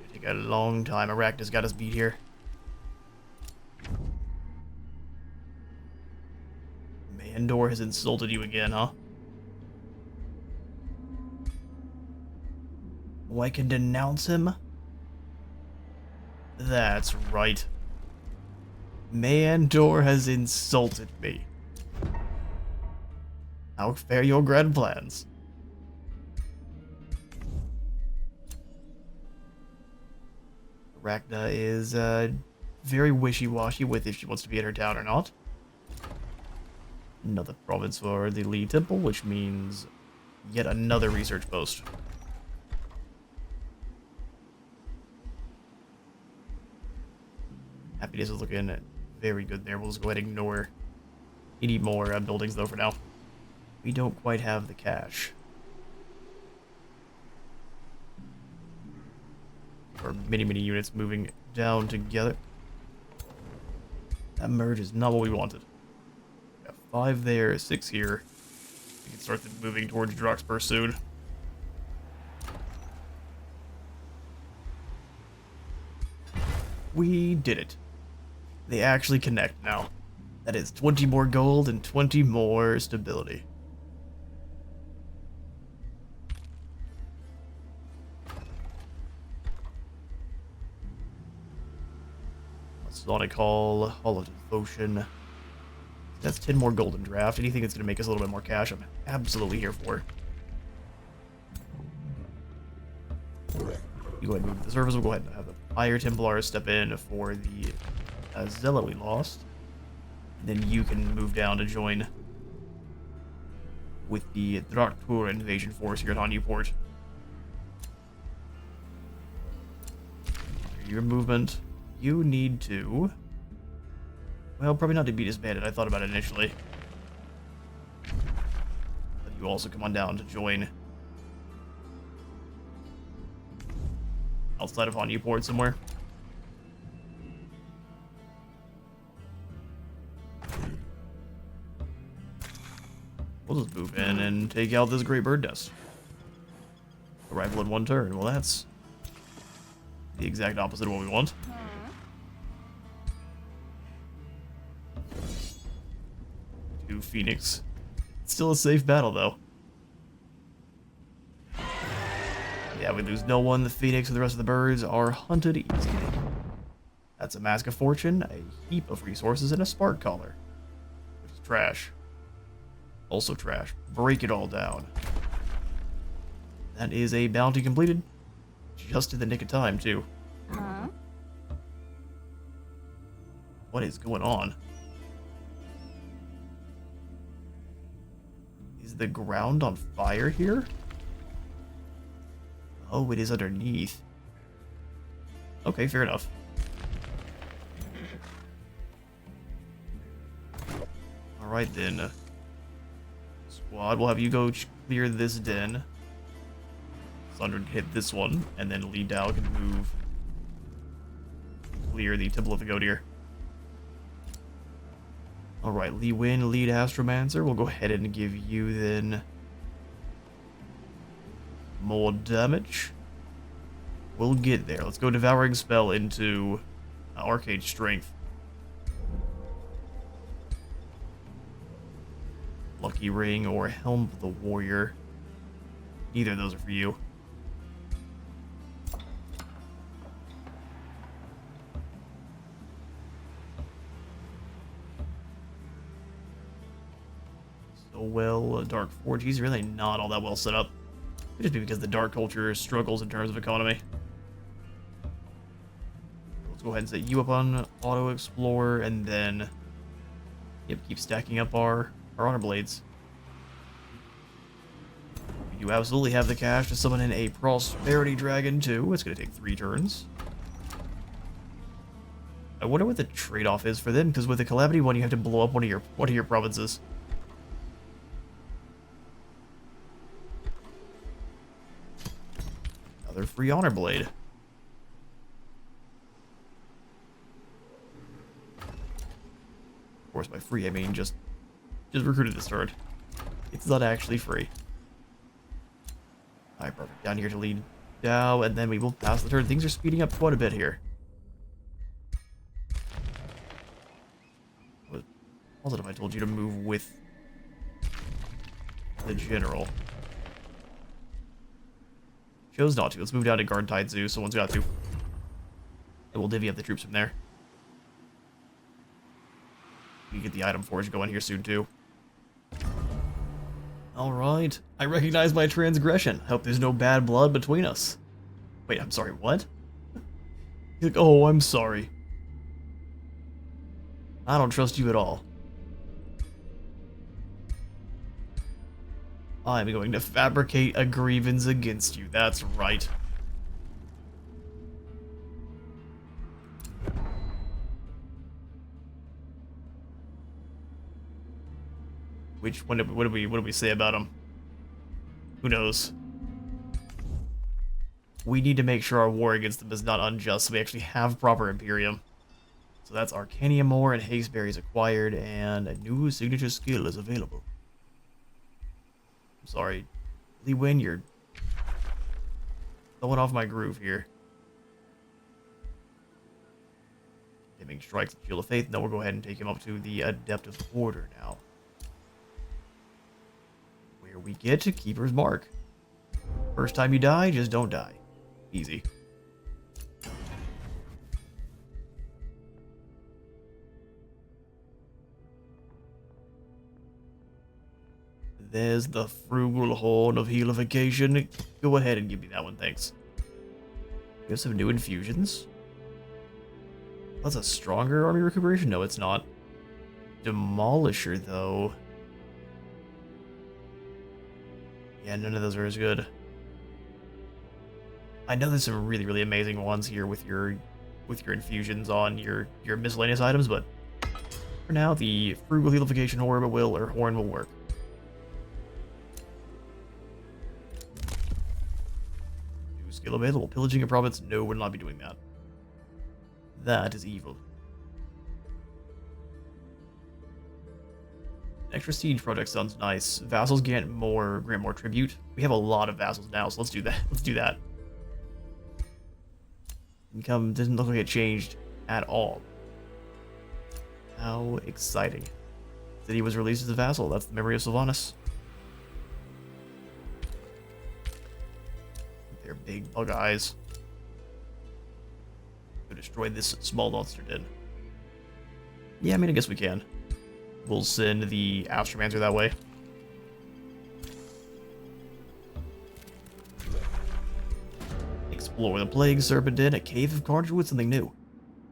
It'll take a long time. Arachna's got us beat here. Mayandor has insulted you again, huh? Oh, I can denounce him? That's right. Mayandor has insulted me. How fare your grand plans? Ragna is very wishy-washy with if she wants to be in her town or not. Another province for the Lee Temple, which means yet another research post. Happiness is looking very good there. We'll just go ahead and ignore any more buildings though for now. We don't quite have the cash. Or many units moving down together. That merge is not what we wanted. Got 5 there, 6 here. We can start moving towards Droxburg soon. We did it. They actually connect now. That is 20 more gold and 20 more stability. Sonic Hall, Hall of Devotion. That's 10 more golden draft. Anything that's going to make us a little bit more cash, I'm absolutely here for. You go ahead and move the service. We'll go ahead and have the Fire Templars step in for the Zella we lost. And then you can move down to join with the Draktur invasion force here at Newport. Your movement. You need to... Well, probably not to be disbanded. I thought about it initially. But you also come on down to join outside of Newport somewhere. We'll just move in and take out this Great Bird Nest. Arrival in 1 turn. Well, that's the exact opposite of what we want. To Phoenix. It's still a safe battle, though. Yeah, we lose no one. The Phoenix and the rest of the birds are hunted easily. That's a Mask of Fortune, a heap of resources, and a Spark Collar. Which is trash. Also trash. Break it all down. That is a bounty completed. Just in the nick of time, too. Huh? What is going on? Is the ground on fire here? Oh, it is underneath. Okay, fair enough. Alright then. Squad, we'll have you go clear this den. Sundren hit this one, and then Lee Dao can move. Clear the Temple of the Godir. Alright, Lee Win, lead Astromancer. We'll go ahead and give you then more damage. We'll get there. Let's go Devouring Spell into Arcade Strength. Lucky Ring or Helm of the Warrior. Neither of those are for you. So well, Dark Forge, he's really not all that well set up. Could just be because the Dark Culture struggles in terms of economy. Let's go ahead and set you up on Auto Explorer, and then keep stacking up our Honor Blades. You absolutely have the cash to summon in a Prosperity Dragon too. It's going to take 3 turns. I wonder what the trade-off is for them, because with the Calamity one, you have to blow up one of your provinces. Another free Honor Blade. Of course, by free I mean just recruited this turn. It's not actually free. Alright, perfect. Down here to lead Dao, and then we will pass the turn. Things are speeding up quite a bit here. What was it if I told you to move with the general. Chose not to. Let's move down to guard Tide Zoo. Someone's got to. And we'll divvy up the troops from there. We can get the item forge going here soon, too. Alright. I recognize my transgression. Hope there's no bad blood between us. Wait, I'm sorry, what? He's like, oh, I'm sorry. I don't trust you at all. I'm going to fabricate a grievance against you. That's right. What do we say about him? Who knows? We need to make sure our war against them is not unjust, so we actually have proper Imperium. So that's Arcanium ore and Hazeberries acquired, and a new signature skill is available. I'm sorry, Lee Win, you're throwing off my groove here. Aiming strikes with Shield of Faith. No, we'll go ahead and take him up to the Adept of Order now. Where we get to Keeper's Mark. First time you die, just don't die. Easy. There's the frugal horn of healification. Go ahead and give me that one, thanks. We have some new infusions. That's a stronger army recuperation? No, it's not. Demolisher, though. Yeah, none of those are as good. I know there's some really, really amazing ones here with your infusions on your miscellaneous items, but for now, the frugal healification horn will work. New skill available. Pillaging a province? No, we'll not be doing that. That is evil. Extra siege project sounds nice. Vassals grant more tribute. We have a lot of vassals now, so let's do that. Let's do that. Income doesn't look like it changed at all. How exciting. City was released as a vassal. That's the memory of Sylvanas. Their big bug eyes. Go destroy this small monster den. Yeah, I mean, I guess we can. We'll send the Astromancer that way. Explore the Plague Serpent Den, a cave of carnage with something new.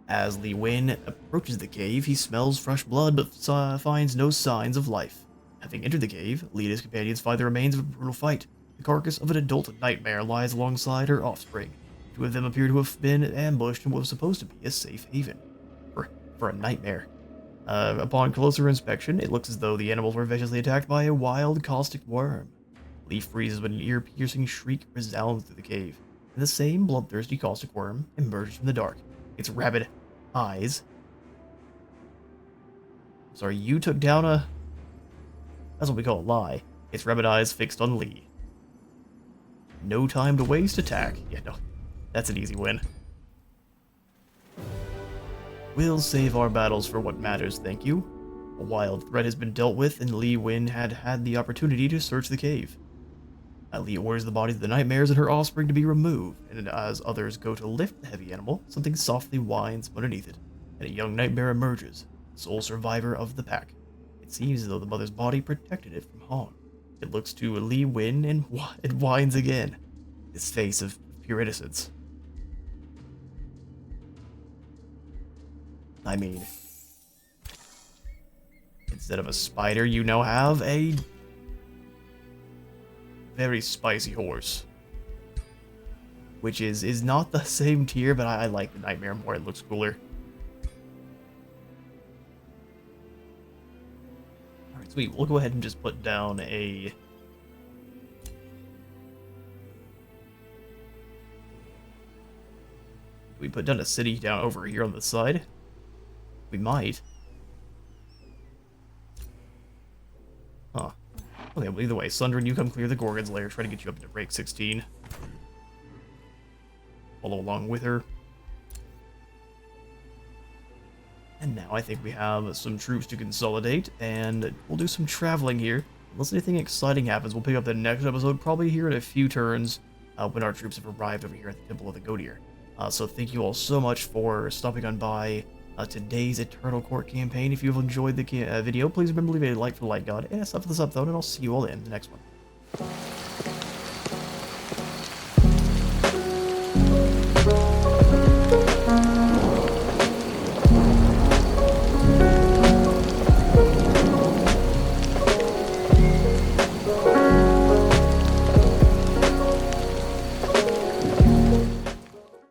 As Lee Win approaches the cave, he smells fresh blood but finds no signs of life. Having entered the cave, Lee and his companions find the remains of a brutal fight. The carcass of an adult nightmare lies alongside her offspring. Two of them appear to have been ambushed in what was supposed to be a safe haven. For a nightmare. Upon closer inspection, it looks as though the animals were viciously attacked by a wild caustic worm. Lee freezes when an ear-piercing shriek resounds through the cave, and the same bloodthirsty caustic worm emerges from the dark. Its rabid eyes. Sorry, you took down a... That's what we call a lie. Its rabid eyes fixed on Lee. No time to waste, attack. Yeah, no. That's an easy win. We'll save our battles for what matters, thank you. A wild threat has been dealt with, and Lee Win had the opportunity to search the cave. Lee orders the bodies of the nightmares and her offspring to be removed, and as others go to lift the heavy animal, something softly whines underneath it, and a young nightmare emerges, sole survivor of the pack. It seems as though the mother's body protected it from harm. It looks to Lee Win, and it whines again, this face of pure innocence. I mean, instead of a spider, you now have a very spicy horse. Which is not the same tier, but I like the nightmare more. It looks cooler. Alright, sweet. We'll go ahead and just put down a... We put down a city down over here on the side. We might. Huh. Okay, well, either way, Sundren, you come clear the Gorgon's lair. Try to get you up to rank 16. Follow along with her. And now I think we have some troops to consolidate, and we'll do some traveling here. unless anything exciting happens, we'll pick up the next episode, probably here in a few turns, when our troops have arrived over here at the Temple of the Godir. So thank you all so much for stopping on by today's Eternal Court campaign. If you've enjoyed the video, please remember to leave a like for the Light God and a sub for the sub, though, and I'll see you all in the next one.